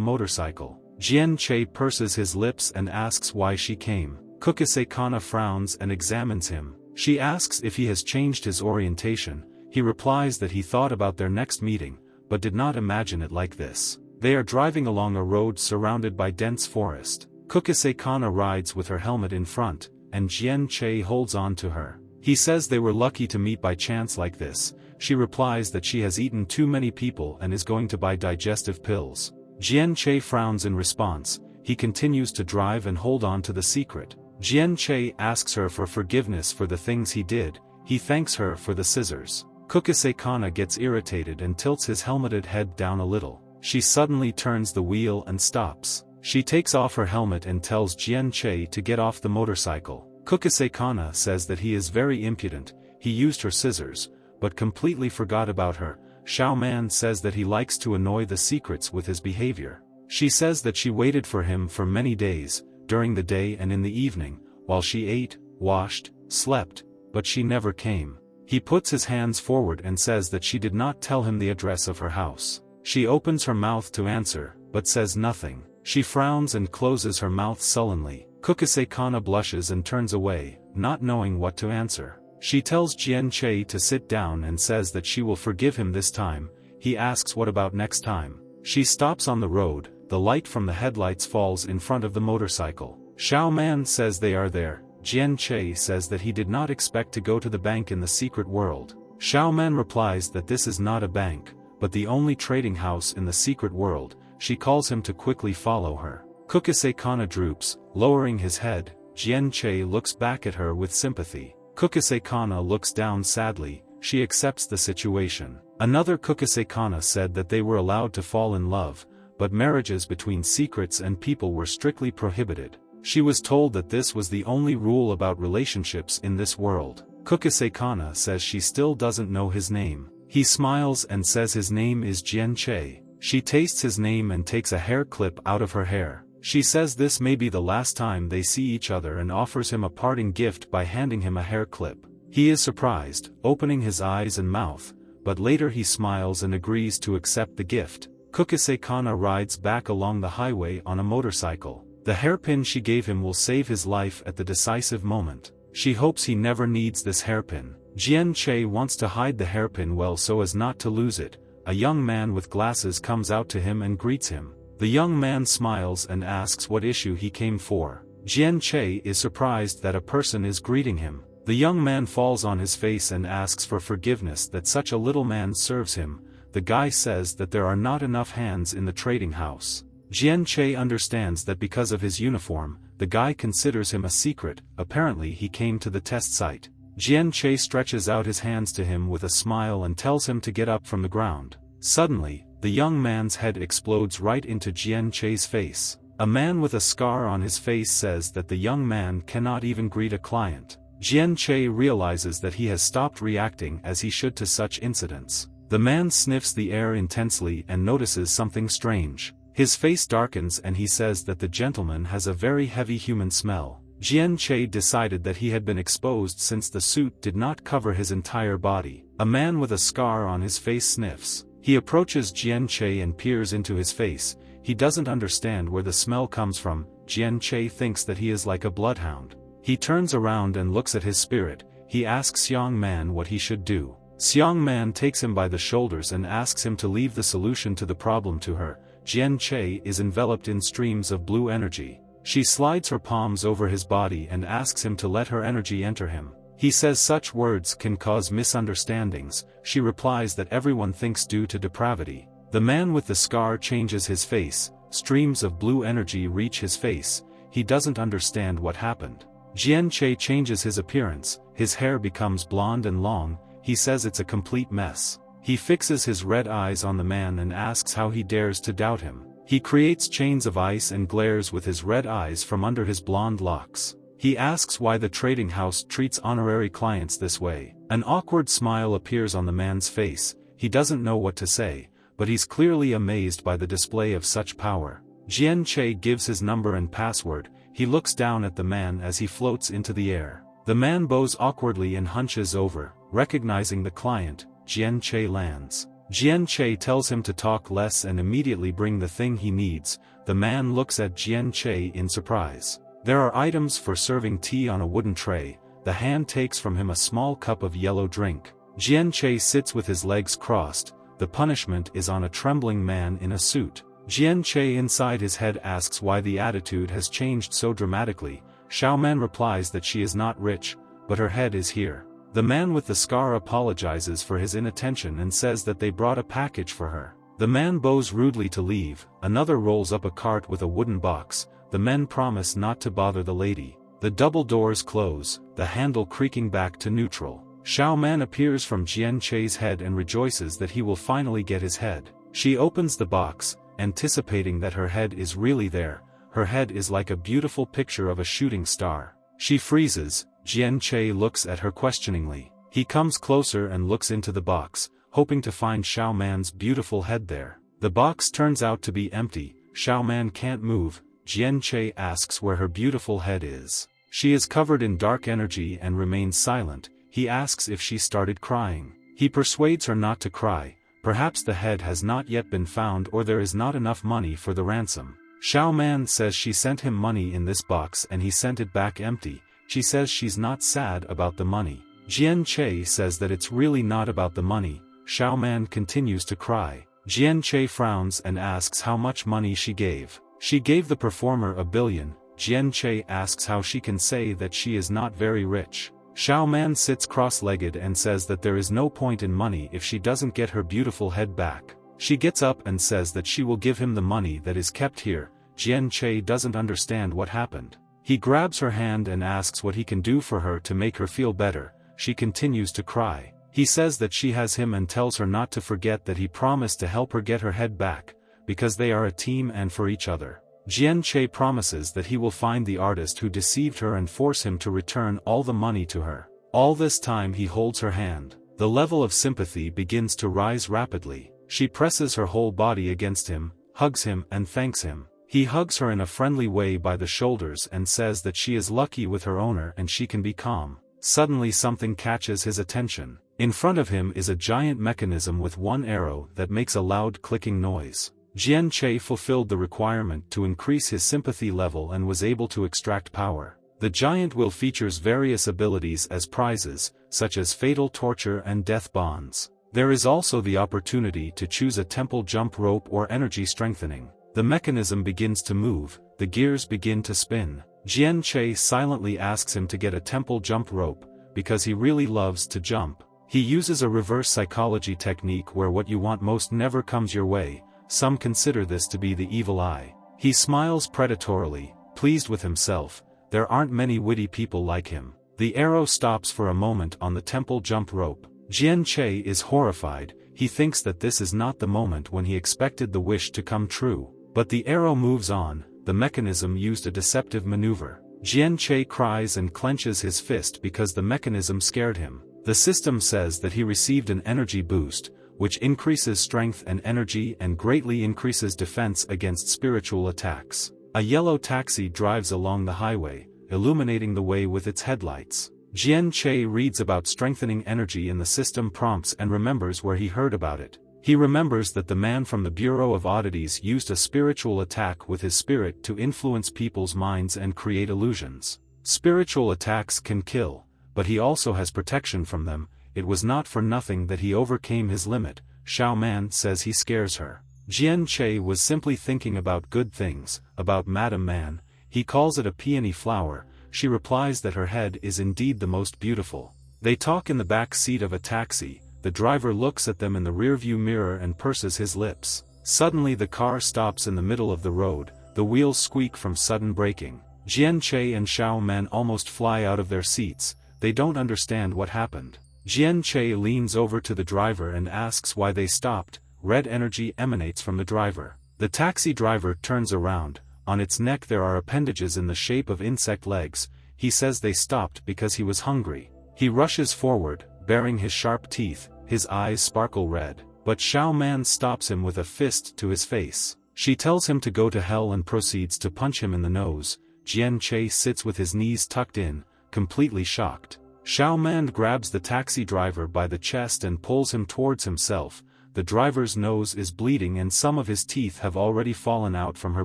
motorcycle. Jian Che purses his lips and asks why she came. Kukase Kana frowns and examines him. She asks if he has changed his orientation. He replies that he thought about their next meeting, but did not imagine it like this. They are driving along a road surrounded by dense forest. Kukase Kana rides with her helmet in front, and Jian Che holds on to her. He says they were lucky to meet by chance like this. She replies that she has eaten too many people and is going to buy digestive pills. Jian Che frowns in response. He continues to drive and hold on to the secret. Jian Che asks her for forgiveness for the things he did. He thanks her for the scissors. Kukase Kana gets irritated and tilts his helmeted head down a little. She suddenly turns the wheel and stops. She takes off her helmet and tells Jian Che to get off the motorcycle. Kukase Kana says that he is very impudent. He used her scissors, but completely forgot about her. Xiao Man says that he likes to annoy the secrets with his behavior. She says that she waited for him for many days, during the day and in the evening, while she ate, washed, slept, but she never came. He puts his hands forward and says that she did not tell him the address of her house. She opens her mouth to answer, but says nothing. She frowns and closes her mouth sullenly. Kukase Kana blushes and turns away, not knowing what to answer. She tells Jian Che to sit down and says that she will forgive him this time. He asks what about next time. She stops on the road. The light from the headlights falls in front of the motorcycle. Xiao Man says they are there. Jian Che says that he did not expect to go to the bank in the secret world. Xiao Man replies that this is not a bank, but the only trading house in the secret world. She calls him to quickly follow her. Kukase Kana droops, lowering his head. Jian Che looks back at her with sympathy. Kukase Kana looks down sadly. She accepts the situation. Another Kukase Kana said that they were allowed to fall in love, but marriages between secrets and people were strictly prohibited. She was told that this was the only rule about relationships in this world. Kukase Kana says she still doesn't know his name. He smiles and says his name is Jian Che. She tastes his name and takes a hair clip out of her hair. She says this may be the last time they see each other and offers him a parting gift by handing him a hair clip. He is surprised, opening his eyes and mouth, but later he smiles and agrees to accept the gift. Kukase Kana rides back along the highway on a motorcycle. The hairpin she gave him will save his life at the decisive moment. She hopes he never needs this hairpin. Jian Che wants to hide the hairpin well so as not to lose it. A young man with glasses comes out to him and greets him. The young man smiles and asks what issue he came for. Jian Che is surprised that a person is greeting him. The young man falls on his face and asks for forgiveness that such a little man serves him. The guy says that there are not enough hands in the trading house. Jian Che understands that because of his uniform, the guy considers him a secret. Apparently he came to the test site. Jian Che stretches out his hands to him with a smile and tells him to get up from the ground. Suddenly, the young man's head explodes right into Jian Che's face. A man with a scar on his face says that the young man cannot even greet a client. Jian Che realizes that he has stopped reacting as he should to such incidents. The man sniffs the air intensely and notices something strange. His face darkens and he says that the gentleman has a very heavy human smell. Jian Che decided that he had been exposed since the suit did not cover his entire body. A man with a scar on his face sniffs. He approaches Jian Che and peers into his face. He doesn't understand where the smell comes from. Jian Che thinks that he is like a bloodhound. He turns around and looks at his spirit. He asks Xiang Man what he should do. Xiang Man takes him by the shoulders and asks him to leave the solution to the problem to her. Jian Che is enveloped in streams of blue energy. She slides her palms over his body and asks him to let her energy enter him. He says such words can cause misunderstandings. She replies that everyone thinks due to depravity. The man with the scar changes his face. Streams of blue energy reach his face. He doesn't understand what happened. Jian Che changes his appearance. His hair becomes blonde and long. He says it's a complete mess. He fixes his red eyes on the man and asks how he dares to doubt him. He creates chains of ice and glares with his red eyes from under his blonde locks. He asks why the trading house treats honorary clients this way. An awkward smile appears on the man's face. He doesn't know what to say, but he's clearly amazed by the display of such power. Jian Che gives his number and password. He looks down at the man as he floats into the air. The man bows awkwardly and hunches over. Recognizing the client, Jian Che lands. Jian Che tells him to talk less and immediately bring the thing he needs. The man looks at Jian Che in surprise. There are items for serving tea on a wooden tray. The hand takes from him a small cup of yellow drink. Jian Che sits with his legs crossed. The punishment is on a trembling man in a suit. Jian Che inside his head asks why the attitude has changed so dramatically. Xiaoman replies that she is not rich, but her head is here. The man with the scar apologizes for his inattention and says that they brought a package for her. The man bows rudely to leave. Another rolls up a cart with a wooden box. The men promise not to bother the lady. The double doors close, the handle creaking back to neutral. Xiaoman appears from Jian Che's head and rejoices that he will finally get his head. She opens the box, anticipating that her head is really there. Her head is like a beautiful picture of a shooting star. She freezes. Jian Che looks at her questioningly. He comes closer and looks into the box, hoping to find Xiaoman's beautiful head there. The box turns out to be empty. Xiaoman can't move. Jian Che asks where her beautiful head is. She is covered in dark energy and remains silent. He asks if she started crying. He persuades her not to cry. Perhaps the head has not yet been found or there is not enough money for the ransom. Xiaoman says she sent him money in this box and he sent it back empty. She says she's not sad about the money. Jian Che says that it's really not about the money. Xiaoman continues to cry. Jian Che frowns and asks how much money she gave. She gave the performer 1 billion. Jian Che asks how she can say that she is not very rich. Xiaoman sits cross-legged and says that there is no point in money if she doesn't get her beautiful head back. She gets up and says that she will give him the money that is kept here. Jian Che doesn't understand what happened. He grabs her hand and asks what he can do for her to make her feel better. She continues to cry. He says that she has him and tells her not to forget that he promised to help her get her head back, because they are a team and for each other. Jian Che promises that he will find the artist who deceived her and force him to return all the money to her. All this time he holds her hand. The level of sympathy begins to rise rapidly. She presses her whole body against him, hugs him and thanks him. He hugs her in a friendly way by the shoulders and says that she is lucky with her owner and she can be calm. Suddenly something catches his attention. In front of him is a giant mechanism with one arrow that makes a loud clicking noise. Jian Che fulfilled the requirement to increase his sympathy level and was able to extract power. The giant will features various abilities as prizes, such as fatal torture and death bonds. There is also the opportunity to choose a temple jump rope or energy strengthening. The mechanism begins to move, the gears begin to spin. Jian Che silently asks him to get a temple jump rope, because he really loves to jump. He uses a reverse psychology technique where what you want most never comes your way. Some consider this to be the evil eye. He smiles predatorily, pleased with himself. There aren't many witty people like him. The arrow stops for a moment on the temple jump rope. Jian Che is horrified. He thinks that this is not the moment when he expected the wish to come true. But the arrow moves on. The mechanism used a deceptive maneuver. Jian Che cries and clenches his fist because the mechanism scared him. The system says that he received an energy boost, which increases strength and energy and greatly increases defense against spiritual attacks. A yellow taxi drives along the highway, illuminating the way with its headlights. Jian Che reads about strengthening energy in the system prompts and remembers where he heard about it. He remembers that the man from the Bureau of Oddities used a spiritual attack with his spirit to influence people's minds and create illusions. Spiritual attacks can kill, but he also has protection from them. It was not for nothing that he overcame his limit. Xiaoman says he scares her. Jian Che was simply thinking about good things, about Madame Man. He calls it a peony flower. She replies that her head is indeed the most beautiful. They talk in the back seat of a taxi. The driver looks at them in the rearview mirror and purses his lips. Suddenly the car stops in the middle of the road. The wheels squeak from sudden braking. Jian Che and Xiaoman almost fly out of their seats. They don't understand what happened. Jian Che leans over to the driver and asks why they stopped. Red energy emanates from the driver. The taxi driver turns around. On its neck there are appendages in the shape of insect legs. He says they stopped because he was hungry. He rushes forward, baring his sharp teeth, his eyes sparkle red. But Xiao Man stops him with a fist to his face. She tells him to go to hell and proceeds to punch him in the nose. Jian Che sits with his knees tucked in, completely shocked. Xiao Man grabs the taxi driver by the chest and pulls him towards himself. The driver's nose is bleeding and some of his teeth have already fallen out from her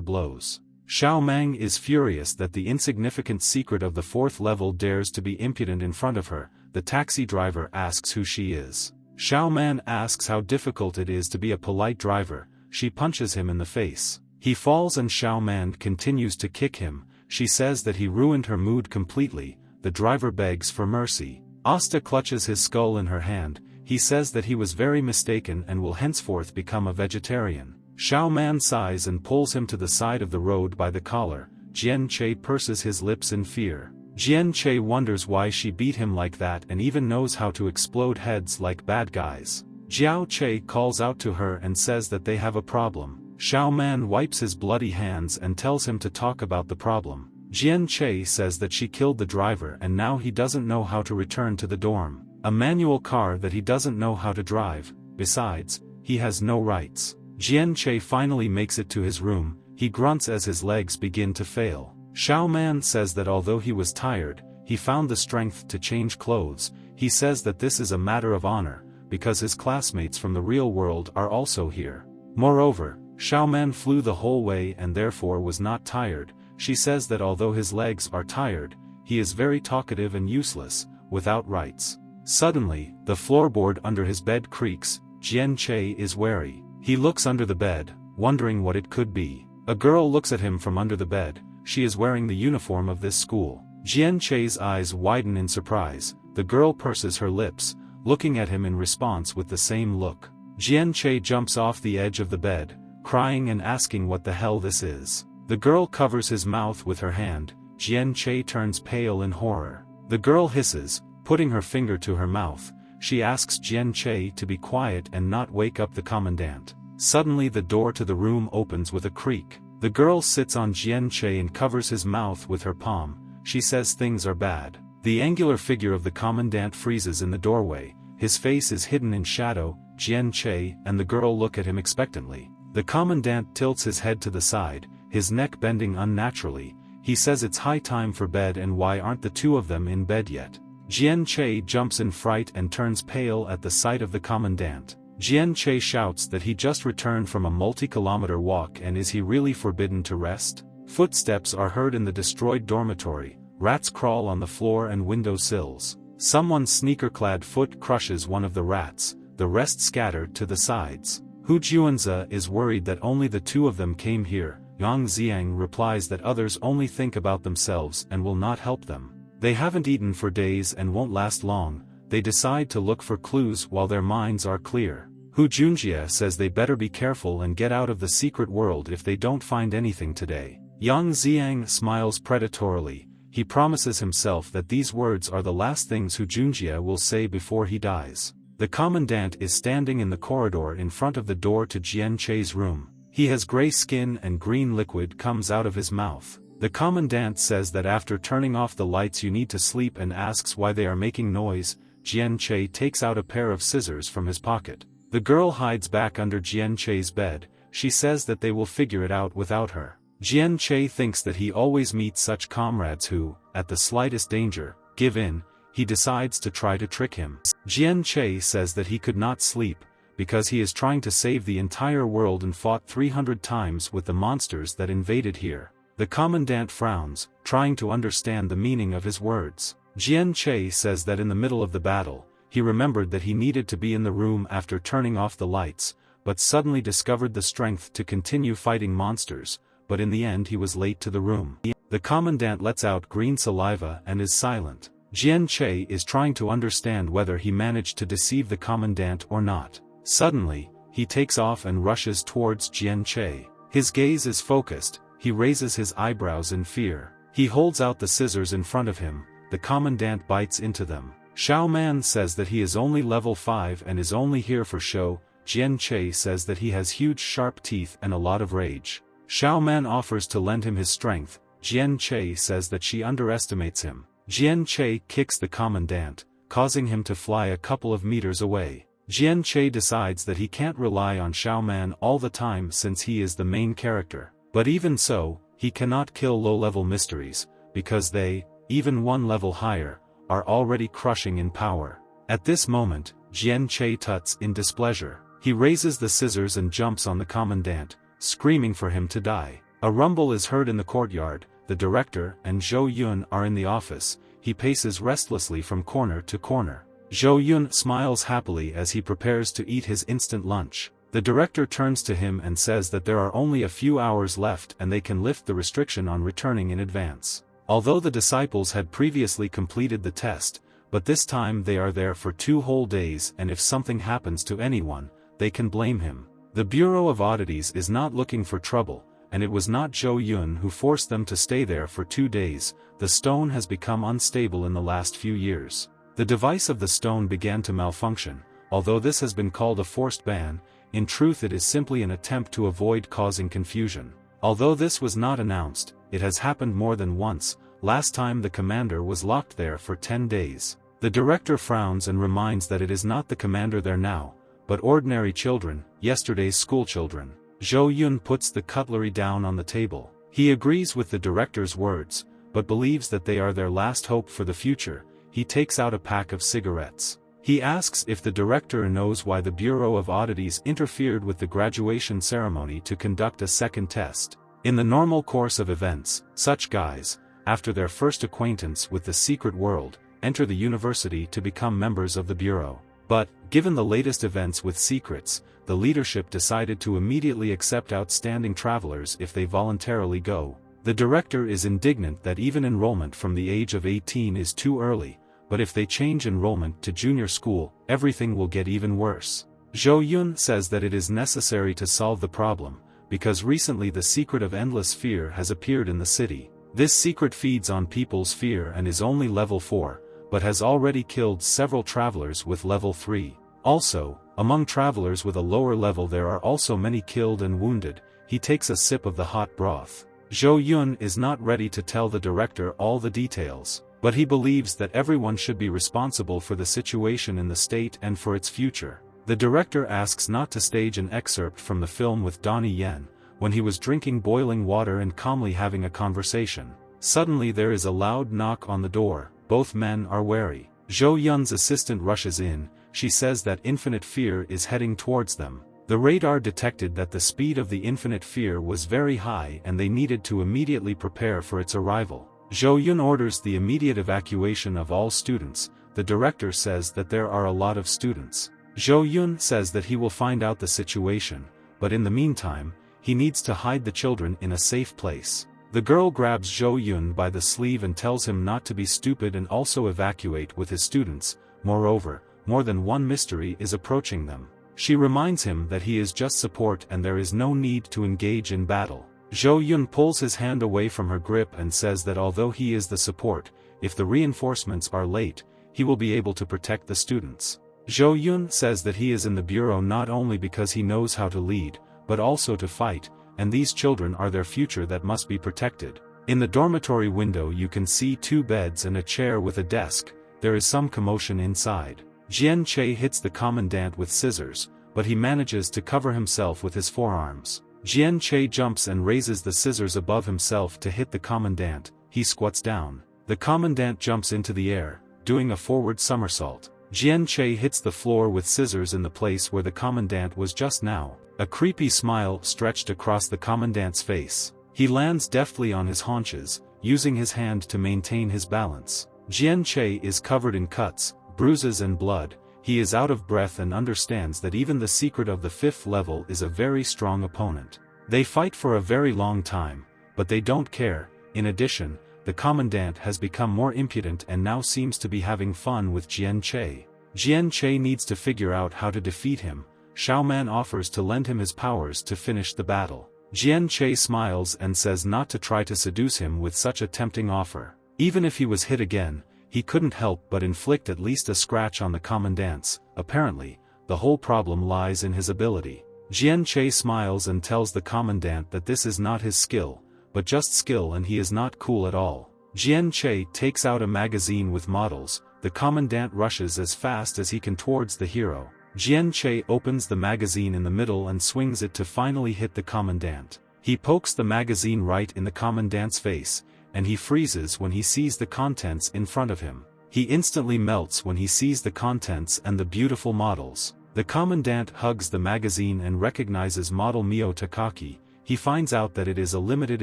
blows. Xiao Mang is furious that the insignificant secret of the 4th level dares to be impudent in front of her. The taxi driver asks who she is. Xiao Man asks how difficult it is to be a polite driver. She punches him in the face. He falls and Xiao Man continues to kick him. She says that he ruined her mood completely. The driver begs for mercy. Asta clutches his skull in her hand. He says that he was very mistaken and will henceforth become a vegetarian. Xiao Man sighs and pulls him to the side of the road by the collar. Jian Che purses his lips in fear. Jian Che wonders why she beat him like that and even knows how to explode heads like bad guys. Jiao Che calls out to her and says that they have a problem. Xiao Man wipes his bloody hands and tells him to talk about the problem. Jian Che says that she killed the driver and now he doesn't know how to return to the dorm. A manual car that he doesn't know how to drive. Besides, he has no rights. Jian Che finally makes it to his room. He grunts as his legs begin to fail. Xiao Man says that although he was tired, he found the strength to change clothes. He says that this is a matter of honor, because his classmates from the real world are also here. Moreover, Xiao Man flew the whole way and therefore was not tired. She says that although his legs are tired, he is very talkative and useless, without rights. Suddenly, the floorboard under his bed creaks. Jian Che is wary. He looks under the bed, wondering what it could be. A girl looks at him from under the bed. She is wearing the uniform of this school. Jian Che's eyes widen in surprise. The girl purses her lips, looking at him in response with the same look. Jian Che jumps off the edge of the bed, crying and asking what the hell this is. The girl covers his mouth with her hand. Jian Che turns pale in horror. The girl hisses, putting her finger to her mouth. She asks Jian Che to be quiet and not wake up the commandant. Suddenly the door to the room opens with a creak. The girl sits on Jian Che and covers his mouth with her palm. She says things are bad. The angular figure of the commandant freezes in the doorway. His face is hidden in shadow. Jian Che and the girl look at him expectantly. The commandant tilts his head to the side, his neck bending unnaturally. He says it's high time for bed and why aren't the two of them in bed yet? Jian Che jumps in fright and turns pale at the sight of the commandant. Jian Che shouts that he just returned from a multi-kilometer walk and is he really forbidden to rest? Footsteps are heard in the destroyed dormitory. Rats crawl on the floor and window sills. Someone's sneaker-clad foot crushes one of the rats. The rest scatter to the sides. Hu Juanze is worried that only the two of them came here. Yang Xiang replies that others only think about themselves and will not help them. They haven't eaten for days and won't last long. They decide to look for clues while their minds are clear. Hu Junjie says they better be careful and get out of the secret world if they don't find anything today. Yang Xiang smiles predatorily. He promises himself that these words are the last things Hu Junjie will say before he dies. The commandant is standing in the corridor in front of the door to Jian Che's room. He has gray skin and green liquid comes out of his mouth. The commandant says that after turning off the lights you need to sleep and asks why they are making noise. Jian Che takes out a pair of scissors from his pocket. The girl hides back under Jian Che's bed. She says that they will figure it out without her. Jian Che thinks that he always meets such comrades who, at the slightest danger, give in. He decides to try to trick him. Jian Che says that he could not sleep, because he is trying to save the entire world and fought 300 times with the monsters that invaded here. The commandant frowns, trying to understand the meaning of his words. Jian Che says that in the middle of the battle, he remembered that he needed to be in the room after turning off the lights, but suddenly discovered the strength to continue fighting monsters, but in the end he was late to the room. The commandant lets out green saliva and is silent. Jian Che is trying to understand whether he managed to deceive the commandant or not. Suddenly, he takes off and rushes towards Jian Che. His gaze is focused, he raises his eyebrows in fear. He holds out the scissors in front of him, the commandant bites into them. Xiao Man says that he is only level 5 and is only here for show. Jian Che says that he has huge sharp teeth and a lot of rage. Xiao Man offers to lend him his strength. Jian Che says that she underestimates him. Jian Che kicks the commandant, causing him to fly a couple of meters away. Jian Che decides that he can't rely on Xiao Man all the time since he is the main character. But even so, he cannot kill low-level mysteries, because they, even one level higher, are already crushing in power. At this moment, Jian Che tuts in displeasure. He raises the scissors and jumps on the commandant, screaming for him to die. A rumble is heard in the courtyard. The director and Zhou Yun are in the office. He paces restlessly from corner to corner. Zhou Yun smiles happily as he prepares to eat his instant lunch. The director turns to him and says that there are only a few hours left and they can lift the restriction on returning in advance. Although the disciples had previously completed the test, but this time they are there for 2 whole days, and if something happens to anyone, they can blame him. The Bureau of Oddities is not looking for trouble, and it was not Zhou Yun who forced them to stay there for 2 days. The stone has become unstable in the last few years. The device of the stone began to malfunction. Although this has been called a forced ban, in truth it is simply an attempt to avoid causing confusion. Although this was not announced, it has happened more than once. Last time the commander was locked there for 10 days. The director frowns and reminds that it is not the commander there now, but ordinary children, yesterday's schoolchildren. Zhou Yun puts the cutlery down on the table. He agrees with the director's words, but believes that they are their last hope for the future. He takes out a pack of cigarettes. He asks if the director knows why the Bureau of Oddities interfered with the graduation ceremony to conduct a second test. In the normal course of events, such guys, after their first acquaintance with the secret world, enter the university to become members of the Bureau. But, given the latest events with secrets, the leadership decided to immediately accept outstanding travelers if they voluntarily go. The director is indignant that even enrollment from the age of 18 is too early, but if they change enrollment to junior school, everything will get even worse. Zhou Yun says that it is necessary to solve the problem, because recently the secret of endless fear has appeared in the city. This secret feeds on people's fear and is only level 4, but has already killed several travelers with level 3. Also, among travelers with a lower level there are also many killed and wounded. He takes a sip of the hot broth. Zhou Yun is not ready to tell the director all the details, but he believes that everyone should be responsible for the situation in the state and for its future. The director asks not to stage an excerpt from the film with Donnie Yen, when he was drinking boiling water and calmly having a conversation. Suddenly there is a loud knock on the door. Both men are wary. Zhou Yun's assistant rushes in. She says that infinite fear is heading towards them. The radar detected that the speed of the infinite fear was very high and they needed to immediately prepare for its arrival. Zhou Yun orders the immediate evacuation of all students. The director says that there are a lot of students. Zhou Yun says that he will find out the situation, but in the meantime, he needs to hide the children in a safe place. The girl grabs Zhou Yun by the sleeve and tells him not to be stupid and also evacuate with his students. Moreover, more than one mystery is approaching them. She reminds him that he is just support and there is no need to engage in battle. Zhou Yun pulls his hand away from her grip and says that although he is the support, if the reinforcements are late, he will be able to protect the students. Zhou Yun says that he is in the bureau not only because he knows how to lead, but also to fight, and these children are their future that must be protected. In the dormitory window you can see 2 beds and a chair with a desk. There is some commotion inside. Jian Che hits the commandant with scissors, but he manages to cover himself with his forearms. Jian Che jumps and raises the scissors above himself to hit the commandant. He squats down. The commandant jumps into the air, doing a forward somersault. Jian Che hits the floor with scissors in the place where the commandant was just now. A creepy smile stretched across the commandant's face. He lands deftly on his haunches, using his hand to maintain his balance. Jian Che is covered in cuts, bruises and blood. He is out of breath and understands that even the secret of the 5th level is a very strong opponent. They fight for a very long time, but they don't care. In addition, the commandant has become more impudent and now seems to be having fun with Jian Che. Jian Che needs to figure out how to defeat him. Xiao Man offers to lend him his powers to finish the battle. Jian Che smiles and says not to try to seduce him with such a tempting offer. Even if he was hit again, he couldn't help but inflict at least a scratch on the commandant's. Apparently, the whole problem lies in his ability. Jian Che smiles and tells the commandant that this is not his skill, but just skill, and he is not cool at all. Jian Che takes out a magazine with models. The commandant rushes as fast as he can towards the hero. Jian Che opens the magazine in the middle and swings it to finally hit the commandant. He pokes the magazine right in the commandant's face, and he freezes when he sees the contents in front of him. He instantly melts when he sees the contents and the beautiful models. The commandant hugs the magazine and recognizes model Mio Takaki. He finds out that it is a limited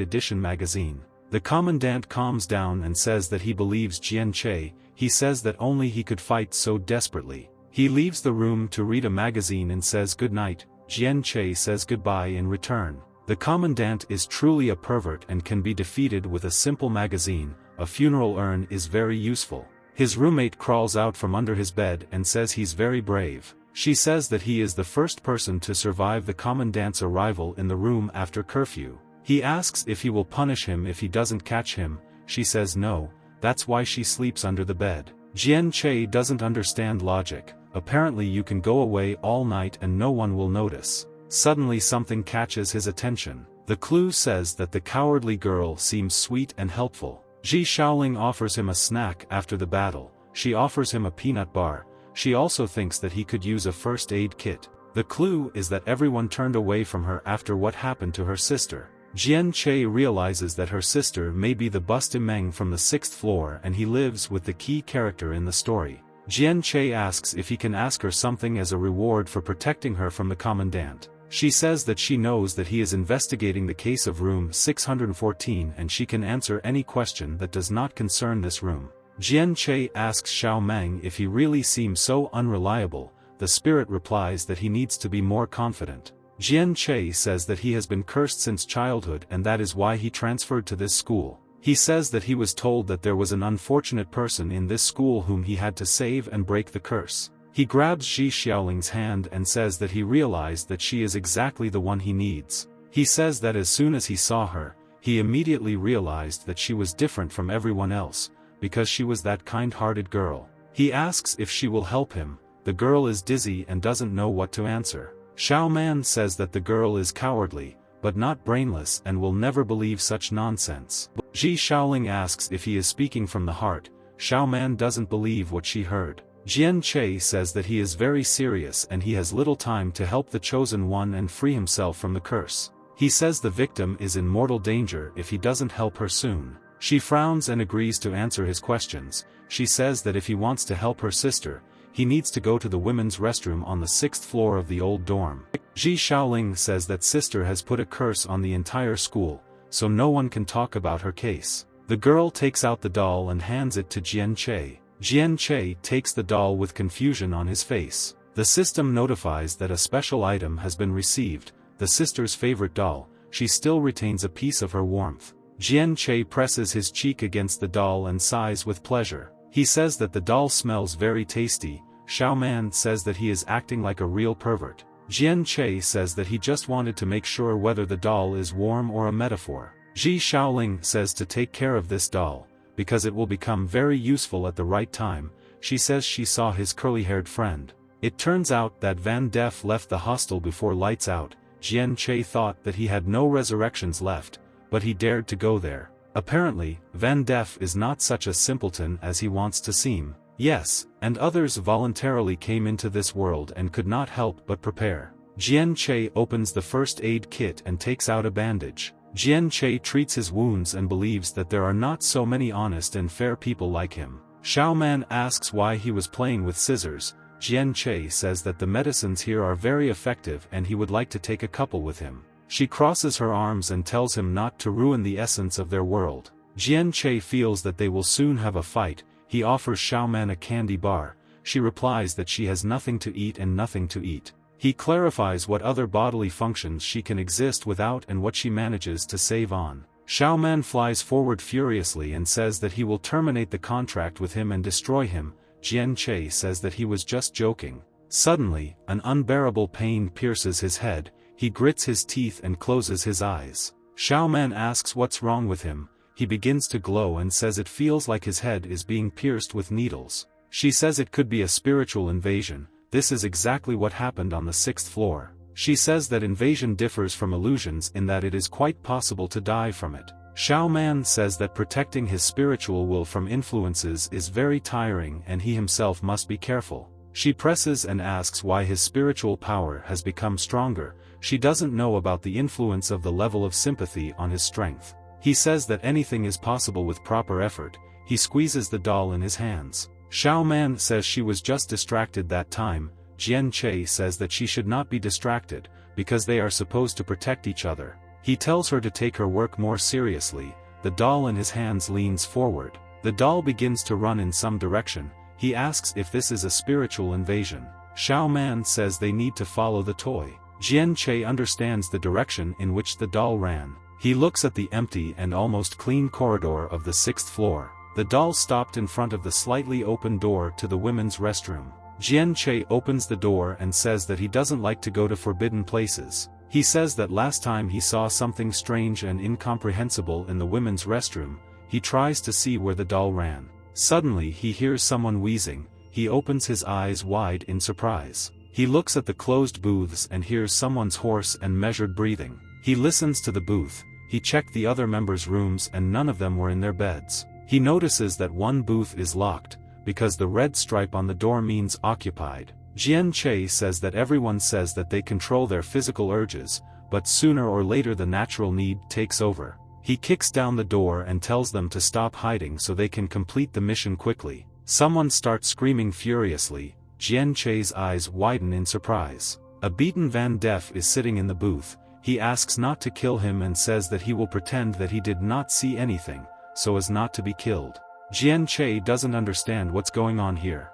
edition magazine. The commandant calms down and says that he believes Jian Che. He says that only he could fight so desperately. He leaves the room to read a magazine and says goodnight. Jian Che says goodbye in return. The commandant is truly a pervert and can be defeated with a simple magazine. A funeral urn is very useful. His roommate crawls out from under his bed and says he's very brave. She says that he is the first person to survive the commandant's arrival in the room after curfew. He asks if he will punish him if he doesn't catch him. She says no, that's why she sleeps under the bed. Jian Che doesn't understand logic. Apparently you can go away all night and no one will notice. Suddenly something catches his attention. The clue says that the cowardly girl seems sweet and helpful. Ji Shaoling offers him a snack after the battle. She offers him a peanut bar. She also thinks that he could use a first aid kit. The clue is that everyone turned away from her after what happened to her sister. Jian Che realizes that her sister may be the Busti Meng from the 6th floor, and he lives with the key character in the story. Jian Che asks if he can ask her something as a reward for protecting her from the commandant. She says that she knows that he is investigating the case of room 614 and she can answer any question that does not concern this room. Jian Che asks Xiao Meng if he really seems so unreliable. The spirit replies that he needs to be more confident. Jian Che says that he has been cursed since childhood and that is why he transferred to this school. He says that he was told that there was an unfortunate person in this school whom he had to save and break the curse. He grabs Ji Xiaoling's hand and says that he realized that she is exactly the one he needs. He says that as soon as he saw her, he immediately realized that she was different from everyone else, because she was that kind-hearted girl. He asks if she will help him. The girl is dizzy and doesn't know what to answer. Xiao Man says that the girl is cowardly, but not brainless and will never believe such nonsense. Ji Shaoling asks if he is speaking from the heart. Xiao Man doesn't believe what she heard. Jian Che says that he is very serious and he has little time to help the chosen one and free himself from the curse. He says the victim is in mortal danger if he doesn't help her soon. She frowns and agrees to answer his questions. She says that if he wants to help her sister, he needs to go to the women's restroom on the 6th floor of the old dorm. Ji Shaoling says that sister has put a curse on the entire school, so no one can talk about her case. The girl takes out the doll and hands it to Jian Che. Jian Che takes the doll with confusion on his face. The system notifies that a special item has been received, the sister's favorite doll. She still retains a piece of her warmth. Jian Che presses his cheek against the doll and sighs with pleasure. He says that the doll smells very tasty. Xiao Man says that he is acting like a real pervert. Jian Che says that he just wanted to make sure whether the doll is warm or a metaphor. Ji Shaoling says to take care of this doll, because it will become very useful at the right time. She says she saw his curly-haired friend. It turns out that Van Def left the hostel before lights out. Jian Che thought that he had no resurrections left, but he dared to go there. Apparently, Van Def is not such a simpleton as he wants to seem. Yes, and others voluntarily came into this world and could not help but prepare. Jian Che opens the first aid kit and takes out a bandage. Jian Che treats his wounds and believes that there are not so many honest and fair people like him. Xiao Man asks why he was playing with scissors. Jian Che says that the medicines here are very effective and he would like to take a couple with him. She crosses her arms and tells him not to ruin the essence of their world. Jian Che feels that they will soon have a fight. He offers Xiao Man a candy bar. She replies that she has nothing to eat and nothing to eat. He clarifies what other bodily functions she can exist without and what she manages to save on. Xiao Man flies forward furiously and says that he will terminate the contract with him and destroy him. Jian Che says that he was just joking. Suddenly, an unbearable pain pierces his head. He grits his teeth and closes his eyes. Xiao Man asks what's wrong with him. He begins to glow and says it feels like his head is being pierced with needles. She says it could be a spiritual invasion. this is exactly what happened on the 6th floor. She says that invasion differs from illusions in that it is quite possible to die from it. Xiao Man says that protecting his spiritual will from influences is very tiring and he himself must be careful. She presses and asks why his spiritual power has become stronger. She doesn't know about the influence of the level of sympathy on his strength. He says that anything is possible with proper effort. He squeezes the doll in his hands. Xiao Man says she was just distracted that time. Jian Che says that she should not be distracted, because they are supposed to protect each other. He tells her to take her work more seriously. The doll in his hands leans forward. The doll begins to run in some direction. He asks if this is a spiritual invasion. Xiao Man says they need to follow the toy. Jian Che understands the direction in which the doll ran. He looks at the empty and almost clean corridor of the 6th floor. The doll stopped in front of the slightly open door to the women's restroom. Jian Che opens the door and says that he doesn't like to go to forbidden places. He says that last time he saw something strange and incomprehensible in the women's restroom. He tries to see where the doll ran. Suddenly he hears someone wheezing. He opens his eyes wide in surprise. He looks at the closed booths and hears someone's hoarse and measured breathing. He listens to the booth. He checked the other members' rooms and none of them were in their beds. He notices that one booth is locked, because the red stripe on the door means occupied. Jian Che says that everyone says that they control their physical urges, but sooner or later the natural need takes over. He kicks down the door and tells them to stop hiding so they can complete the mission quickly. Someone starts screaming furiously. Jian Che's eyes widen in surprise. A beaten Van Def is sitting in the booth. He asks not to kill him and says that he will pretend that he did not see anything, so as not to be killed. Jian Che doesn't understand what's going on here.